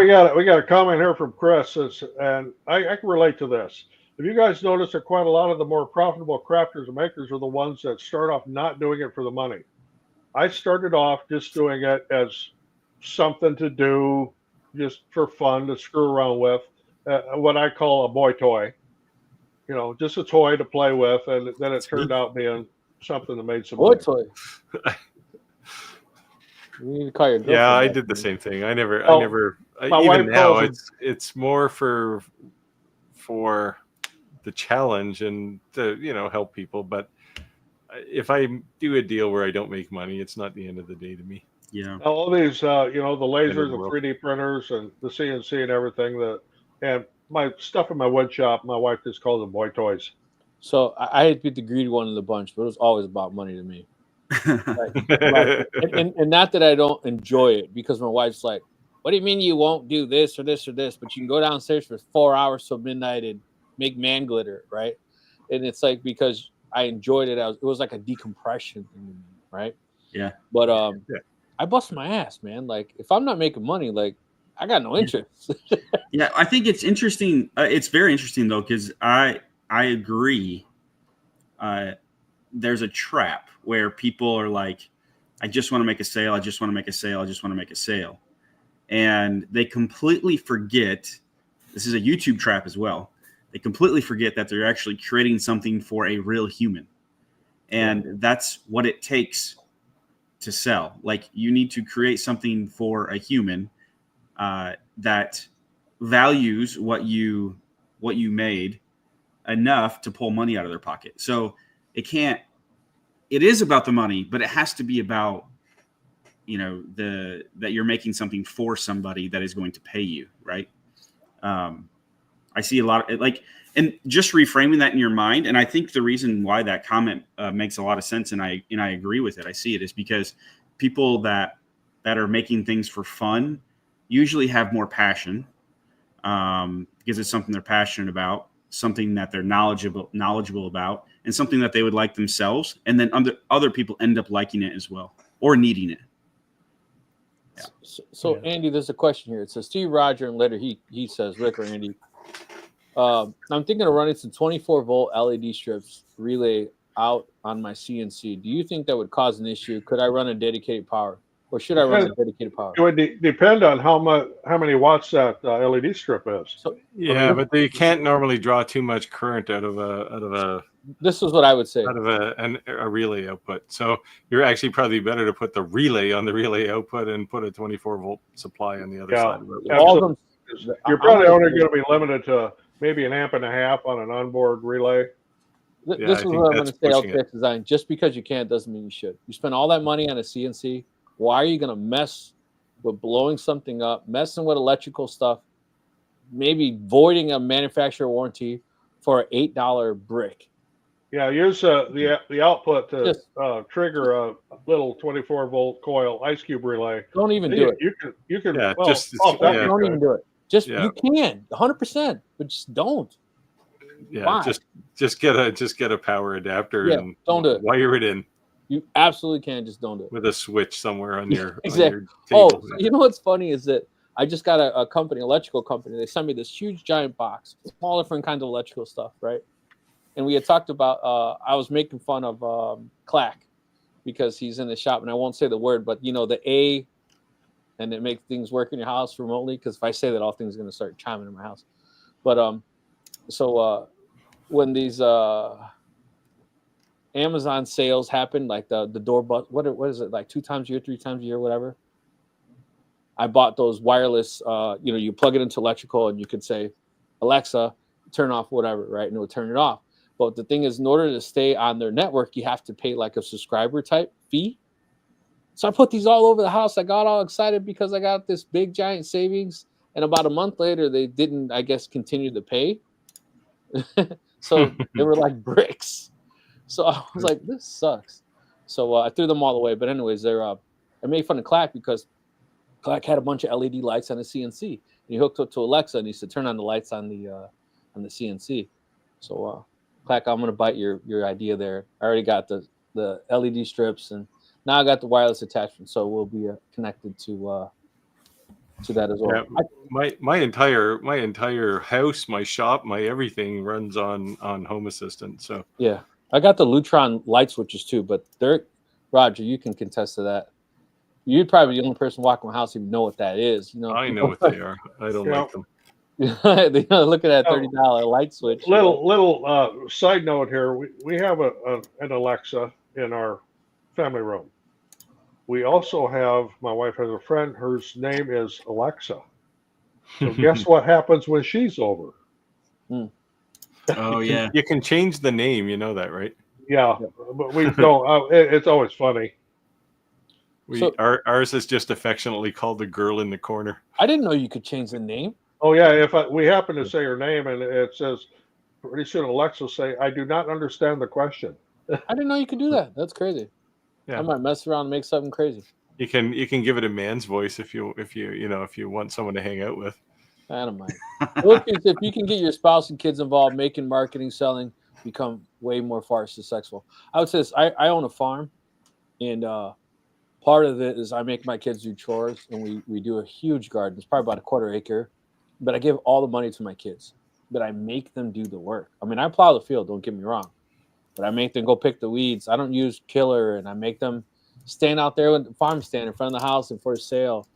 got a comment here from Chris, and I can relate to this. Have you guys noticed that quite a lot of the more profitable crafters and makers are the ones that start off not doing it for the money? I started off just doing it as something to do, just for fun to screw around with, what I call a boy toy. Just a toy to play with, and then it turned out being something that made some boy money. toy. You need to call your girlfriend. Yeah, I back, did the man. same thing. I never my wife even now calls it's more for the challenge and to help people. But if I do a deal where I don't make money, it's not the end of the day to me. Yeah. All these, the lasers, the world. 3D printers, and the CNC and everything. And my stuff in my wood shop, my wife just calls them boy toys. So I had to be the greedy one of the bunch, but it was always about money to me. And not that I don't enjoy it, because my wife's like, "What do you mean you won't do this or this or this? But you can go downstairs for 4 hours till midnight and make man glitter, right?" And it's like, because I enjoyed it. It was like a decompression thing to me, right? Yeah. But Yeah. I bust my ass, man. Like if I'm not making money, like I got no interest. Yeah, I think it's interesting. It's very interesting though, because I agree. There's a trap where people are like, I just want to make a sale. I just want to make a sale. I just want to make a sale. And they completely forget, this is a YouTube trap as well. They completely forget that they're actually creating something for a real human. And that's what it takes to sell. Like, you need to create something for a human that values what you made enough to pull money out of their pocket. So it is about the money, but it has to be about, that you're making something for somebody that is going to pay you. Right. I see a lot of and just reframing that in your mind. And I think the reason why that comment makes a lot of sense, and I agree with it, I see it, is because people that are making things for fun usually have more passion, because it's something they're passionate about, something that they're knowledgeable about, and something that they would like themselves. And then other people end up liking it as well, or needing it. Yeah. So Andy, there's a question here. It says Steve Roger, and later he says, Rick or Andy, I'm thinking of running some 24-volt LED strips relay out on my CNC. Do you think that would cause an issue? Could I run a dedicated power? or should I run a dedicated power? It would depend on how many watts that LED strip is. So Yeah, but you can't normally draw too much current out of a this is what I would say. out of a relay output. So you're actually probably better to put the relay on the relay output and put a 24-volt supply on the other side of it. All of them. You're probably only going to be limited to maybe an amp and a half on an onboard relay. This is what I'm going to say. LTX design. Just because you can doesn't mean you should. You spend all that money on a CNC. Why are you going to mess with blowing something up, messing with electrical stuff, maybe voiding a manufacturer warranty for an $8 brick? Yeah, use the output to trigger a little 24-volt coil ice cube relay. Don't even do it. You can. Yeah, don't even do it. You can 100%, but just don't. Yeah, Why? just get a power adapter and don't do it. Wire it in. You absolutely can. Just don't do it with a switch somewhere on your exactly. On your table. You know what's funny is that I just got a company, electrical company. They sent me this huge giant box, all different kinds of electrical stuff, right? And we had talked about. I was making fun of Clack because he's in the shop, and I won't say the word, but you know the A, and it makes things work in your house remotely. Because if I say that, all things are going to start chiming in my house. But when these Amazon sales happen, like the door what is it, like 2 times a year, 3 times a year, whatever. I bought those wireless, you plug it into electrical and you could say, Alexa, turn off whatever, right? And it will turn it off. But the thing is, in order to stay on their network, you have to pay like a subscriber type fee. So I put these all over the house. I got all excited because I got this big giant savings. And about a month later, they didn't, I guess, continue to pay. So they were like bricks. So I was like, this sucks. So I threw them all away. But anyways, I made fun of Clack because Clack had a bunch of LED lights on the CNC. And he hooked up to Alexa and he said, turn on the lights on the CNC. So Clack, I'm going to bite your idea there. I already got the LED strips and now I got the wireless attachment. So we'll be connected to that as well. Yeah, my entire house, my shop, my everything runs on Home Assistant. So yeah, I got the Lutron light switches too, but Roger, you can contest to that. You'd probably be the only person walking my house who know what that is. I know what they are. I don't like them. Look at that $30 light switch. Little side note here: we have an Alexa in our family room. We also have, my wife has a friend whose name is Alexa. So guess what happens when she's over? Oh, yeah. You can change the name. You know that, right? Yeah, but we don't. It's always funny. Ours is just affectionately called the girl in the corner. I didn't know you could change the name. Oh, yeah. If we happen to say her name and it says, pretty soon Alexa will say, I do not understand the question. I didn't know you could do that. That's crazy. Yeah. I might mess around and make something crazy. You can give it a man's voice if you want someone to hang out with. I don't mind. Look, if you can get your spouse and kids involved, making, marketing, selling, become way more far successful. I would say this, I own a farm, and part of it is I make my kids do chores, and we do a huge garden. It's probably about a 1/4 acre, but I give all the money to my kids, but I make them do the work. I mean, I plow the field, don't get me wrong, but I make them go pick the weeds. I don't use killer, and I make them stand out there with the farm stand in front of the house and for sale.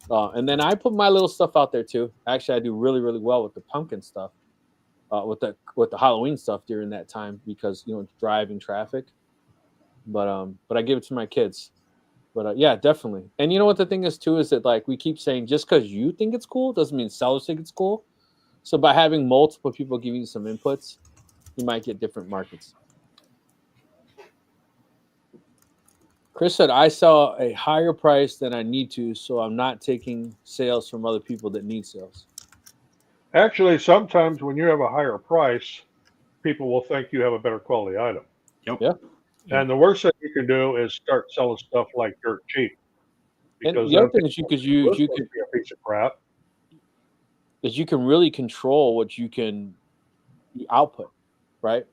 And then I put my little stuff out there too. Actually, I do really, really well with the pumpkin stuff, with the Halloween stuff during that time because it's driving traffic. But I give it to my kids. But yeah, definitely. And you know what the thing is too is that like we keep saying just because you think it's cool doesn't mean sellers think it's cool. So by having multiple people giving you some inputs, you might get different markets. Chris said, I sell a higher price than I need to, so I'm not taking sales from other people that need sales. Actually, sometimes when you have a higher price, people will think you have a better quality item. Yep. Yeah. And the worst thing you can do is start selling stuff like dirt cheap. And the other thing is you could be a piece of crap. Is you can really control what you can output, right?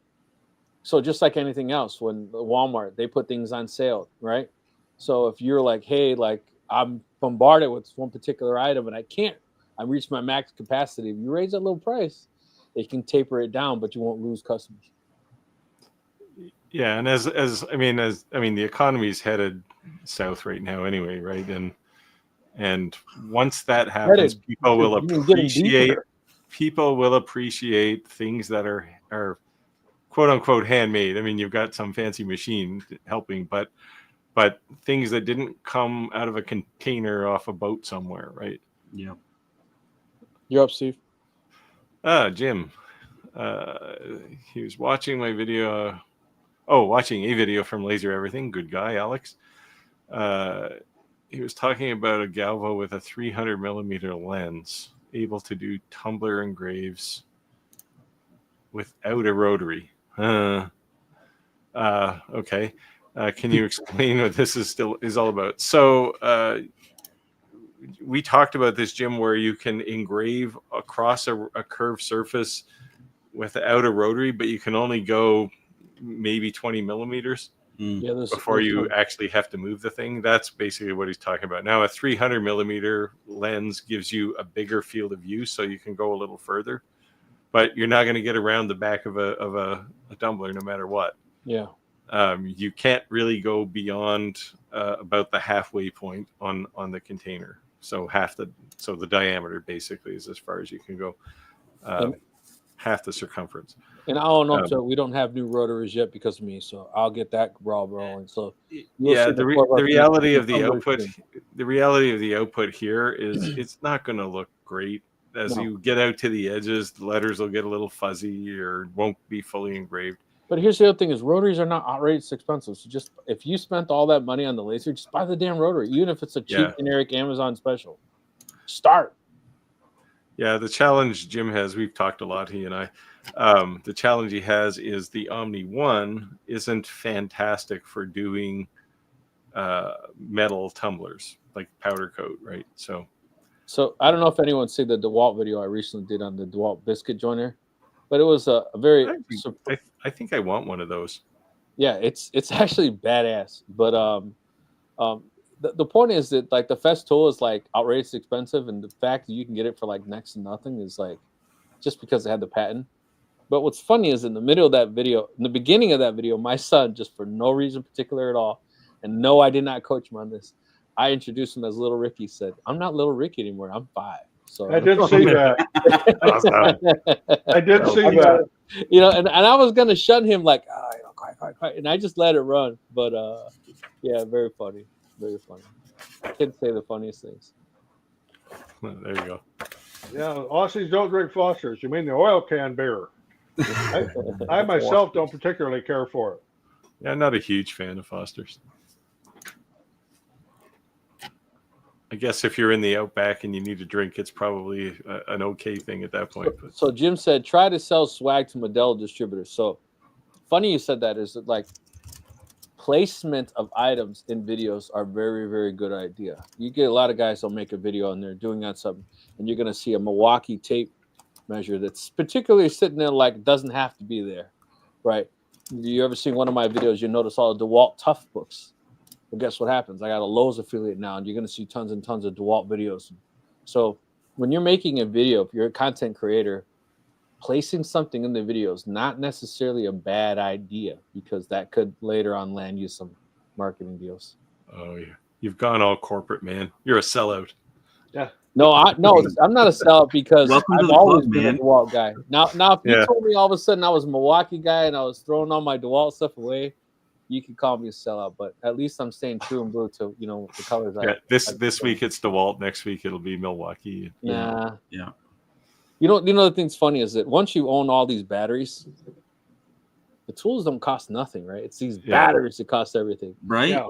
So just like anything else, when Walmart, they put things on sale, right? So if you're like, hey, like I'm bombarded with one particular item and I reached my max capacity. If you raise that little price, they can taper it down, but you won't lose customers. Yeah, and as the economy's headed south right now anyway, right? And once that happens, Headed. You mean getting deeper. people will appreciate things that are quote unquote handmade. I mean, you've got some fancy machine helping, but things that didn't come out of a container off a boat somewhere, right? Yeah. You're up, Steve. Jim. He was watching my video. Watching a video from Laser Everything. Good guy, Alex. He was talking about a Galvo with a 300 millimeter lens, able to do tumbler engraves without a rotary. Okay. Can you explain what this is all about? So we talked about this, Jim, where you can engrave across a curved surface without a rotary, but you can only go maybe 20 millimeters before you actually have to move the thing. That's basically what he's talking about. Now, a 300 millimeter lens gives you a bigger field of view, so you can go a little further, but you're not going to get around the back of a tumbler no matter what. Yeah. You can't really go beyond about the halfway point on the container. So the diameter basically is as far as you can go. Half the circumference. And I don't know, so we don't have new rotaries yet because of me, so I'll get that rolling. So the reality of the output here is it's not going to look great. As you get out to the edges, the letters will get a little fuzzy or won't be fully engraved. But here's the other thing: is rotaries are not outrageous expensive. So just if you spent all that money on the laser, just buy the damn rotary, even if it's a cheap generic Amazon special. Start. Yeah, the challenge Jim has, we've talked a lot, he and I. The challenge he has is the Omni 1 isn't fantastic for doing metal tumblers, like powder coat, right? So I don't know if anyone's seen the DeWalt video I recently did on the DeWalt biscuit joiner, but it was a very... I think I want one of those. Yeah, it's actually badass. But the point is that like the Fest tool is like outrageously expensive, and the fact that you can get it for like next to nothing is like just because they had the patent. But what's funny is in the middle of that video, in the beginning of that video, my son, just for no reason particular at all, and no, I did not coach him on this, I introduced him as Little Ricky. Said, "I'm not Little Ricky anymore. I'm 5." So I did see that. I did see that. You know, and I was gonna shun him like, quiet, and I just let it run. But yeah, very funny. Very funny. Kids say the funniest things. Well, there you go. Yeah, Aussies don't drink Foster's. You mean the oil can beer? I myself don't particularly care for it. Yeah, I'm not a huge fan of Foster's. I guess if you're in the outback and you need a drink, it's probably an okay thing at that point. But. So Jim said, try to sell swag to Modelo distributors. So funny you said that, is that like placement of items in videos are very, very good idea. You get a lot of guys that'll make a video and they're doing on something, and you're going to see a Milwaukee tape measure that's particularly sitting there like doesn't have to be there, right? You ever seen one of my videos, you notice all the DeWalt Tough books. Well, guess what happens? I got a Lowe's affiliate now, and you're going to see tons and tons of DeWalt videos. So when you're making a video, if you're a content creator, placing something in the video is not necessarily a bad idea, because that could later on land you some marketing deals. Oh, yeah. You've gone all corporate, man. You're a sellout. Yeah. No, I'm not a sellout because I've always been a DeWalt guy. Now, if you told me all of a sudden I was a Milwaukee guy and I was throwing all my DeWalt stuff away, you could call me a sellout. But at least I'm staying true and blue to the colors. Yeah, this week it's DeWalt. Next week it'll be Milwaukee. Yeah. Yeah. The thing's funny is that once you own all these batteries, the tools don't cost nothing, right? It's these batteries that cost everything, right? Yeah.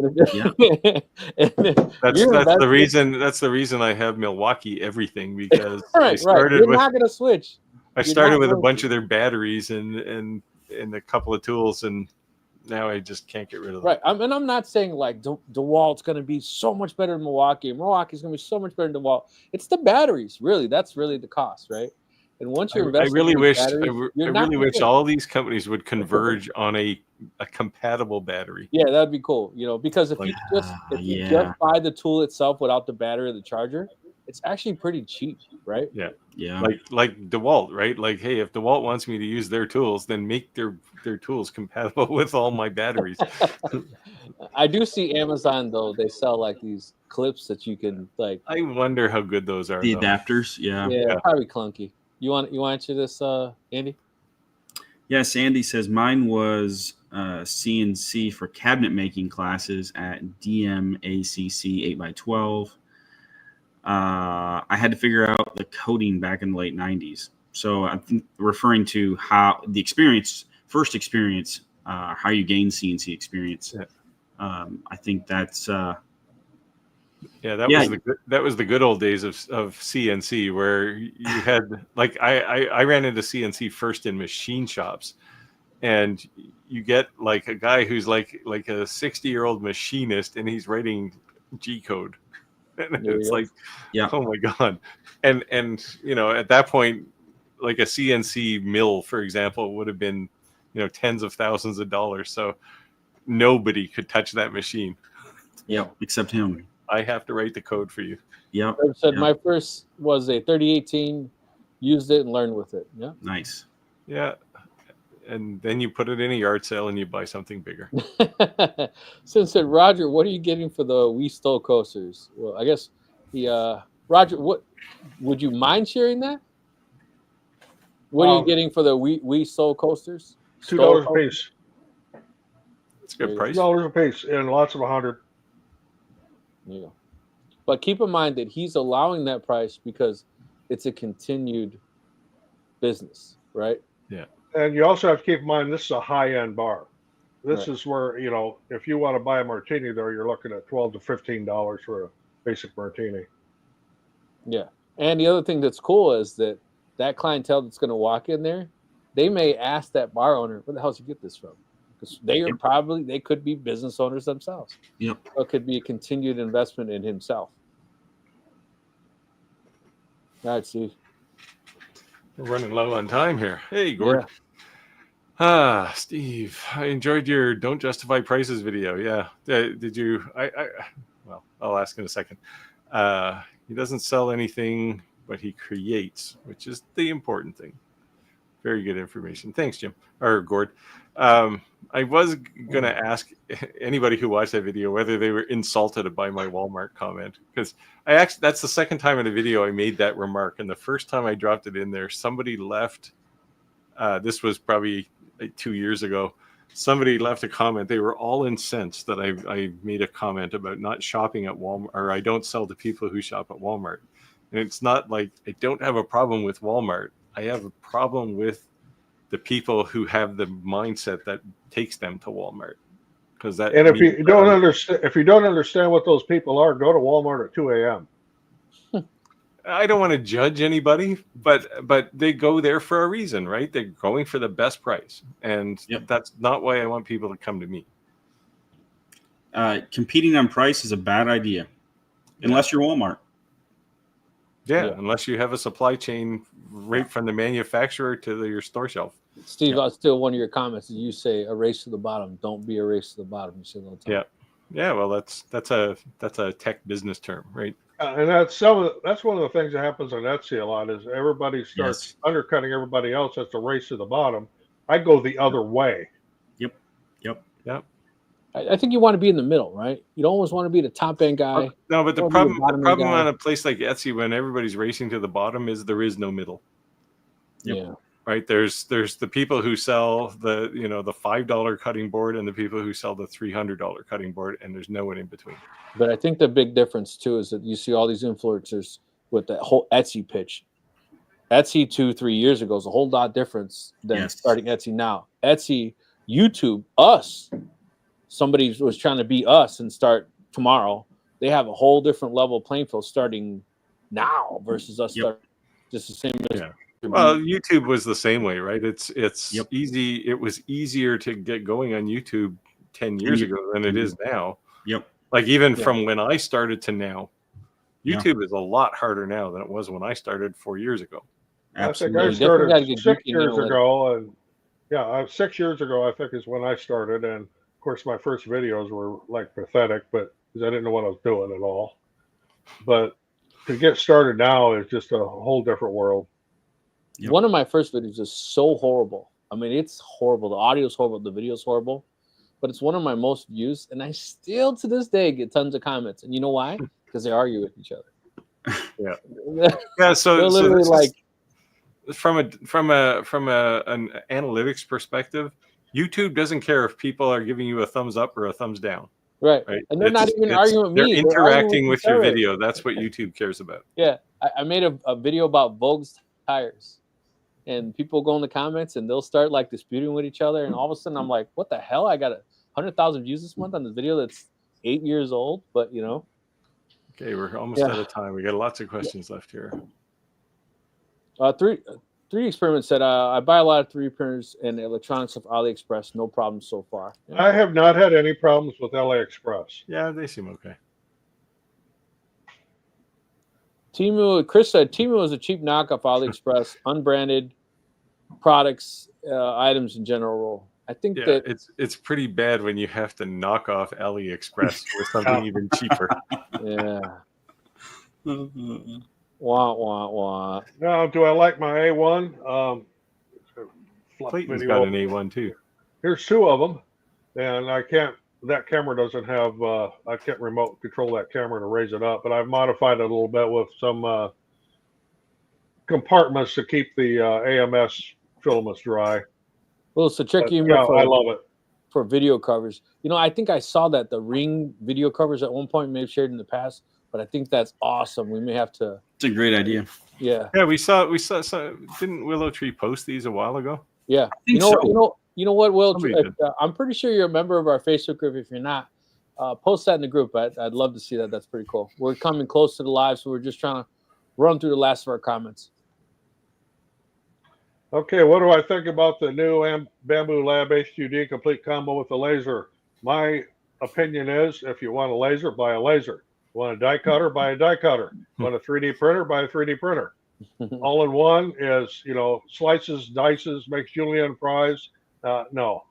That's the reason I have Milwaukee everything, because right. You're not gonna switch. I started with a bunch of their batteries and a couple of tools, and now I just can't get rid of them. Right. I'm not saying like DeWalt's going to be so much better than Milwaukee. Milwaukee's going to be so much better than DeWalt. It's the batteries, really. That's really the cost, right? And once you're investing, I really wish all these companies would converge on a compatible battery. Yeah, that'd be cool. Because if you just buy the tool itself without the battery or the charger, it's actually pretty cheap, right? Yeah. Yeah. Like DeWalt, right? Like, hey, if DeWalt wants me to use their tools, then make their tools compatible with all my batteries. I do see Amazon though; they sell like these clips that you can like. I wonder how good those are. The though. adapters. Yeah. Yeah, probably clunky. You want to answer this, Andy? Yes, Andy says mine was CNC for cabinet making classes at DMACC 8x12. I had to figure out the coding back in the late 90s. So I think referring to how the experience, first experience, how you gain CNC experience. Yeah. I think that's Yeah, that was the good old days of CNC, where you had like I ran into CNC first in machine shops, and you get like a guy who's like a 60-year-old machinist, and he's writing G code, and There it's you go. like, yeah. oh my god, and at that point, like a CNC mill, for example, would have been tens of thousands of dollars, so nobody could touch that machine. Yep, except him. I have to write the code for you. Yep. I said yep. my first was a 3018. Used it and learned with it. Yeah. Nice. Yeah. And then you put it in a yard sale and you buy something bigger. Since said Roger, what are you getting for the We Stole coasters? Well, I guess Roger, what would you mind sharing that? What are you getting for the We Stole coasters? $2 a piece. It's a good price. $2 a piece and lots of 100. Yeah. But keep in mind that he's allowing that price because it's a continued business, right? Yeah. And you also have to keep in mind this is a high-end bar. This Right. is where, if you want to buy a martini there, you're looking at $12 to $15 for a basic martini. Yeah. And the other thing that's cool is that clientele that's going to walk in there, they may ask that bar owner, where the hell did you get this from? Because they could be business owners themselves. Yep. So it could be a continued investment in himself. All right, Steve. We're running low on time here. Hey, Gord. Yeah. Steve, I enjoyed your Don't Justify Prices video. Yeah. Did you? Well, I'll ask in a second. He doesn't sell anything, but he creates, which is the important thing. Very good information. Thanks, Jim. Or Gord. I was going to ask anybody who watched that video whether they were insulted by my Walmart comment, because that's the second time in a video I made that remark. And the first time I dropped it in there, somebody left. This was probably 2 years ago. Somebody left a comment. They were all incensed that I made a comment about not shopping at Walmart, or I don't sell to people who shop at Walmart. And it's not like I don't have a problem with Walmart. I have a problem with the people who have the mindset that takes them to Walmart. Because that. And if you don't understand what those people are, go to Walmart at 2 a.m. I don't want to judge anybody, but they go there for a reason, right? They're going for the best price, and that's not why I want people to come to me. Competing on price is a bad idea, unless you're Walmart. Yeah, unless you have a supply chain right from the manufacturer to your store shelf. Steve, still one of your comments is you say a race to the bottom. Don't be a race to the bottom. You say all the time. Yeah. Well, that's a tech business term, right? And that's one of the things that happens on Etsy a lot is everybody starts undercutting everybody else. That's a race to the bottom. I go the other way. Yep. I think you want to be in the middle, right? You don't always want to be the top end guy. No, but the problem on a place like Etsy when everybody's racing to the bottom is there is no middle. Yeah. Right. There's the people who sell the $5 cutting board and the people who sell the $300 cutting board, and there's no one in between. But I think the big difference too is that you see all these influencers with that whole Etsy pitch. Etsy 2-3 years ago is a whole lot different than starting Etsy now. Etsy, YouTube, us. Somebody was trying to be us and start tomorrow. They have a whole different level of playing field starting now versus us starting just the same as. Yeah. Well, YouTube was the same way, right? It's easy. It was easier to get going on YouTube 10 years ago than it is now. Yep. Like even from when I started to now, YouTube is a lot harder now than it was when I started 4 years ago. Absolutely. I think I started 6 years ago, and 6 years ago I think is when I started, and of course my first videos were like pathetic, but because I didn't know what I was doing at all. But to get started now is just a whole different world. Yep. One of my first videos is so horrible. I mean, it's horrible. The audio is horrible. The video is horrible. But it's one of my most views, and I still to this day get tons of comments. And you know why? Because they argue with each other. Yeah. They're Yeah. So literally this like, is, from an analytics perspective, YouTube doesn't care if people are giving you a thumbs up or a thumbs down. right. Right. And they're not even arguing with They're me. interacting with each your other. video. That's what YouTube cares about. Yeah. I made a video about Vogue's tires. And people go in the comments and they'll start like disputing with each other. And all of a sudden I'm like, what the hell? I got 100,000 views this month on this video that's 8 years old. But, you know. Okay, we're almost out of time. We got lots of questions left here. 3D Experiment said, I buy a lot of 3D printers and electronics off AliExpress. No problem so far. Yeah. I have not had any problems with AliExpress. Yeah, they seem okay. Chris said Temu is a cheap knockoff AliExpress, unbranded products, items in general. I think Yeah, that it's pretty bad when you have to knock off AliExpress with something even cheaper. yeah. Wah wah wah. Now, do I like my A1? Flip Clayton's video got over. an A1 too. Here's two of them, and I can't. That camera doesn't have. I can't remote control that camera to raise it up, but I've modified it a little bit with some compartments to keep the AMS filaments dry. Well, so check But, your yeah, email I love it. for video covers. You know, I think I saw that the Ring video covers at one point may have shared in the past, but I think that's awesome. We may have to. It's a great idea. Yeah. Yeah, we saw. Didn't Willow Tree post these a while ago? Yeah. think so. You know what, Will? Somebody did. I'm pretty sure you're a member of our Facebook group. If you're not, post that in the group. I'd love to see that. That's pretty cool. We're coming close to the live, so we're just trying to run through the last of our comments. Okay, what do I think about the new Bamboo Lab HUD complete combo with the laser? My opinion is, if you want a laser, buy a laser. Want a die cutter, buy a die cutter. Want a 3D printer, buy a 3D printer. All in one is, slices, dices, makes julienne fries. No,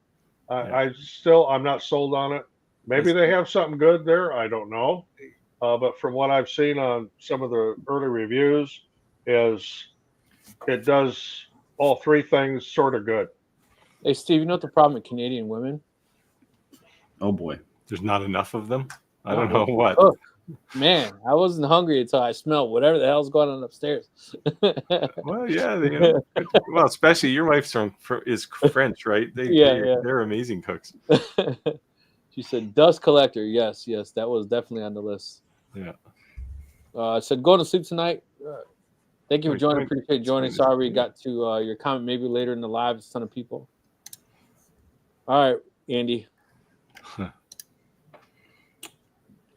I'm not sold on it. Maybe they have something good there. I don't know. But from what I've seen on some of the early reviews, is it does all three things sort of good. Hey, Steve, you know what the problem with Canadian women? Oh boy. There's not enough of them. I don't know what. Oh, man, I wasn't hungry until I smelled whatever the hell's going on upstairs. Well, yeah, well, especially your wife's is French, right? They're amazing cooks. She said dust collector. Yes, that was definitely on the list. Yeah. I said going to sleep tonight. Thank you for joining. Appreciate you joining. Sorry we got to your comment maybe later in the live. It's a ton of people. All right, Andy.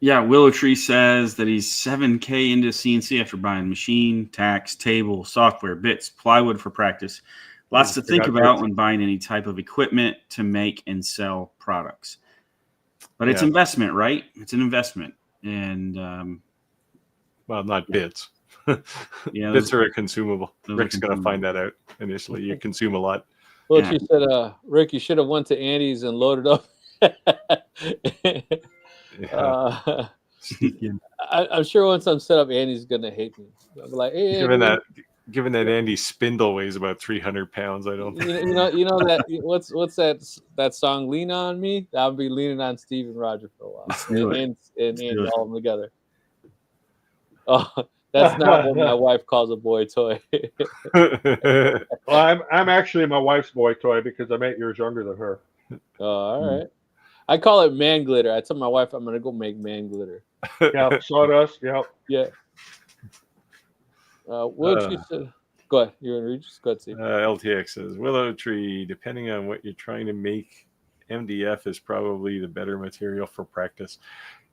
Yeah, Willow Tree says that he's $7,000 into CNC after buying machine, tax, table, software, bits, plywood for practice. Lots to think about when buying any type of equipment to make and sell products. But it's investment, right? It's an investment. And well, not bits. Yeah, bits are a consumable. Rick's going to find that out initially. You consume a lot. Well, she said, Rick, you should have went to Andy's and loaded up. I'm sure once I'm set up, Andy's gonna hate me. I'll be like, hey, given that Andy's spindle weighs about 300 pounds, I don't. You know that what's that song? Lean on me. I'll be leaning on Steve and Roger for a while, and Andy, all of them together. Oh, that's not what my wife calls a boy toy. Well, I'm actually my wife's boy toy because I'm 8 years younger than her. Oh, all right. I call it man glitter. I told my wife I'm gonna go make man glitter. Yeah, sawdust. Yep. Yeah. What you said? Go ahead. You're gonna read. Just go ahead, Steve. LTX says Willow Tree. Depending on what you're trying to make, MDF is probably the better material for practice.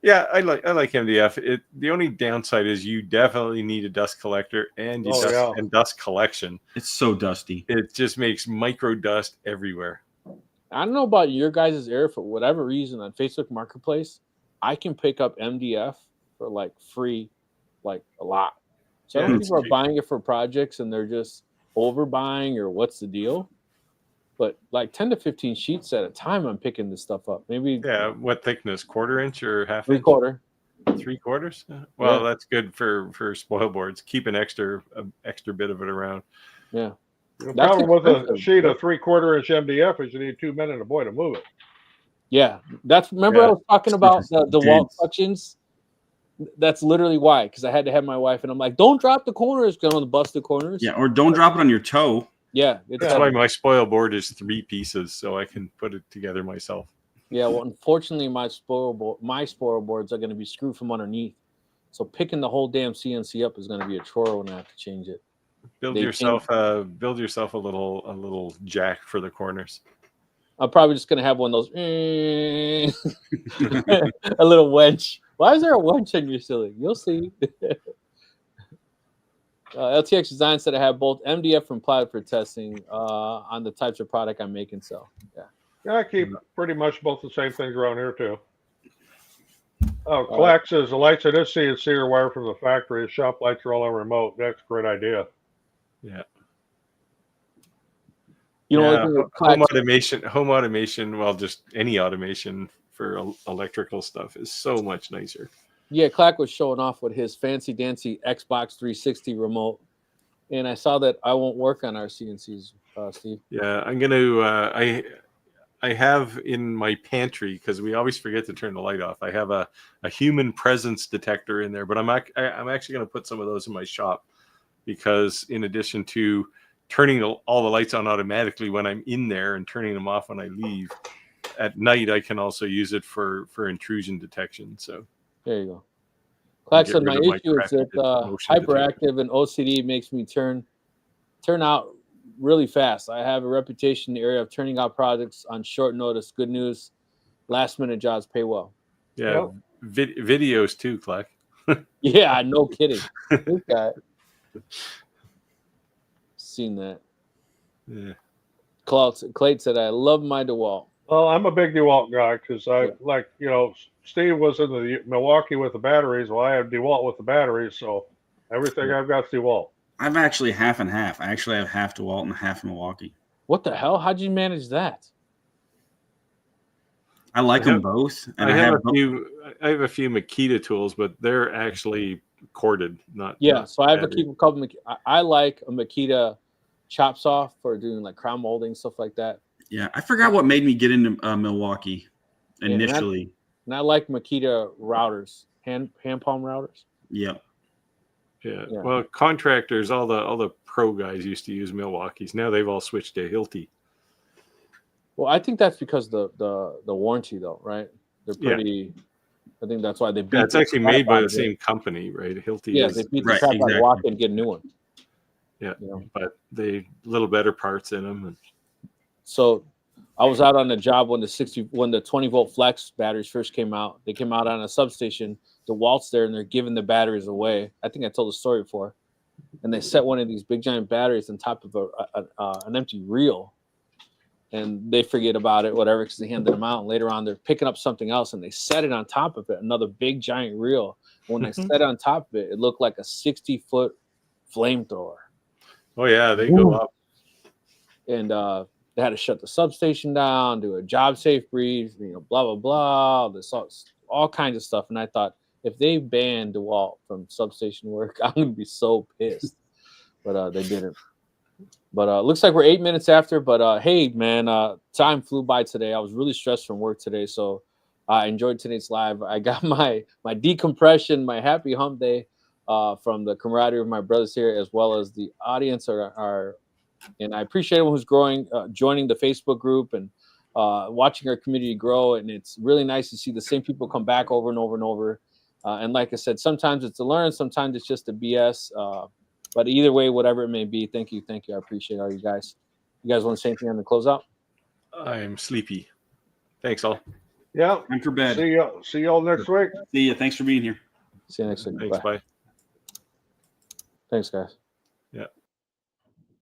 Yeah, I like MDF. The only downside is you definitely need a dust collector and dust collection. It's so dusty. It just makes micro dust everywhere. I don't know about your guys' area. For whatever reason, on Facebook Marketplace, I can pick up MDF for like free, like a lot. So I don't think people are buying it for projects and they're just overbuying or what's the deal. But like 10 to 15 sheets at a time, I'm picking this stuff up. Maybe what thickness? 1/4 inch or 1/2 inch? 3/4. 3/4. Well, Yeah. that's good for spoil boards. Keep an extra bit of it around. Yeah. The That's problem with a expensive. sheet of 3/4 inch MDF is you need 2 men and a boy to move it. Yeah. Remember Yeah. I was talking about the DeWalt Dense. sections? That's literally why, because I had to have my wife, and I'm like, don't drop the corners, going to bust the corners. Yeah, or don't drop it on your toe. Yeah. It's That's heavy. why my spoil board is 3 pieces, so I can put it together myself. Yeah, well, unfortunately, my spoil boards are going to be screwed from underneath. So picking the whole damn CNC up is going to be a chore when I have to change it. Build They yourself a little jack for the corners. I'm probably just going to have one of those, a little wench. Why is there a wench on your ceiling? You'll see. LTX Design said I have both MDF and plywood for testing on the types of product I'm making. So, yeah. Yeah, I keep pretty much both the same things around here too. Oh, Clack says the lights in this CNC are wired from the factory. The shop lights are all on remote. That's a great idea. Yeah. You know, home automation, well, just any automation for electrical stuff is so much nicer. yeah, Clack was showing off with his fancy dancy Xbox 360 remote, and I saw that I won't work on our CNCs, Steve. Yeah, I'm gonna. I have in my pantry, because we always forget to turn the light off. I have a human presence detector in there, but I'm actually going to put some of those in my shop, because in addition to turning all the lights on automatically when I'm in there and turning them off when I leave, at night I can also use it for intrusion detection. So there you go. Clack said my rid of my issue is crappy that motion detector. hyperactive and OCD makes me turn out really fast. I have a reputation in the area of turning out projects on short notice. Good news, last minute jobs pay well. Yeah, videos too, Clack. Yeah, no kidding. This guy. Seen that. Yeah. Clayton said, I love my DeWalt. Well, I'm a big DeWalt guy because Steve was in the Milwaukee with the batteries. Well, I have DeWalt with the batteries, so everything I've got is DeWalt. I'm actually half and half. I actually have half DeWalt and half Milwaukee. What the hell? How'd you manage that? I like them both. And I have a few Makita tools, but they're actually corded, not. Yeah, not so I have battery. a couple. I like a Makita chop saw for doing like crown molding, stuff like that. Yeah, I forgot what made me get into Milwaukee initially. And I like Makita routers, hand palm routers. Yep. Yeah. Well, contractors, all the pro guys used to use Milwaukee's. Now they've all switched to Hilti. Well, I think that's because the warranty, though, right? They're pretty. I think that's why they beat. Yeah, it's actually made by the same company, right? Hilti. Yeah, they beat the crap out of Walker and get a new one. Yeah, but they little better parts in them. So, I was out on the job when the 20 volt flex batteries first came out. They came out on a substation. The DeWalt's there, and they're giving the batteries away. I think I told the story before. And they set one of these big giant batteries on top of an empty reel, and they forget about it, whatever, because they handed them out. And later on, they're picking up something else, and they set it on top of it, another big giant reel. When they set it on top of it, it looked like a 60-foot flamethrower. Oh yeah, they go up. And they had to shut the substation down, do a job safe brief, blah blah blah. This all kinds of stuff. And I thought, if they banned DeWalt from substation work, I'm gonna be so pissed. But they didn't. But looks like we're 8 minutes after. But hey, man, time flew by today. I was really stressed from work today, so I enjoyed today's live. I got my decompression, my happy hump day from the camaraderie of my brothers here, as well as the audience and I appreciate everyone who's joining the Facebook group and watching our community grow. And it's really nice to see the same people come back over and over and over. And like I said, sometimes it's to learn, sometimes it's just a BS. But either way, whatever it may be, thank you. I appreciate all you guys. You guys want to say anything on the closeout? I'm sleepy. Thanks, all. Yeah. Time for bed. See y'all next week. See ya. Thanks for being here. See you next week. Thanks, bye. Thanks, guys.